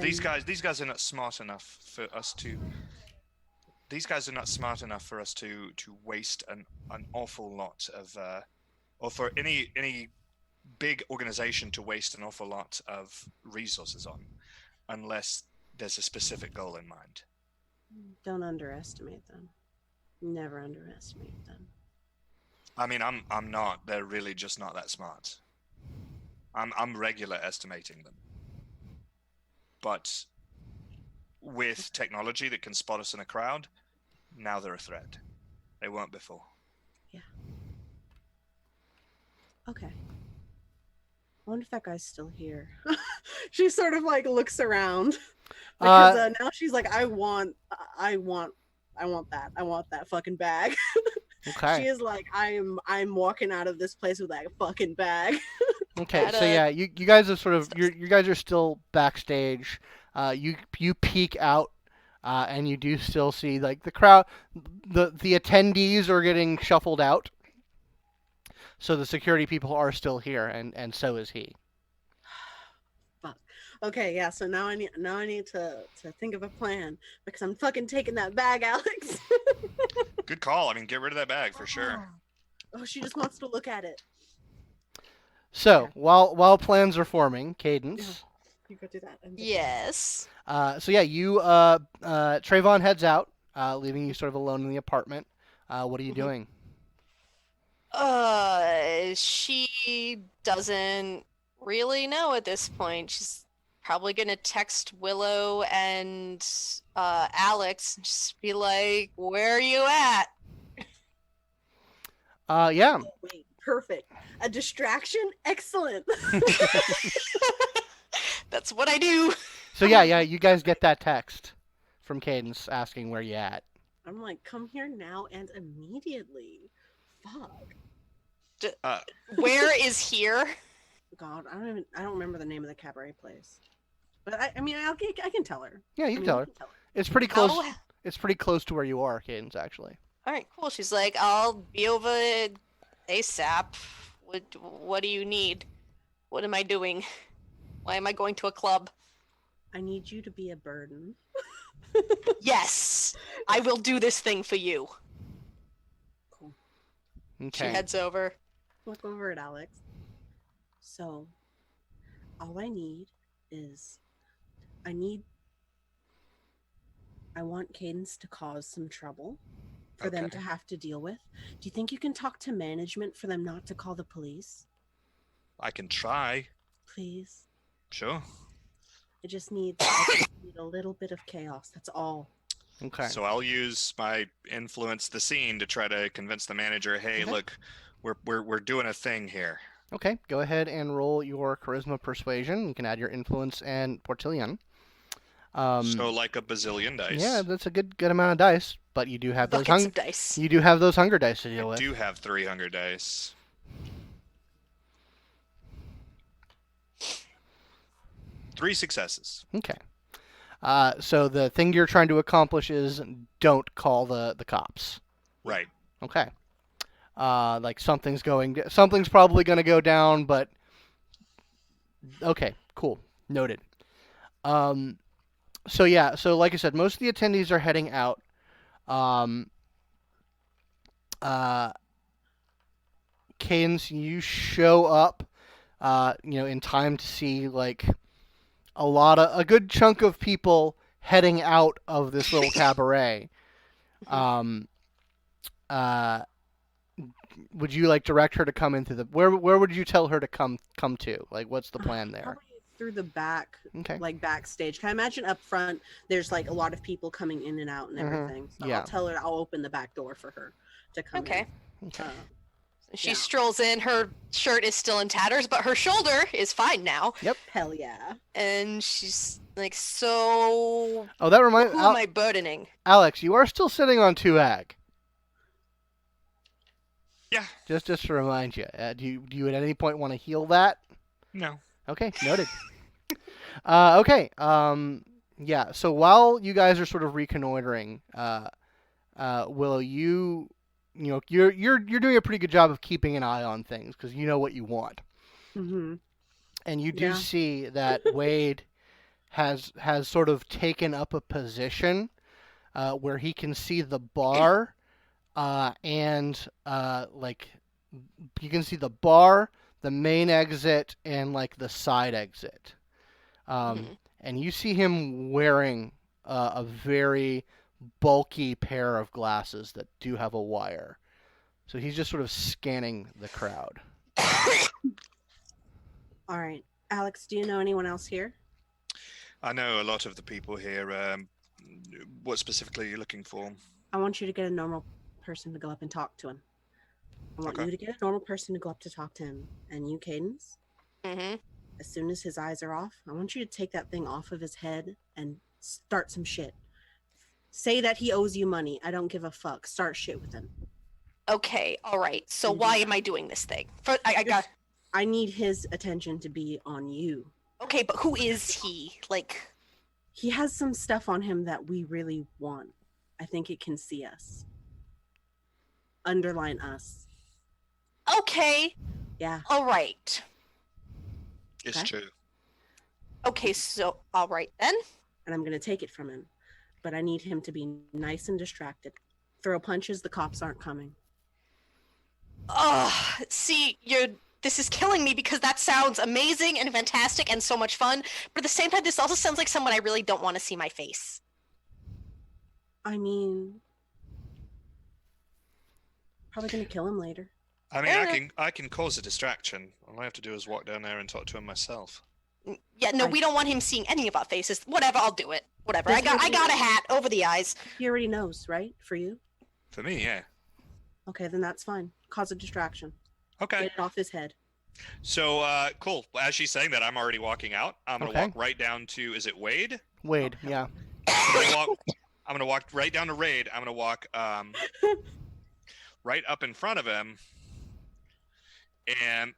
These guys are not smart enough for us to. These guys are not smart enough for us to waste an awful lot of, or for any big organization to waste an awful lot of resources on, unless there's a specific goal in mind. Don't underestimate them. Never underestimate them. I mean, I'm not. They're really just not that smart. I'm regular estimating them. But with technology that can spot us in a crowd, now they're a threat. They weren't before. Yeah. Okay. I wonder if that guy's still here. She sort of looks around because now she's like, I want that. I want that fucking bag. Okay. She is like, I'm walking out of this place with that fucking bag. Okay, so yeah, you guys are sort of you guys are still backstage. You peek out, and you do still see the crowd, the attendees are getting shuffled out. So the security people are still here, and so is he. Fuck. Okay, yeah. So now I need to think of a plan because I'm fucking taking that bag, Alex. Good call. I mean, get rid of that bag for sure. Oh, she just wants to look at it. So while plans are forming, Cadence. You go do that. Yes. So yeah, Trayvon heads out, leaving you sort of alone in the apartment. What are you doing? She doesn't really know at this point. She's probably gonna text Willow and Alex and just be like, "Where are you at?" Yeah. Oh, wait, perfect. A distraction? Excellent. That's what I do. So yeah, you guys get that text from Cadence asking where you at. I'm like, come here now and immediately. Fuck. Where is here? God, I don't remember the name of the cabaret place. But I can tell her. Yeah, you can tell her. It's pretty close. Oh. It's pretty close to where you are, Cadence, actually. All right, cool. She's like, "I'll be over ASAP. What do you need? What am I doing? Why am I going to a club?" I need you to be a burden. Yes, I will do this thing for you. Cool. Okay. She heads over. Look over at Alex. So, all I need is, I want Cadence to cause some trouble for them to have to deal with. Do you think you can talk to management for them not to call the police? I can try. Please. Sure. I just need a little bit of chaos. That's all. Okay. So I'll use my influence the scene to try to convince the manager, hey, look, we're doing a thing here. Okay, go ahead and roll your charisma persuasion. You can add your influence and portillion. So like a bazillion dice. Yeah, that's a good amount of dice, but you do have those Buckets of dice. you do have those hunger dice to deal I with. do have 300 dice. Three successes. Okay. So the thing you're trying to accomplish is don't call the cops. Right. Okay. Like something's probably going to go down, but okay, cool, noted. So yeah, so like I said, most of the attendees are heading out. Cadence, you show up, in time to see like a good chunk of people heading out of this little cabaret. Would you like direct her to come into the where would you tell her to come to? Like, what's the plan there? Probably through the back, Okay. like backstage. Can I imagine up front? There's like a lot of people coming in and out and everything. So Yeah. I'll tell her. I'll open the back door for her to come. Okay. In. Okay. She Yeah. strolls in. Her shirt is still in tatters, but her shoulder is fine now. Hell yeah. And she's like, "So, Oh, that reminds who am I burdening?" Alex, you are still sitting on 2 ag. Yeah. Just to remind you, do you at any point want to heal that? No. Okay, noted. Okay. Yeah. So while you guys are sort of reconnoitering, Willow, you're doing a pretty good job of keeping an eye on things because you know what you want, Mm-hmm. and you do Yeah. see that Wade has sort of taken up a position where he can see the bar, and like you can see the bar, the main exit, and like the side exit. And you see him wearing a very bulky pair of glasses that do have a wire. So he's just sort of scanning the crowd. All right, Alex. Do you know anyone else here? I know a lot of the people here. What specifically are you looking for? I want you to get a normal person to go up and talk to him. I want Okay. you to get a normal person to go up to talk to him. And you, Cadence, Mm-hmm. as soon as his eyes are off, I want you to take that thing off of his head and start some shit. Say that he owes you money. I don't give a fuck. Start shit with him. Okay. All right. So why am I doing this thing? I got. I need his attention to be on you. Okay, but who is he? Like, He has some stuff on him that we really want. I think it can see us. Underline us. okay. Yeah. All right. It's Okay. true. Okay. So, all right then. And I'm going to take it from him. But I need him to be nice and distracted. Throw punches, the cops aren't coming. Oh, see, this is killing me because that sounds amazing and fantastic and so much fun. But at the same time, this also sounds like someone I really don't want to see my face. I mean, probably going to kill him later. I mean, I can cause a distraction. All I have to do is walk down there and talk to him myself. Yeah, no, we don't want him seeing any of our faces. Whatever, I'll do it. Whatever. I got a hat over the eyes. He already knows, right? For you? For me, yeah. Okay, then that's fine. Cause a distraction. Okay. Get it off his head. So, cool. As she's saying that, I'm already walking out. I'm gonna Okay. walk right down to. Is it Wade? Wade, yeah. I'm gonna walk right down to Raid. I'm gonna walk right up in front of him, and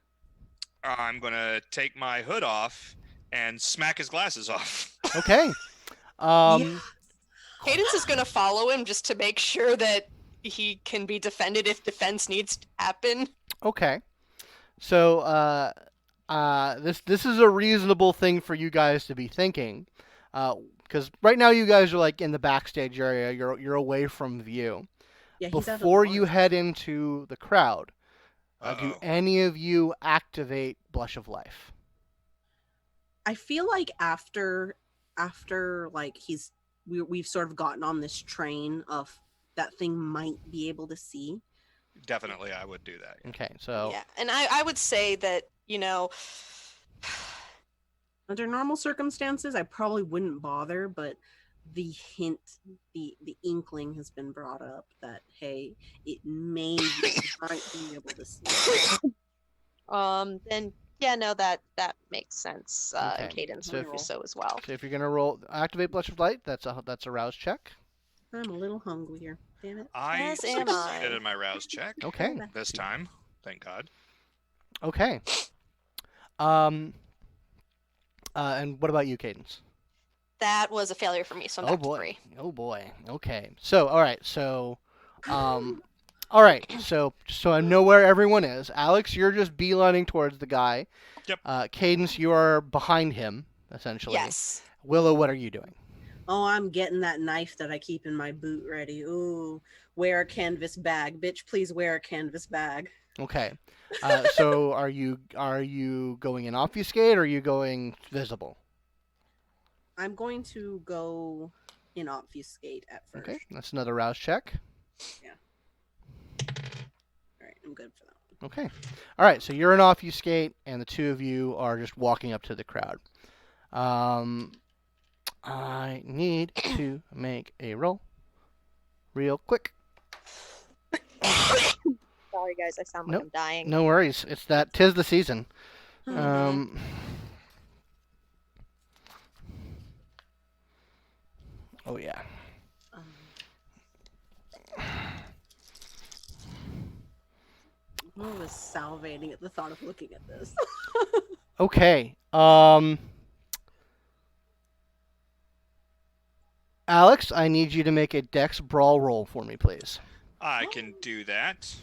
I'm gonna take my hood off and smack his glasses off. Okay. Cadence is going to follow him just to make sure that he can be defended if defense needs to happen. Okay. So this is a reasonable thing for you guys to be thinking, because right now you guys are like in the backstage area. You're away from view. Yeah, he's out of Before the you bar. head into the crowd, do Uh-oh. any of you activate Blush of Life? I feel like after like we've sort of gotten on this train of that thing might be able to see. Definitely, I would do that. Okay, so Yeah, and I would say that, Under normal circumstances, I probably wouldn't bother, but the hint, the inkling has been brought up that hey, it may you might be able to see. Then yeah, no, that makes sense. Okay. Cadence So would if do so as well. So if you're gonna roll activate blush of light, that's a rouse check. I'm a little hungrier. Damn it. I As am succeeded I. in my rouse check Okay. this time. Thank God. Okay. And what about you, Cadence? That was a failure for me, so I'm Oh back to boy. 3. Oh boy. Okay. So all right. So, all right. So I know where everyone is. Alex, you're just beelining towards the guy. Yep. Cadence, you are behind him essentially. Yes. Willow, what are you doing? Oh, I'm getting that knife that I keep in my boot ready. Ooh, wear a canvas bag, bitch. Please wear a canvas bag. Okay. So are you going in obfuscate or are you going visible? I'm going to go in obfuscate at first. Okay. That's another rouse check. All right, I'm good for that one. Okay. All right. So you're in obfuscate, and the two of you are just walking up to the crowd. I need to make a roll real quick. Sorry, guys. I sound like Nope. I'm dying. No worries. It's that 'tis the season. Mhm. Oh yeah. I was salivating at the thought of looking at this. Okay. Alex, I need you to make a dex brawl roll for me, please. I can do that.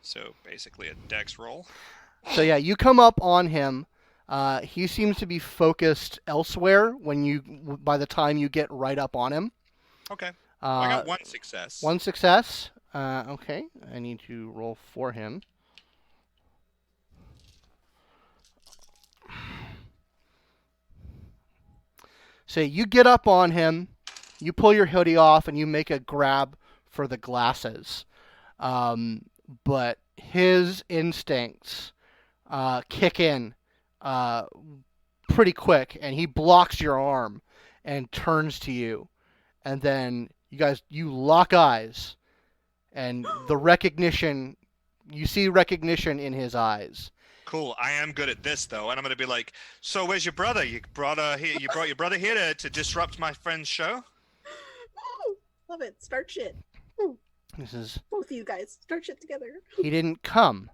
So basically a dex roll. So yeah, you come up on him. He seems to be focused elsewhere by the time you get right up on him. Okay. I got one success. One success. Okay, I need to roll for him. So you get up on him, you pull your hoodie off, and you make a grab for the glasses. But his instincts kick in pretty quick, and he blocks your arm and turns to you. And then you lock eyes, and you see recognition in his eyes. Cool. I am good at this though, and I'm gonna be like, "So where's your brother? You brought your brother here to disrupt my friend's show?" Love it. Start shit. This is Both of you guys start shit together. he didn't come.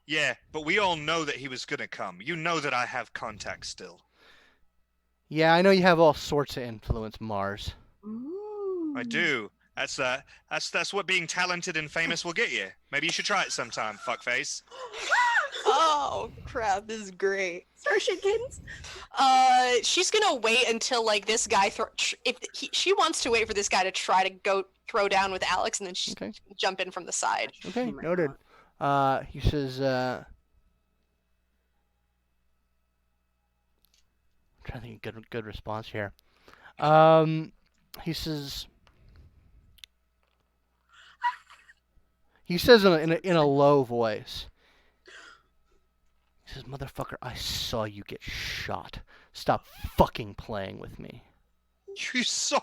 Yeah, but we all know that he was gonna come. You know that I have contacts still. Yeah, I know you have all sorts of influence, Mars. Ooh. I do. That's what being talented and famous will get you. Maybe you should try it sometime, fuckface. Oh crap! This is great. Start shit, Cadence. She's gonna wait until like this guy she wants to wait for this guy to try to go throw down with Alex, and then she Okay. jump in from the side. Okay, Oh my noted. He says, I'm trying to think of good response here. He says in a low voice. He says, "Motherfucker, I saw you get shot. Stop fucking playing with me." You saw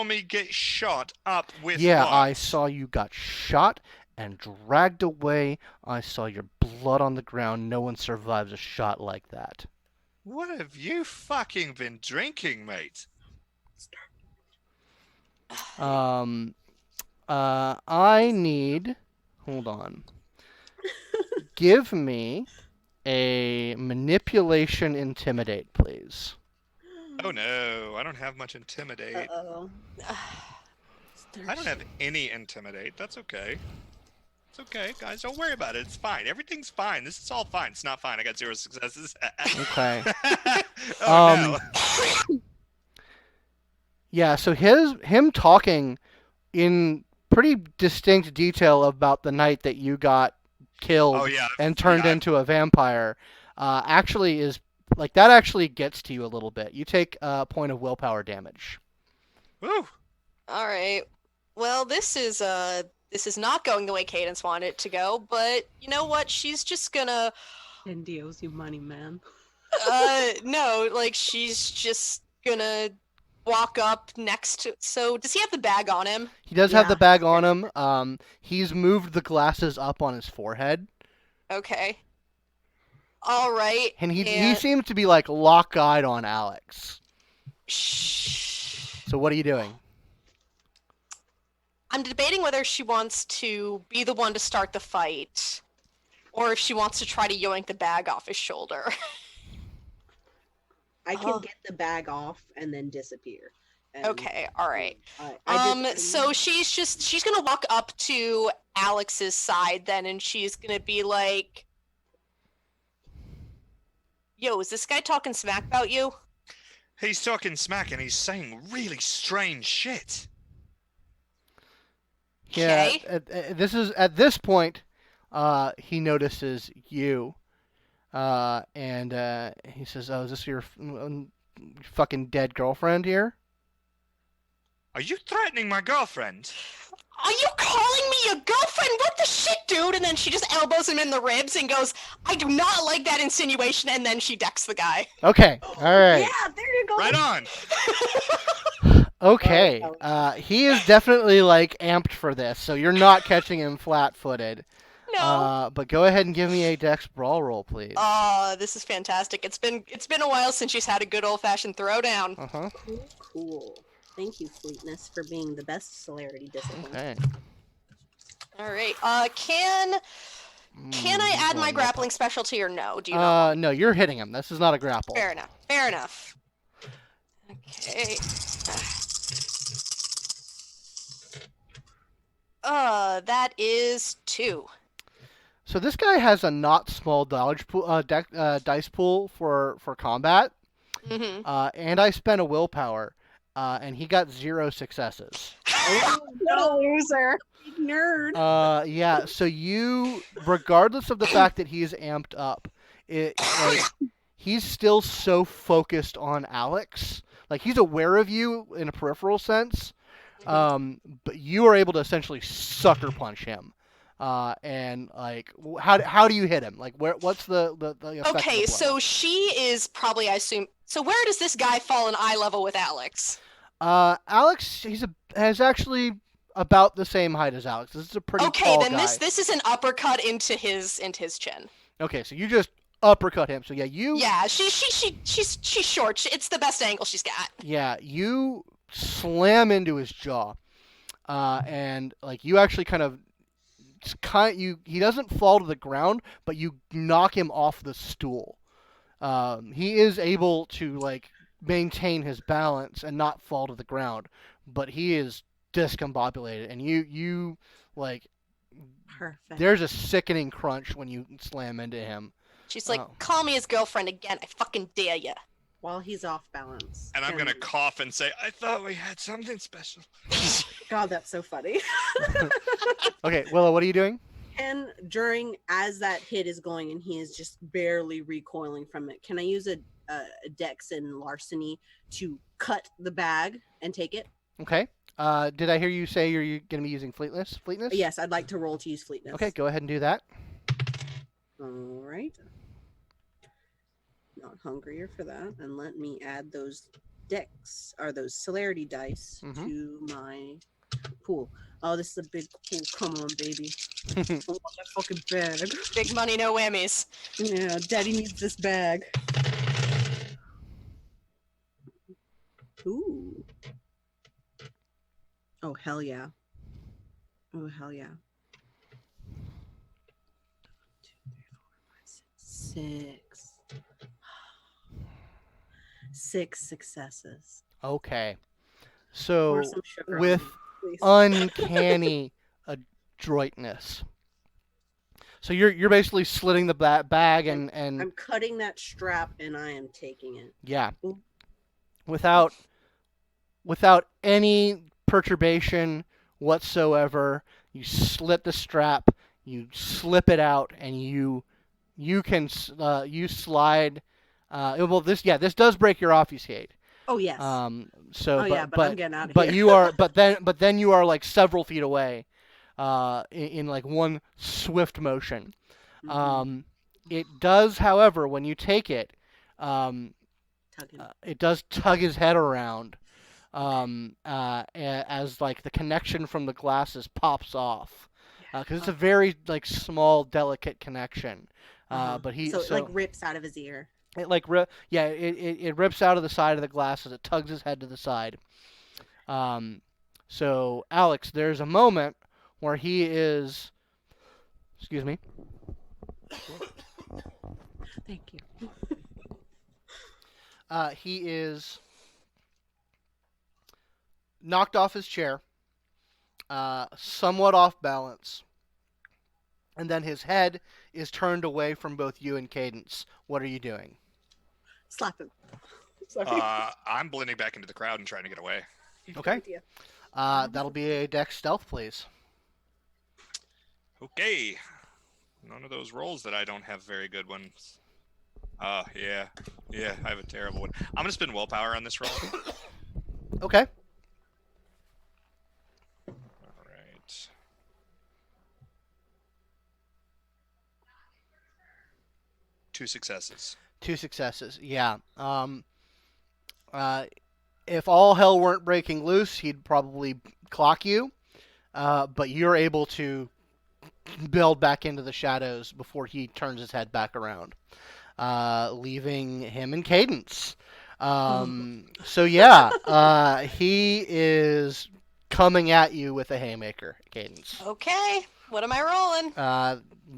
me get shot up with Yeah, what? I saw you got shot and dragged away. I saw your blood on the ground. No one survives a shot like that. What have you fucking been drinking, mate? I need. Hold on. Give me a manipulation intimidate, please. Oh no, I don't have much intimidate. Uh-oh. I don't have any intimidate. That's okay. It's okay, guys. Don't worry about it. It's fine. Everything's fine. This is all fine. It's not fine. I got 0 successes. Okay. Oh no. Yeah, so him talking in pretty distinct detail about the night that you got killed Oh yeah. and turned Yeah, into a vampire actually is like that actually gets to you a little bit. You take a point of willpower damage. Woo. All right. Well, this is not going the way Cadence wanted it to go, but you know what? She's just gonna Indy owes you money, man. no, like she's just gonna walk up next to. So does he have the bag on him? He does have the Yeah. bag on him. He's moved the glasses up on his forehead, Okay. All right. and he seems to be like lock-eyed on Alex. Shh. So what are you doing? I'm debating whether she wants to be the one to start the fight, or if she wants to try to yoink the bag off his shoulder. I can Oh. get the bag off and then disappear. And Okay, all right. I just- So she's gonna walk up to Alex's side then, and she's gonna be like, "Yo, is this guy talking smack about you?" He's talking smack and he's saying really strange shit. Yeah. Okay. At this point, he notices you, and he says, "Oh, is this your fucking dead girlfriend here?" Are you threatening my girlfriend? Are you calling me your girlfriend? What the shit, dude? And then she just elbows him in the ribs and goes, "I do not like that insinuation," and then she decks the guy. Okay. All right. Yeah, there you go. Right on. Okay. He is definitely like amped for this, so you're not catching him flat-footed. No. But go ahead and give me a Dex brawl roll, please. This is fantastic. It's been a while since she's had a good old-fashioned throwdown. Uh-huh. Cool. Thank you, Fleetness, for being the best celerity discipline. Okay. All right. Can I add my grappling specialty or no? Do you know? No, you're hitting him. This is not a grapple. Fair enough. Fair enough. Okay. That is 2. So this guy has a not small dice pool for combat, Mm-hmm. and I spent a willpower, and he got 0 successes. No loser. Big nerd. Yeah. So you, regardless of the fact that he's amped up, he's still so focused on Alex. Like he's aware of you in a peripheral sense, but you are able to essentially sucker punch him. And like, how do you hit him? Like, what's the effect of the Okay, blow? so she is probably, I assume. So where does this guy fall in eye level with Alex? Alex, has actually about the same height as Alex. This is a pretty Okay, tall then guy. this is an uppercut into his chin. Okay, so you just uppercut him. So yeah, you. Yeah, she's short. It's the best angle she's got. Yeah, you slam into his jaw, and like you actually he doesn't fall to the ground, but you knock him off the stool. He is able to like maintain his balance and not fall to the ground, but he is discombobulated, and you like Perfect. there's a sickening crunch when you slam into him. She's like, Oh. "Call me his girlfriend again. I fucking dare ya." While he's off balance. And I'm gonna cough and say, I thought we had something special. God, that's so funny. Okay, Willow, what are you doing? And as that hit is going and he is just barely recoiling from it, can I use a dex and larceny to cut the bag and take it? Okay. Did I hear you say you're going to be using fleetness? Yes, I'd like to roll to use fleetness. Okay, go ahead and do that. All right. Not hungrier for that. And let me add those those celerity dice Mhm. to my pool. Oh, this is a big pool. Come on, baby. I want that fucking bag. Big money, no whammies. Yeah, daddy needs this bag. Ooh. Oh, hell yeah. Oh, hell yeah. 2, 3, 4, 5, 6. 6 successes. Okay. So Pour some sugar on with me, please. uncanny adroitness. So you're basically slitting the bag and I'm cutting that strap and I am taking it. yeah, Ooh. without any perturbation whatsoever, you slit the strap, you slip it out, and you slide. Well, this does break your obfuscate. Oh yes. So, but I'm getting out of but here. you are, but then you are like several feet away, in like one swift motion. Mhm. It does, however, when you take it, Tell tugging. It does tug his head around, as like the connection from the glasses pops off, because it's a very like small, delicate connection. But so it like rips out of his ear. It like it rips out of the side of the glasses. It tugs his head to the side. So Alex, there's a moment where he is. Excuse me. Thank you. He is knocked off his chair, somewhat off balance, and then his head is turned away from both you and Cadence. What are you doing? Slap him. Sorry. I'm blending back into the crowd and trying to get away. Okay. That'll be a dex stealth, please. Okay. None of those rolls that I don't have very good ones. Yeah. Yeah, I have a terrible one. I'm gonna spend willpower on this roll. Okay. Alright. Two successes. Two successes. Yeah. If all hell weren't breaking loose, he'd probably clock you. But you're able to build back into the shadows before he turns his head back around, leaving him in Cadence. So yeah, he is coming at you with a haymaker, Cadence. Okay, what am I rolling?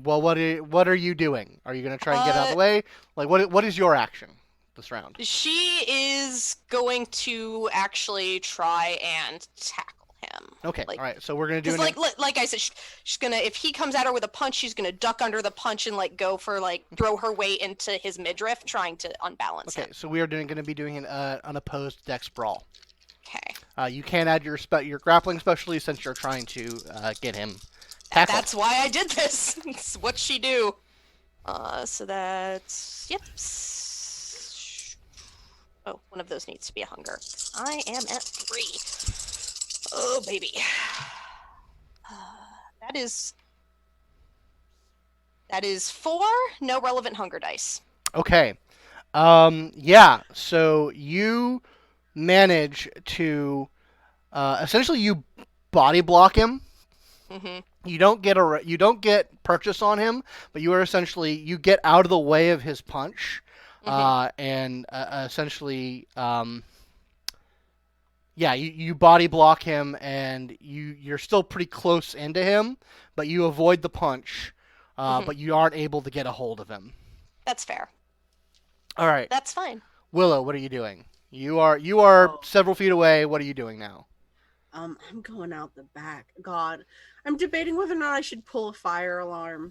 Well, what are you doing? Are you gonna try and get out of the way? Like, what is your action this round? She is going to actually try and tackle him. Okay, Like, all right. So we're gonna do like I said, she's gonna, if he comes at her with a punch, she's gonna duck under the punch and like go for like throw her weight into his midriff, trying to unbalance him. Okay, so we are going to be doing an unopposed dex brawl. Okay. You can't add your grappling specialty since you're trying to get him tackled. That's why I did this. It's what she do. So that's Oh, one of those needs to be a hunger. I am at 3. Oh baby. That is 4. No relevant hunger dice. Okay. Yeah. So you manage to essentially you body block him. Mm-hmm. You don't get purchase on him, but you get out of the way of his punch, and essentially, you body block him, and you're still pretty close into him, but you avoid the punch, but you aren't able to get a hold of him. That's fair. All right. That's fine. Willow, what are you doing? You are several feet away. What are you doing now? I'm going out the back. God, I'm debating whether or not I should pull a fire alarm.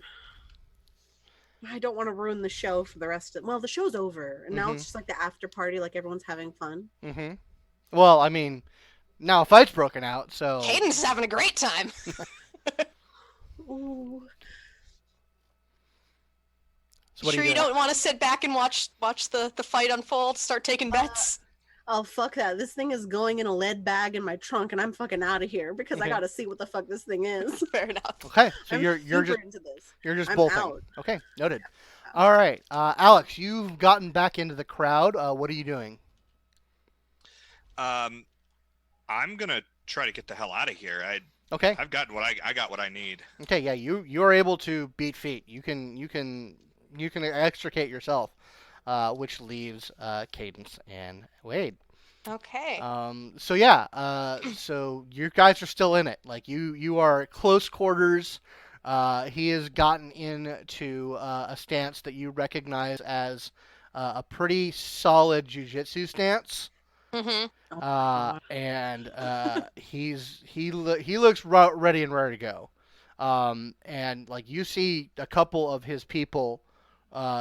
I don't want to ruin the show for the rest of. Well, the show's over, and now it's just like the after party, like everyone's having fun. Mm-hmm. Well, I mean, now a fight's broken out, so. Cadence is having a great time. Ooh. So what sure are you don't want to sit back and watch the fight unfold? Start taking bets. Oh, fuck that. This thing is going in a lead bag in my trunk, and I'm fucking out of here because I gotta see what the fuck this thing is. Fair enough. Okay, so I'm you're super just into this. you're just I'm bolting. out. Okay, noted. All right, Alex, you've gotten back into the crowd. What are you doing? I'm gonna try to get the hell out of here. Okay. I've got what I need. Okay, yeah, you're able to beat feet. You can extricate yourself, which leaves Cadence and Wade. Okay. So yeah, so you guys are still in it. Like you are at close quarters. He has gotten into a stance that you recognize as a pretty solid jiu-jitsu stance. Mm-hmm. And he looks ready and ready to go. And like you see a couple of his people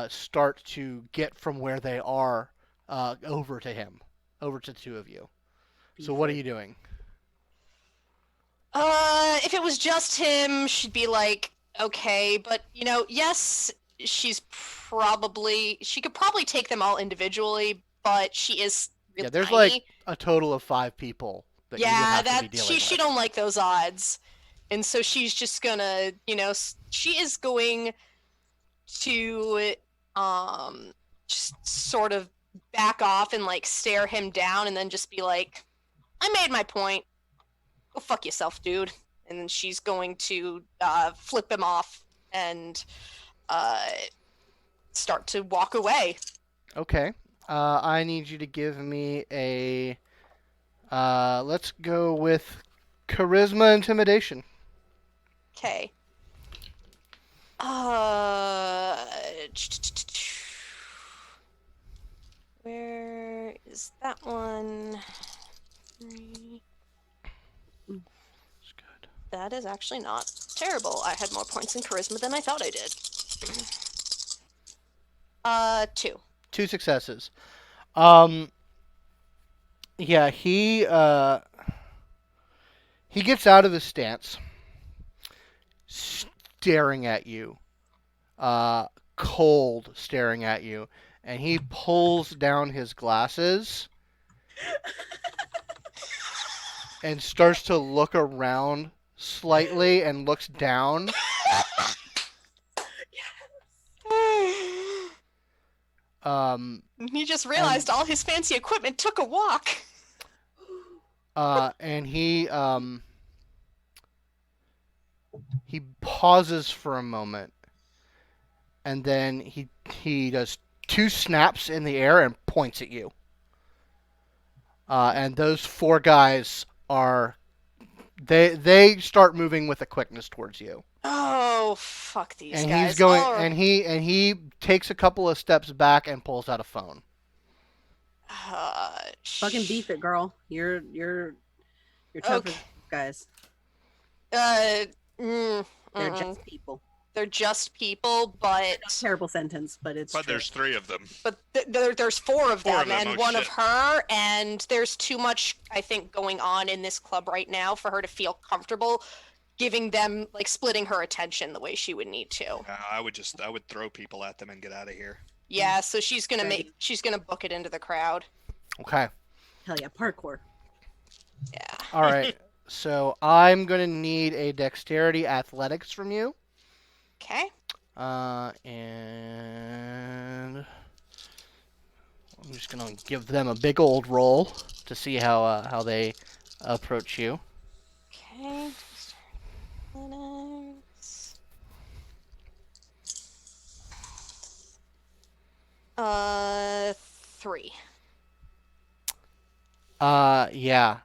start to get from where they are over to him, over to the two of you. So what are you doing? If it was just him, she'd be like, okay, but yes, she could probably take them all individually, but she is real Yeah, there's tiny. like a total of 5 people that you would have to be dealing with. She don't like those odds, and so she's just gonna, she is going to just sort of back off and like stare him down and then just be like, I made my point. Go fuck yourself, dude. And then she's going to flip him off and start to walk away. Okay. I need you to give me a. Let's go with charisma intimidation. Okay. Where is that one? Three. That's good. That is actually not terrible. I had more points in charisma than I thought I did. 2. 2 successes. Yeah, he gets out of his stance, staring at you, cold staring at you, and he pulls down his glasses and starts to look around slightly and looks down. He just realized all his fancy equipment took a walk. And he pauses for a moment, and then he does 2 snaps in the air and points at you. And those 4 guys are they start moving with a quickness towards you. Oh, fuck these And guys. he's going and he takes a couple of steps back and pulls out a phone. Fucking beef it, girl. You're tough as guys. They're They're just people. They're just people, but Terrible sentence, but it's But true. there's 3 of them. but there's 4 of them, and oh, one of shit. her, and there's too much, I think, going on in this club right now for her to feel comfortable giving them, like, splitting her attention the way she would need to. I would throw people at them and get out of here. Yeah, so she's gonna Right. she's gonna book it into the crowd. Okay. Hell yeah, parkour. Yeah. All right. So I'm going to need a dexterity athletics from you. Okay. And I'm just going to give them a big old roll to see how they approach you. Okay. Athletics. 3. Yeah.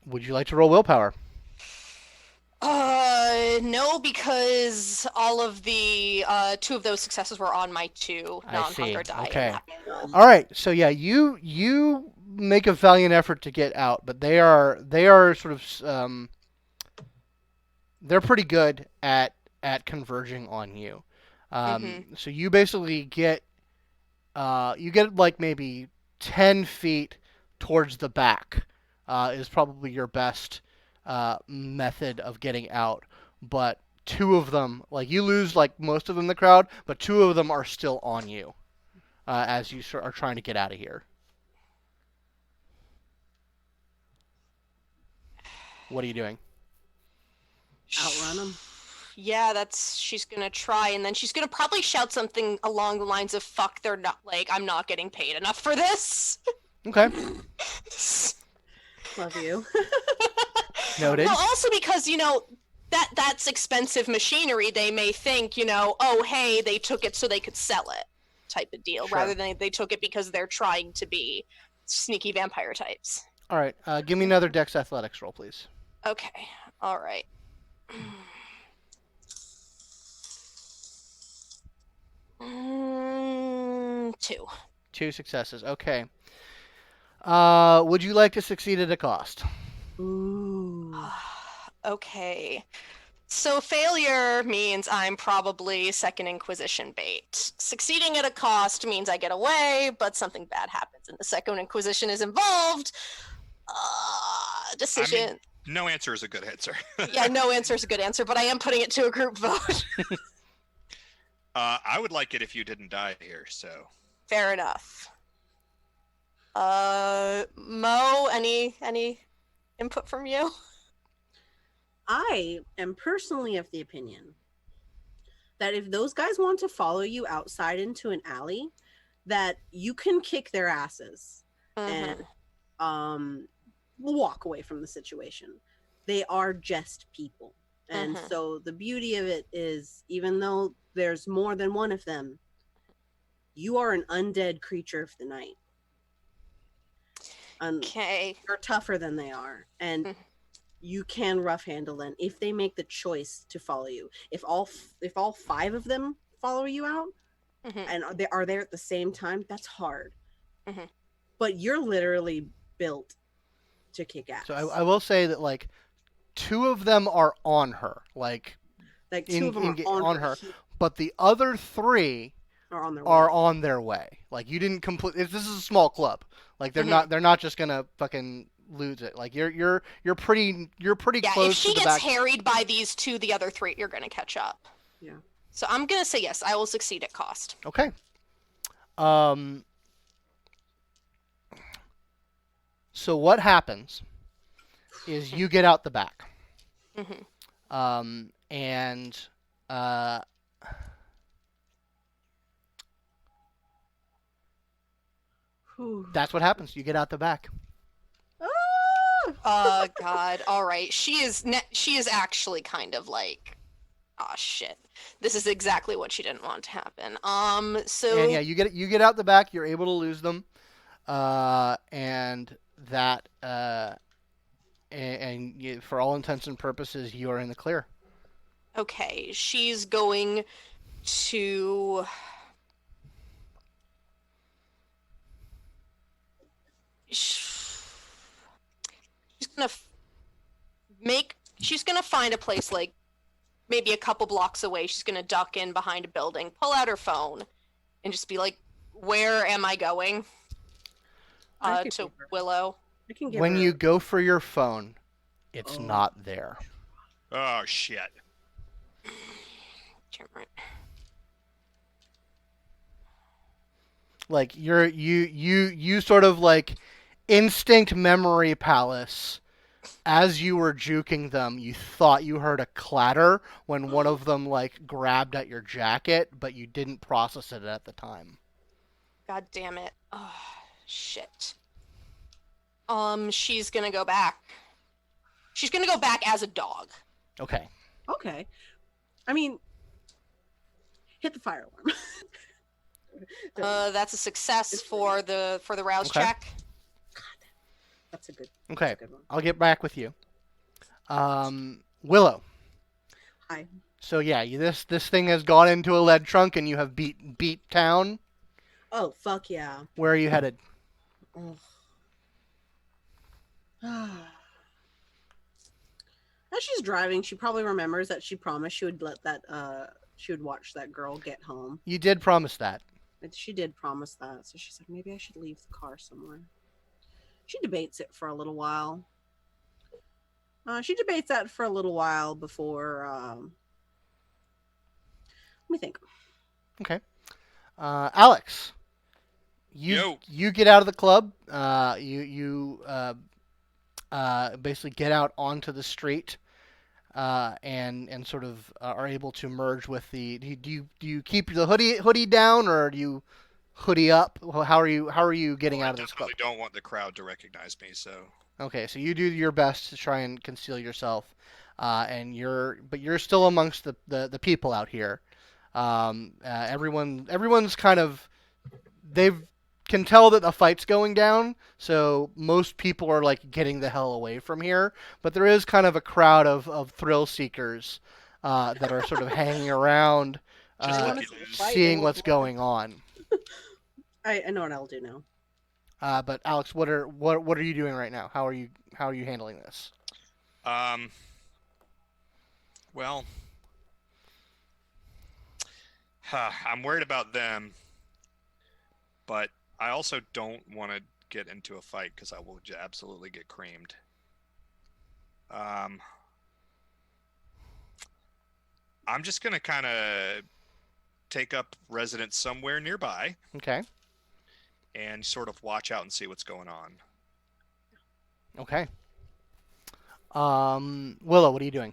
Would you like to roll willpower? No, because all of the 2 of those successes were on my 2 I non-hunger see. die. in Okay. that roll. All right. So yeah, you make a valiant effort to get out, but they are sort of they're pretty good at converging on you. So you basically get like maybe 10 feet towards the back is probably your best method of getting out. But 2 of them, like you lose like most of them in the crowd, but 2 of them are still on you as you are trying to get out of here. What are you doing? Outrun them. Yeah, she's gonna try, and then she's gonna probably shout something along the lines of "fuck, they're not like I'm not getting paid enough for this." Okay. Love you. Noted. Well, also because that's expensive machinery. They may think oh hey, they took it so they could sell it, type of deal, Sure. rather than they took it because they're trying to be sneaky vampire types. All right. Give me another Dex Athletics roll, please. Okay, all right. 2. 2 successes. Okay. Would you like to succeed at a cost? Ooh. Okay. So failure means I'm probably Second Inquisition bait. Succeeding at a cost means I get away, but something bad happens and the Second Inquisition is involved. Decision. No answer is a good answer. Yeah, no answer is a good answer, but I am putting it to a group vote. I would like it if you didn't die here, so. Fair enough. Mo, any input from you? I am personally of the opinion that if those guys want to follow you outside into an alley, that you can kick their asses Mhm. and walk away from the situation. They are just people. And Mhm. so the beauty of it is, even though there's more than one of them, you are an undead creature of the night. And Okay. you're tougher than they are. And you can rough handle them if they make the choice to follow you. If all five of them follow you out Mhm. and they are there at the same time, that's hard. Mhm. But you're literally built to kick ass. So I will say that like 2 of them are on her, like Like two of them are on on her, he- but the other 3 are on their are way. on their way. Like you didn't complete. This is a small club. Like Mhm. they're not just gonna fucking lose it. Like you're pretty Yeah, if close to she the gets back. harried by these 2, the other 3 you're gonna catch up. Yeah. So I'm gonna say yes. I will succeed at cost. Okay. Um. So what happens is you get out the back. Mhm. And uh, Whew. that's what happens. You get out the back. Oh God! All right, she is actually kind of like, oh shit, this is exactly what she didn't want to happen. So And yeah, you get out the back. You're able to lose them, and that and you, for all intents and purposes, you are in the clear. okay, she's going to. She's gonna She's gonna find a place like maybe a couple blocks away. She's gonna duck in behind a building, pull out her phone, and just be like, "Where am I going?" I can To give her- Willow. I can give When her- you go for your phone, it's Oh. not there. Oh shit. Damn right. Like you sort of like instinct memory palace. As you were juking them, you thought you heard a clatter when one of them like grabbed at your jacket, but you didn't process it at the time. God damn it. Oh, shit. She's gonna go back. She's gonna go back as a dog. Okay. Okay. I mean, hit the fire alarm. That's a success for the rouse Okay. check. That's a good. Okay. That's a good one. I'll get back with you. Willow. Hi. So yeah, this thing has gone into a lead trunk, and you have beat town. Oh fuck yeah. Where are you headed? Ugh. As she's driving, she probably remembers that she promised she would she would watch that girl get home. You did promise that. And she did promise that, so she's like, maybe I should leave the car somewhere. She debates it for a little while. She debates that for a little while before. Let me think. Okay. Alex. Yo. You get out of the club. You basically get out onto the street, and sort of are able to merge with the. Do you keep the hoodie down, or do you hoodie up? How are you getting Well, out of this club? I definitely don't want the crowd to recognize me, so Okay, so you do your best to try and conceal yourself, and you're still amongst the people out here. Everyone's kind of they've can tell that the fight's going down, so most people are like getting the hell away from here. But there is kind of a crowd of thrill seekers that are sort of hanging around, Just I let wanna me see loose. the fight. seeing what's going on. I know what I'll do now. But Alex, what are you doing right now? How are you handling this? Well, I'm worried about them, but I also don't want to get into a fight because I will absolutely get creamed. I'm just gonna kind of take up residence somewhere nearby Okay. and sort of watch out and see what's going on. Okay. Willow, what are you doing?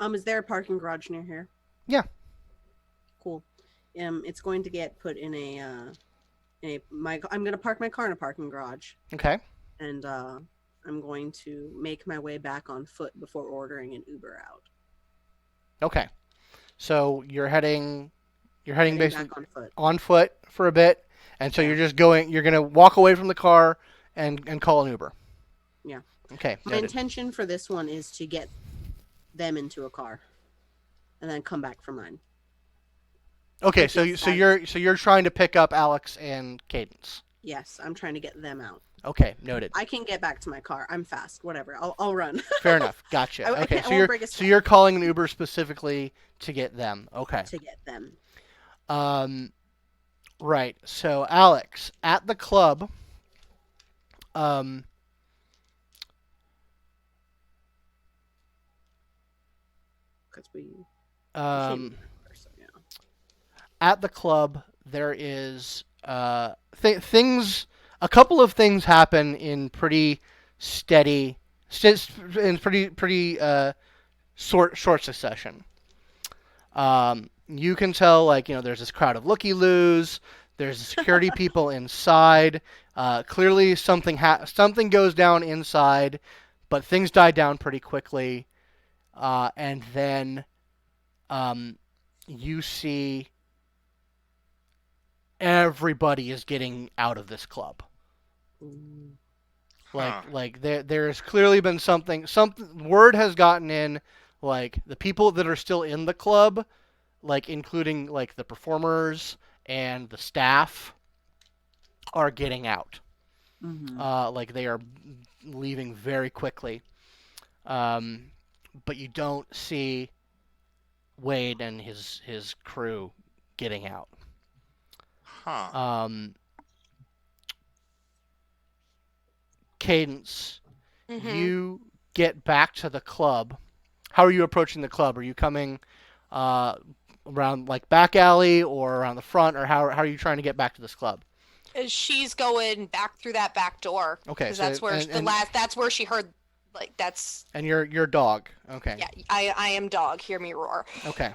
Is there a parking garage near here? Yeah. Cool. It's going to get put in I'm gonna park my car in a parking garage, Okay. and I'm going to make my way back on foot before ordering an Uber out. Okay. So you're heading Heading basically back on foot. on foot for a bit, and so Yeah. you're just going. You're gonna walk away from the car and call an Uber. Yeah. Okay. My Noted. intention for this one is to get them into a car, and then come back for mine. Okay. With So these you're trying to pick up Alex and Cadence. Yes, I'm trying to get them out. Okay. Noted. I can get back to my car. I'm fast. Whatever. I'll run. Fair enough. Gotcha. I Okay. can't- I So won't break a sweat. you're calling an Uber specifically to get them. Okay. To get them. Right. So Alex at the club. Because we Um. so, yeah. At the club there is things. A couple of things happen in pretty steady, in pretty short succession. You can tell, like, there's this crowd of looky-loos. There's security people inside. Clearly, something goes down inside, but things die down pretty quickly. And then you see everybody is getting out of this club. Ooh. Like there's clearly been something word has gotten in, like the people that are still in the club, like including like the performers and the staff, are getting out. Mm-hmm. Like they are leaving very quickly. But you don't see Wade and his crew getting out. Huh. Cadence, Mm-hmm. you get back to the club. How are you approaching the club? Are you coming around like back alley or around the front, or how are you trying to get back to this club? She's going back through that back door. Okay, Because so that's where that's where she heard, like, that's. And your dog. Okay. Yeah, I am dog. Hear me roar. Okay.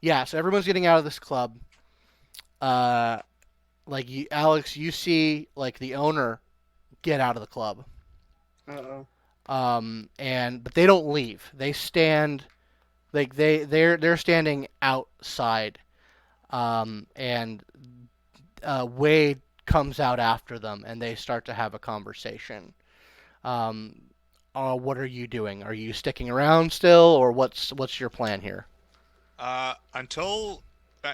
Yeah. So everyone's getting out of this club. Like Alex, you see like the owner get out of the club. Uh-oh. But they don't leave. They stand, like they're standing outside. And Wade comes out after them, and they start to have a conversation. What are you doing? Are you sticking around still, or what's your plan here? Until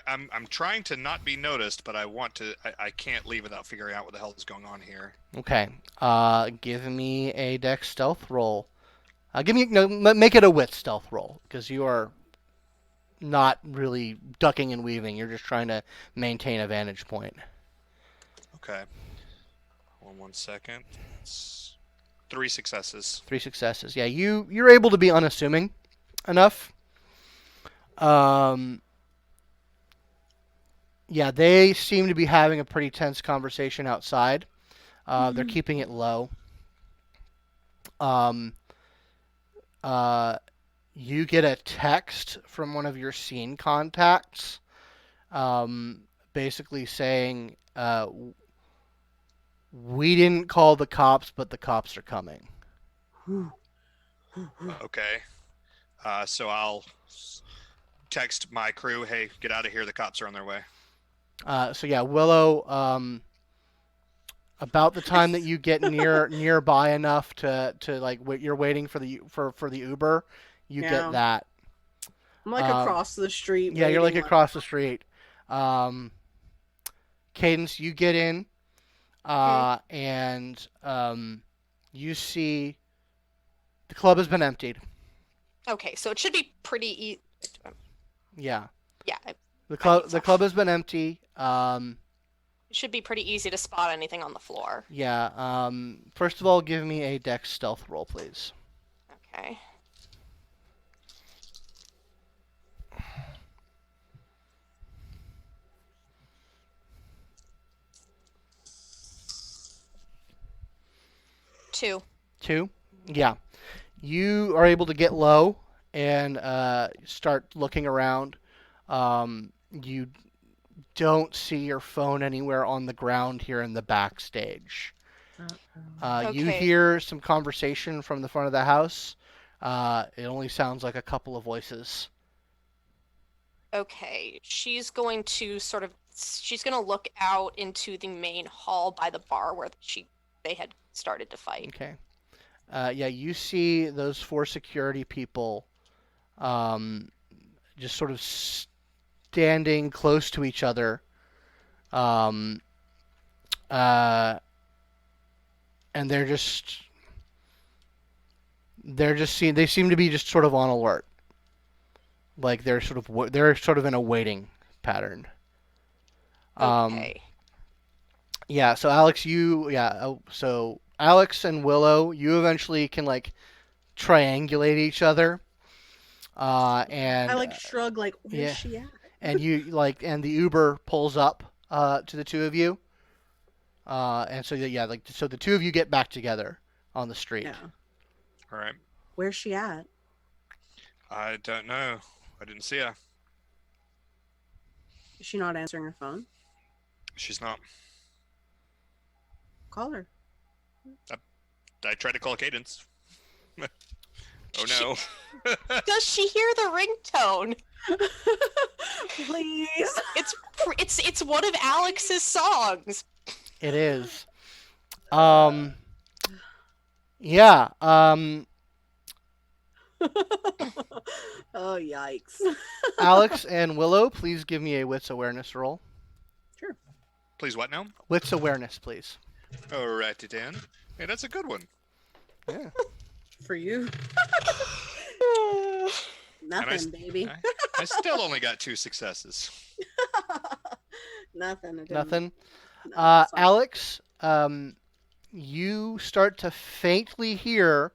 I'm trying to not be noticed, but I want to. I can't leave without figuring out what the hell is going on here. Okay. Give me a Dex stealth roll. Make it a wit stealth roll, because you are not really ducking and weaving. You're just trying to maintain a vantage point. Okay. One second. It's 3 successes. 3 successes. Yeah, you're able to be unassuming enough. Yeah, they seem to be having a pretty tense conversation outside. They're keeping it low. You get a text from one of your scene contacts, basically saying, "We didn't call the cops, but the cops are coming." Okay. So I'll text my crew, "Hey, get out of here. The cops are on their way." So yeah, Willow. About the time that you get nearby enough to like you're waiting for the Uber, you get that. I'm like across the street. Yeah, you're like waiting, across the street. Cadence, you get in, and you see the club has been emptied. Okay, so it should be pretty easy. Yeah. Yeah, The club has been empty. it should be pretty easy to spot anything on the floor. Yeah. First of all, give me a Dex stealth roll, please. Okay. Two. 2? Yeah. You are able to get low and start looking around. You don't see your phone anywhere on the ground here in the backstage. You Okay. hear some conversation from the front of the house. It only sounds like a couple of voices. Okay, she's going to look out into the main hall by the bar where they had started to fight. Okay. Yeah, you see those 4 security people just sort of standing close to each other. And they seem to be just sort of on alert. Like they're sort of in a waiting pattern. Okay. Yeah, so Alex, so Alex and Willow, you eventually can like triangulate each other. And I shrug where's she at? and and the Uber pulls up to the two of you. And so so the two of you get back together on the street. Yeah. All right. Where's she at? I don't know. I didn't see her. Is she not answering her phone? She's not. Call her. I tried to call Cadence. Oh no. Does she hear the ringtone? Please. It's one of Alex's songs. It is. Yeah. Oh, yikes. Alex and Willow, please give me a wits awareness roll. Sure. Please what now? Wits awareness, please. Alrighty then. Hey, that's a good one. Yeah. For you. Nothing, baby. I still only got 2 successes. Nothing. I didn't- Nothing. No, sorry. Alex, you start to faintly hear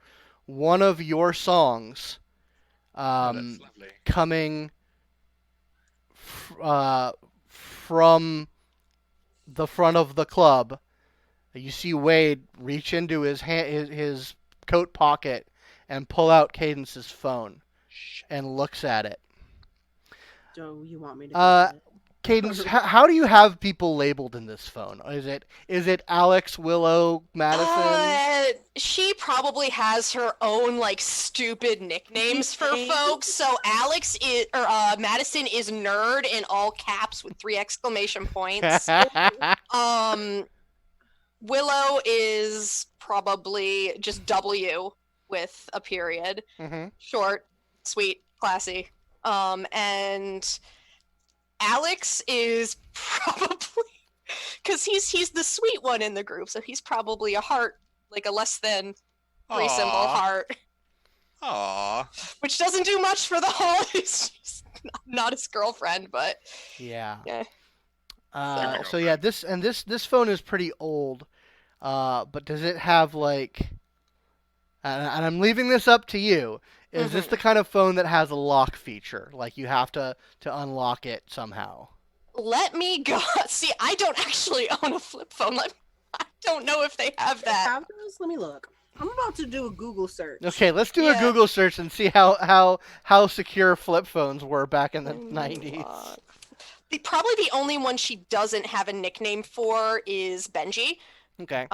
one of your songs Oh, that's lovely. coming from the front of the club. You see Wade reach into his coat pocket and pull out Cadence's phone and looks at it. Do you want me to get it? Cadence, how do you have people labeled in this phone? Is it Alex, Willow, Madison? She probably has her own stupid nicknames for folks. So Madison is nerd in all caps with 3 exclamation points. Willow is probably just W with a period. Mm-hmm. Short, sweet, classy. And Alex is probably, because he's the sweet one in the group, so he's probably a heart, like a less than 3 symbol heart. Aww. Which doesn't do much for the whole. He's just not his girlfriend, but Yeah. Yeah. So yeah, this phone is pretty old. But does it have and I'm leaving this up to you. Is this the kind of phone that has a lock feature? Like you have to unlock it somehow? Let me go. See, I don't actually own a flip phone. I don't know if they have that. Have those? Let me look. I'm about to do a Google search. Okay, let's do a Google search and see how secure flip phones were back in the 90s. Probably the only one she doesn't have a nickname for is Benji. Okay.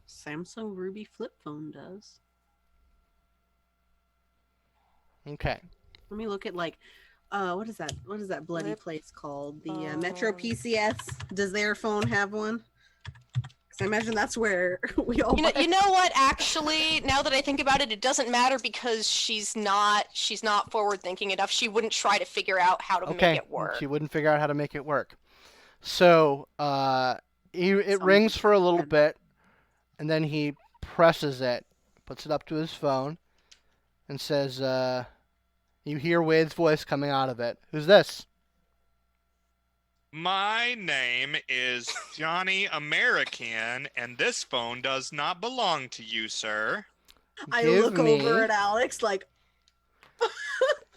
Samsung Ruby flip phone does. Okay. Let me look at what is that bloody place called? The Metro PCS. Does their phone have one? Because I imagine that's where we all. You know what? Actually, now that I think about it, it doesn't matter because she's not forward thinking enough. She wouldn't try to figure out how to make it work. She wouldn't figure out how to make it work. So it rings for a little bit, and then he presses it, puts it up to his phone, and says, you hear Wade's voice coming out of it. Who's this? My name is Johnny American, and this phone does not belong to you, sir. I look over at Alex like.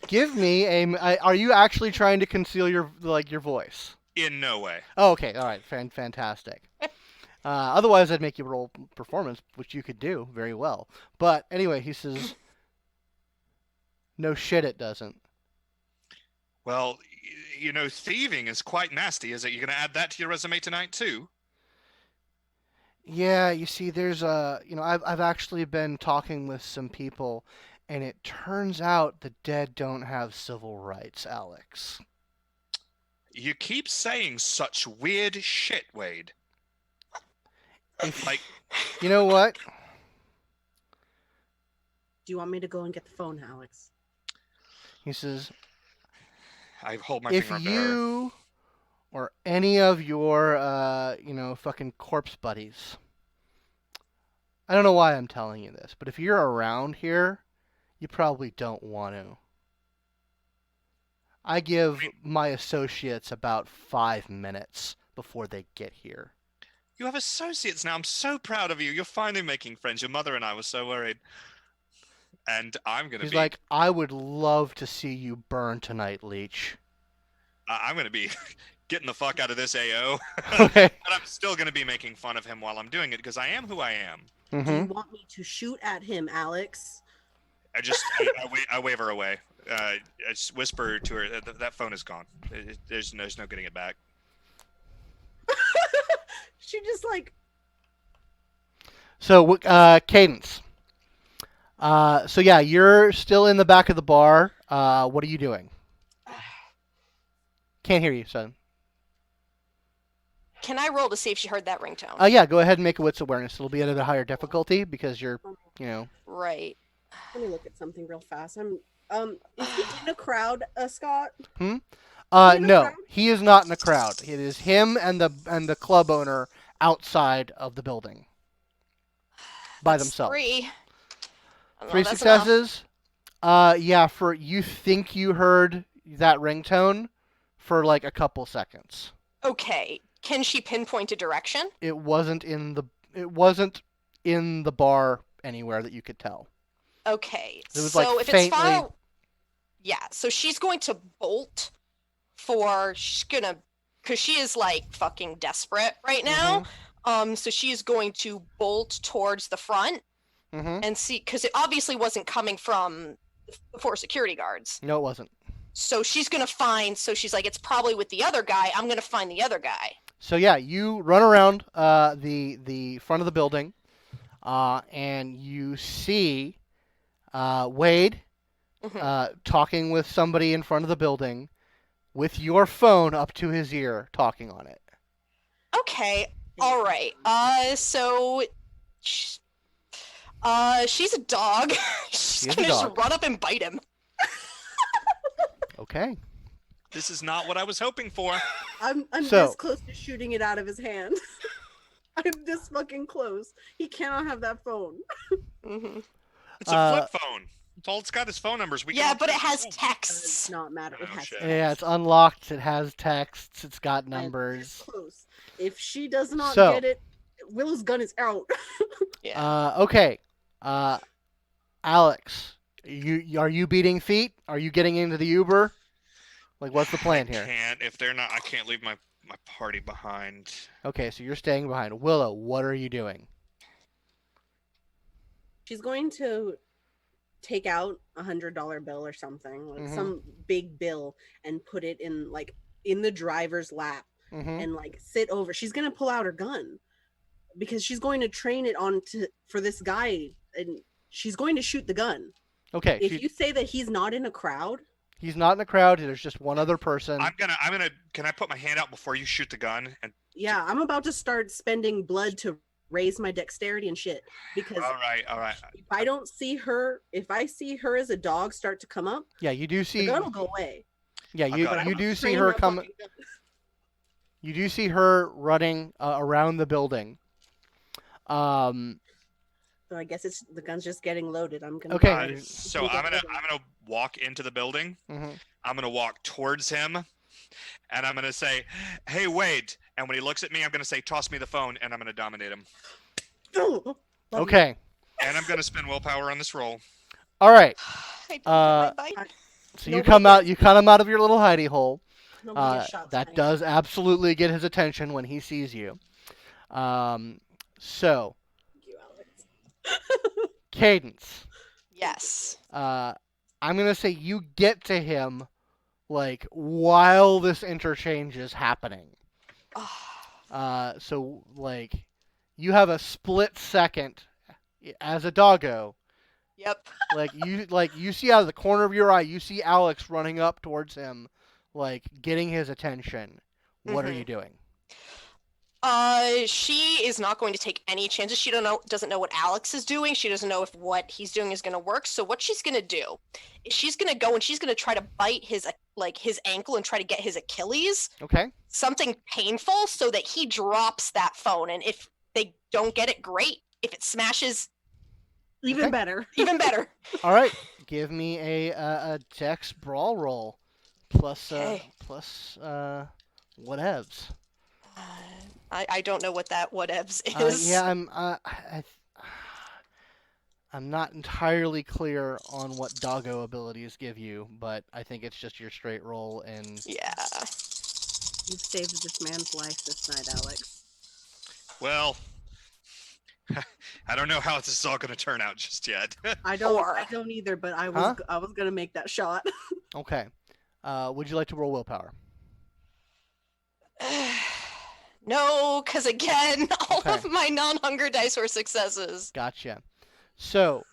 Give me are you actually trying to conceal your voice? In no way. Oh, okay. All right. Fantastic. Otherwise, I'd make you roll performance, which you could do very well. But anyway, he says, no shit, it doesn't. Well, thieving is quite nasty. Is it? You're going to add that to your resume tonight too? Yeah, you see, there's I've actually been talking with some people, and it turns out the dead don't have civil rights, Alex. You keep saying such weird shit, Wade. Like, You know what? Do you want me to go and get the phone, Alex? He says, I hold my if finger up to her. you or any of your, fucking corpse buddies, I don't know why I'm telling you this, but if you're around here, you probably don't want to. I give my associates about 5 minutes before they get here. You have associates now. I'm so proud of you. You're finally making friends. Your mother and I were so worried. And I'm going to He's be... like, I would love to see you burn tonight, Leech. I'm going to be getting the fuck out of this AO. Okay. But I'm still going to be making fun of him while I'm doing it, because I am who I am. Do you want me to shoot at him, Alex? I wave her away. I just whisper to her, that phone is gone. There's no getting it back. She just like... So, Cadence. So yeah, you're still in the back of the bar. What are you doing? Can't hear you, son. Can I roll to see if she heard that ringtone? Yeah, go ahead and make a wits awareness. It'll be at a higher difficulty because you're, Right. Let me look at something real fast. Is he in a crowd, Scott? No, crowd? he is not in a crowd. It is him and the club owner outside of the building by That's themselves. 3. I don't know, 3 that's successes. Yeah, for you think you heard that ringtone for like a couple seconds. enough. Okay. Can she pinpoint a direction? It wasn't in the bar anywhere that you could tell. Okay. It was so like if faintly... it's far, yeah. So she's going to bolt because she is like fucking desperate right now. So she's going to bolt towards the front and see, because it obviously wasn't coming from the 4 security guards. No, it wasn't. So she's gonna find. So she's like, it's probably with the other guy. I'm gonna find the other guy. So yeah, you run around the front of the building, and you see Wade talking with somebody in front of the building with your phone up to his ear, talking on it. Okay. All right. So she's a dog. She's gonna just run up and bite him. Okay. This is not what I was hoping for. I'm this close to shooting it out of his hand. I'm this fucking close. He cannot have that phone. It's a flip phone. It's all it's got is phone numbers. But it has It texts. does not matter. It has shit. Yeah, it's unlocked. It has texts. It's got numbers. Close. If she does not So- get it, Willow's gun is out. Yeah. Okay. Alex, are you beating feet? Are you getting into the Uber? Like, what's the plan here? I can't leave my party behind. Okay, so you're staying behind. Willow, what are you doing? She's going to take out $100 bill or something, like some big bill, and put it in the driver's lap and sit over. She's gonna pull out her gun because she's going to train it for this guy, and she's going to shoot the gun. Okay. If you say that he's not in a crowd, he's not in a crowd. There's just one other person. Can I put my hand out before you shoot the gun? Yeah, I'm about to start spending blood to raise my dexterity and shit, because all right. if I don't see her, if I see her as a dog start to come up, yeah, you do see. the gun will go away. Yeah, you do see Train her my come. fucking gun. You do see her running around the building. So I guess the gun's just getting loaded. I'm gonna. Okay. So I'm gonna walk into the building. I'm gonna walk towards him, and I'm gonna say, "Hey, Wade!" And when he looks at me, I'm gonna say, "Toss me the phone," and I'm gonna dominate him. Okay. And I'm gonna spend willpower on this roll. All right. I bite. So you come out of your little hidey hole. Nobody gets shot That tonight. does absolutely get his attention when he sees you. So Thank you, Alex. Cadence. Yes. I'm gonna say you get to him like while this interchange is happening. So like you have a split second as a doggo. Yep. Like you see out of the corner of your eye, you see Alex running up towards him, like getting his attention. What are you doing? She is not going to take any chances. She doesn't know what Alex is doing. She doesn't know if what he's doing is going to work. So what she's going to do is she's going to go and she's going to try to bite his ankle and try to get his Achilles. Okay. Something painful so that he drops that phone. And if they don't get it, great. If it smashes, Even better. even better. All right. Give me a Dex brawl roll plus Okay. whatevs. I don't know what that whatevs is. Yeah, I'm not entirely clear on what doggo abilities give you, but I think it's just your straight roll and Yeah. You've saved this man's life this night, Alex. Well, I don't know how this is all going to turn out just yet. I don't either, but I was gonna make that shot. Okay. Would you like to roll willpower? No, because again, all Okay. of my non-hunger dice were successes. Gotcha. So,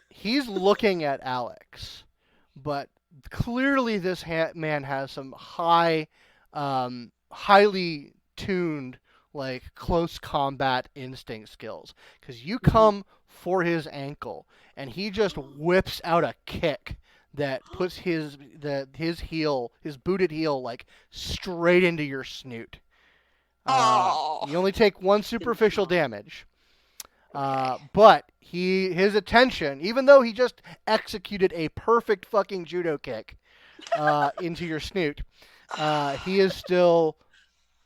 he's looking at Alex, but clearly this man has some highly tuned, like close combat instinct skills. Because you come for his ankle, and he just whips out a kick that puts his booted heel, like straight into your snoot. You only take one superficial damage. But his attention, even though he just executed a perfect fucking judo kick into your snoot, he is still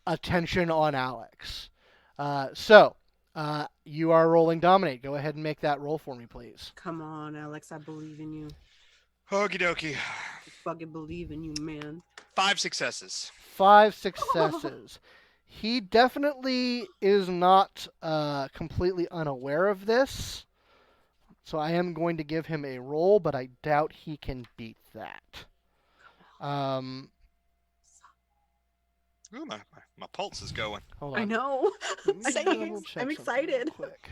attention on Alex. So you are rolling dominate. Go ahead and make that roll for me, please. Come on, Alex, I believe in you. Okie dokie. I fucking believe in you, man. 5 successes. 5 successes. He definitely is not completely unaware of this. So I am going to give him a roll, but I doubt he can beat that. Ooh, my pulse is going. Hold on. I know. Let me Same. double check I'm something real excited. quick.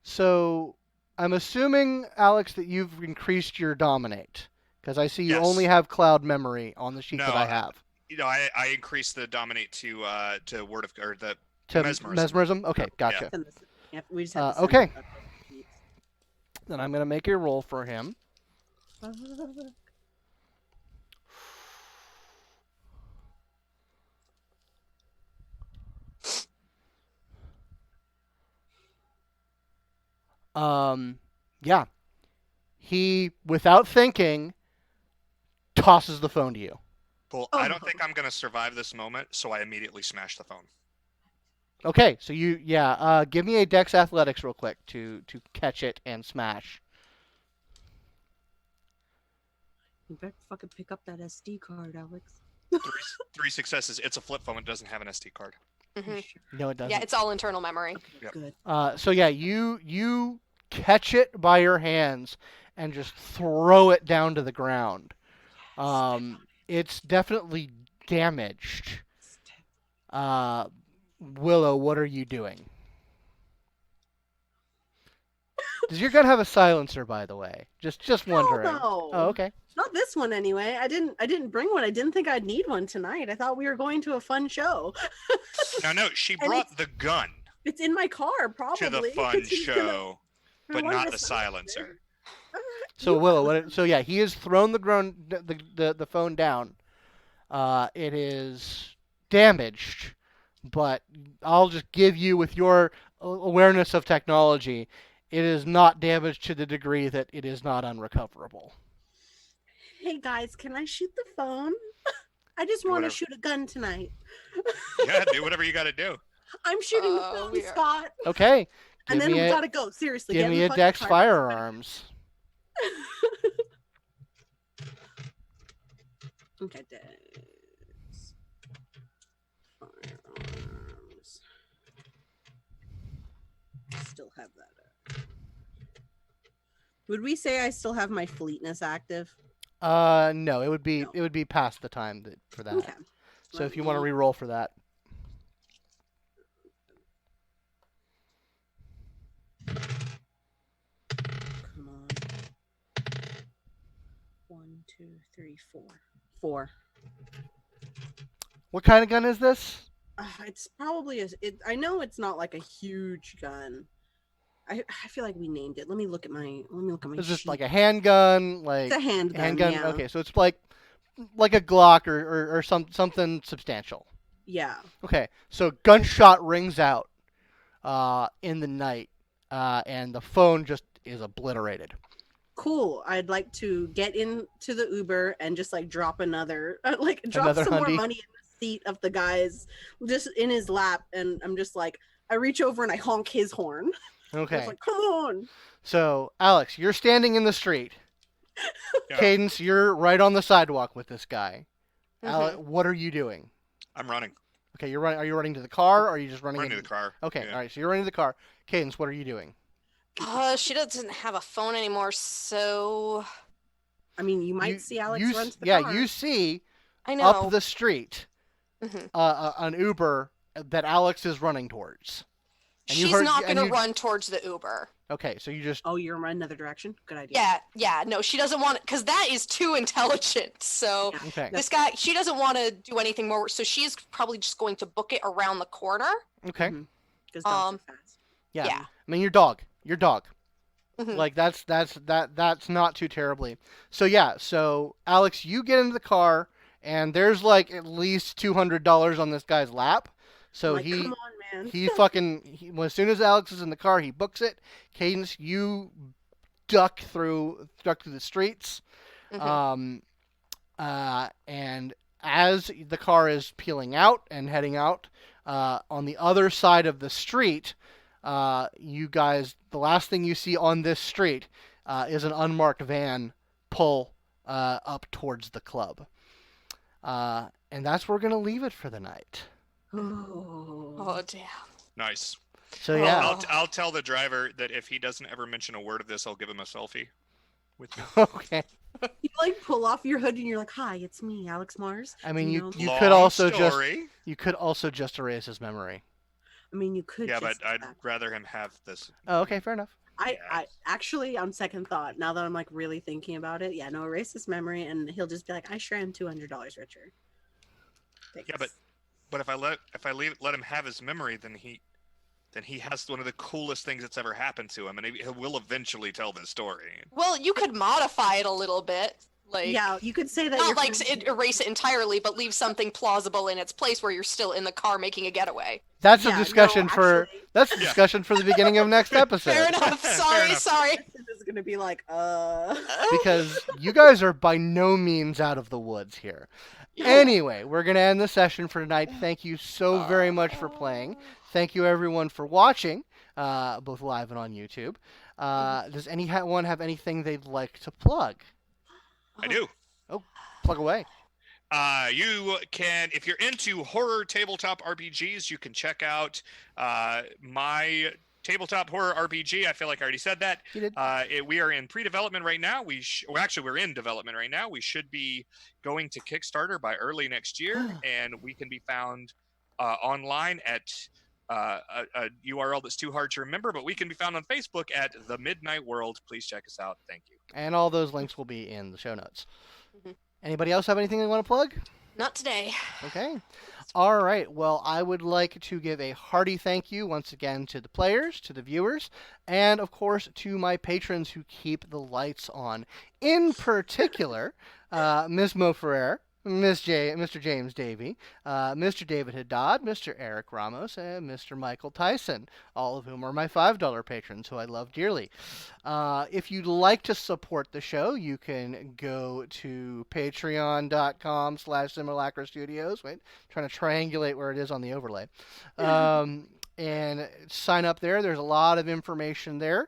So I'm assuming, Alex, that you've increased your dominate. Because I see you Yes. only have cloud memory on the sheet No, that I have. You know, I increased the dominate to word of or the To mesmerism. Okay, gotcha. Send this- yeah, we just have to send okay. it up to Then I'm going to make a roll for him. the- Yeah. He, without thinking, tosses the phone to you. Well, I don't think I'm going to survive this moment, so I immediately smash the phone. Okay, so give me a Dex Athletics real quick to catch it and smash. You better fucking pick up that SD card, Alex. Three successes. It's a flip phone. It doesn't have an SD card. Mhm. No, it doesn't. Yeah, it's all internal memory. Yep. Good. So yeah, you catch it by your hands and just throw it down to the ground. It's definitely damaged. Willow, what are you doing? Does your gun have a silencer, by the way? Just wondering. no. Oh, okay. Not this one anyway. I didn't bring one. I didn't think I'd need one tonight. I thought we were going to a fun show. No, she And brought the gun It's in my car, probably. to the fun She's gonna- show, I but wanted not a the silencer. So Willow, he has thrown the phone down. It is damaged, but I'll just give you, with your awareness of technology, it is not damaged to the degree that it is not unrecoverable. Hey guys, can I shoot the phone? I just Do want to whatever. shoot a gun tonight. Yeah, do whatever you got to do. I'm shooting the Oh, phone, we are- Scott. Okay. And then we gotta go. Seriously, Give get in me the a fucking Dex car. firearms. Okay, Dex. Firearms. Still have that. Would we say I still have my fleetness active? No, it would be No. it would be past the time for that. Okay. So if you want to re-roll for that. Come on. 1, 2, 3, 4. 4. What kind of gun is this? It's probably I know it's not like a huge gun. I feel like we named it. Let me look at my. Is this sheet. like a handgun? Like It's a handgun. handgun? Yeah. Okay, so it's like a Glock or something substantial. Yeah. Okay, so gunshot rings out in the night, and the phone just is obliterated. Cool. I'd like to get into the Uber and just like drop another, drop Another some more hundy? money in the seat of the guy's, just in his lap, and I'm just like, I reach over and I honk his horn. Okay. It's like, come on. So, Alex, you're standing in the street. Yeah. Cadence, you're right on the sidewalk with this guy. Alex, Mhm. what are you doing? I'm running. Okay, you're running. Are you running to the car, or are you just running? Running to the car. Okay, Yeah. all right. So you're running to the car. Cadence, what are you doing? She doesn't have a phone anymore, so I mean, you might see Alex run to the yeah, car. you see I know. up the street Mhm. an Uber that Alex is running towards. And you She's heard- not and gonna you- run towards the Uber. Okay, so you just Oh, you're in another direction? Good idea. Yeah, no, she doesn't want because that is too intelligent. So Yeah. okay. this guy, she doesn't want to do anything more. So she's probably just going to book it around the corner. Okay. Mhm. Because dogs are fast. Yeah. Yeah. I mean, your dog. Mhm. Like that's not too terribly. So yeah. So Alex, you get into the car, and there's like at least $200 on this guy's lap. So I'm like, come on, man. well, as soon as Alex is in the car, he books it. Cadence, you duck through the streets. Mhm. And as the car is peeling out and heading out, on the other side of the street, you guys, the last thing you see on this street is an unmarked van pull up towards the club. And that's where we're going to leave it for the night. Oh damn. Nice. So yeah. I'll tell the driver that if he doesn't ever mention a word of this, I'll give him a selfie with me. Okay. You like pull off your hood and you're like, "Hi, it's me, Alex Mars." I mean, you know? you Long could also story. just erase his memory. I mean, you could. Yeah, just but I'd rather him have this. Oh, okay, fair enough. I actually, on second thought, now that I'm like really thinking about it, yeah, no, erase his memory, and he'll just be like, "I sure am $200 richer." Thanks. Yeah, but if I let him have his memory, then he has one of the coolest things that's ever happened to him, and he will eventually tell this story. Well, you could modify it a little bit, like yeah, you could say that. not you're like friends- erase it entirely, but leave something plausible in its place where you're still in the car making a getaway. That's Yeah, a discussion no, for actually- that's a Yeah. discussion for the beginning of next episode. Fair enough. Fair Sorry, enough. sorry. This is gonna be like, Because you guys are by no means out of the woods here. Anyway, we're going to end the session for tonight. Thank you so very much for playing. Thank you, everyone, for watching, both live and on YouTube. Does anyone have anything they'd like to plug? I do. Plug away. You can, if you're into horror tabletop RPGs, you can check out my tabletop horror RPG. I feel like I already said that. You did. We are in pre-development right now. We're in development right now. We should be going to Kickstarter by early next year, and we can be found online at a URL that's too hard to remember, but we can be found on Facebook at The Midnight World. Please check us out. Thank you. And all those links will be in the show notes. Mhm. Anybody else have anything they want to plug? Not today. Okay. All right. Well, I would like to give a hearty thank you once again to the players, to the viewers, and of course to my patrons who keep the lights on. In particular, Ms. Mo Ferrer, Mr. James Davey, Mr. David Haddad, Mr. Eric Ramos, and Mr. Michael Tyson, all of whom are my $5 patrons who I love dearly. If you'd like to support the show, you can go to patreon.com/Simulacra Studios. Wait, trying to triangulate where it is on the overlay. And sign up there. There's a lot of information there.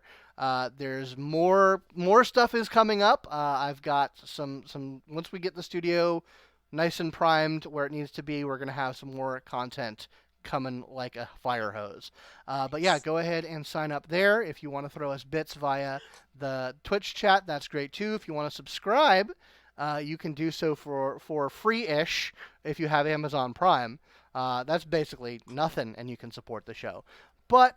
There's more stuff is coming up. I've got some once we get the studio nice and primed where it needs to be. We're going to have some more content coming like a fire hose. But yeah, go ahead and sign up there. If you want to throw us bits via the Twitch chat, that's great too. If you want to subscribe, you can do so for free-ish if you have Amazon Prime. That's basically nothing, and you can support the show. But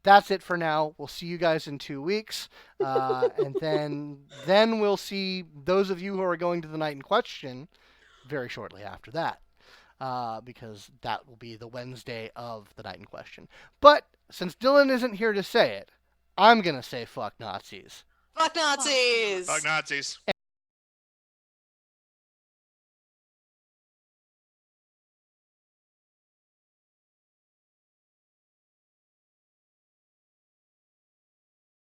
that's it for now. We'll see you guys in 2 weeks, and then we'll see those of you who are going to the night in question very shortly after that, because that will be the Wednesday of the night in question. But since Dylan isn't here to say it, I'm gonna say fuck Nazis. Fuck Nazis! Fuck Nazis.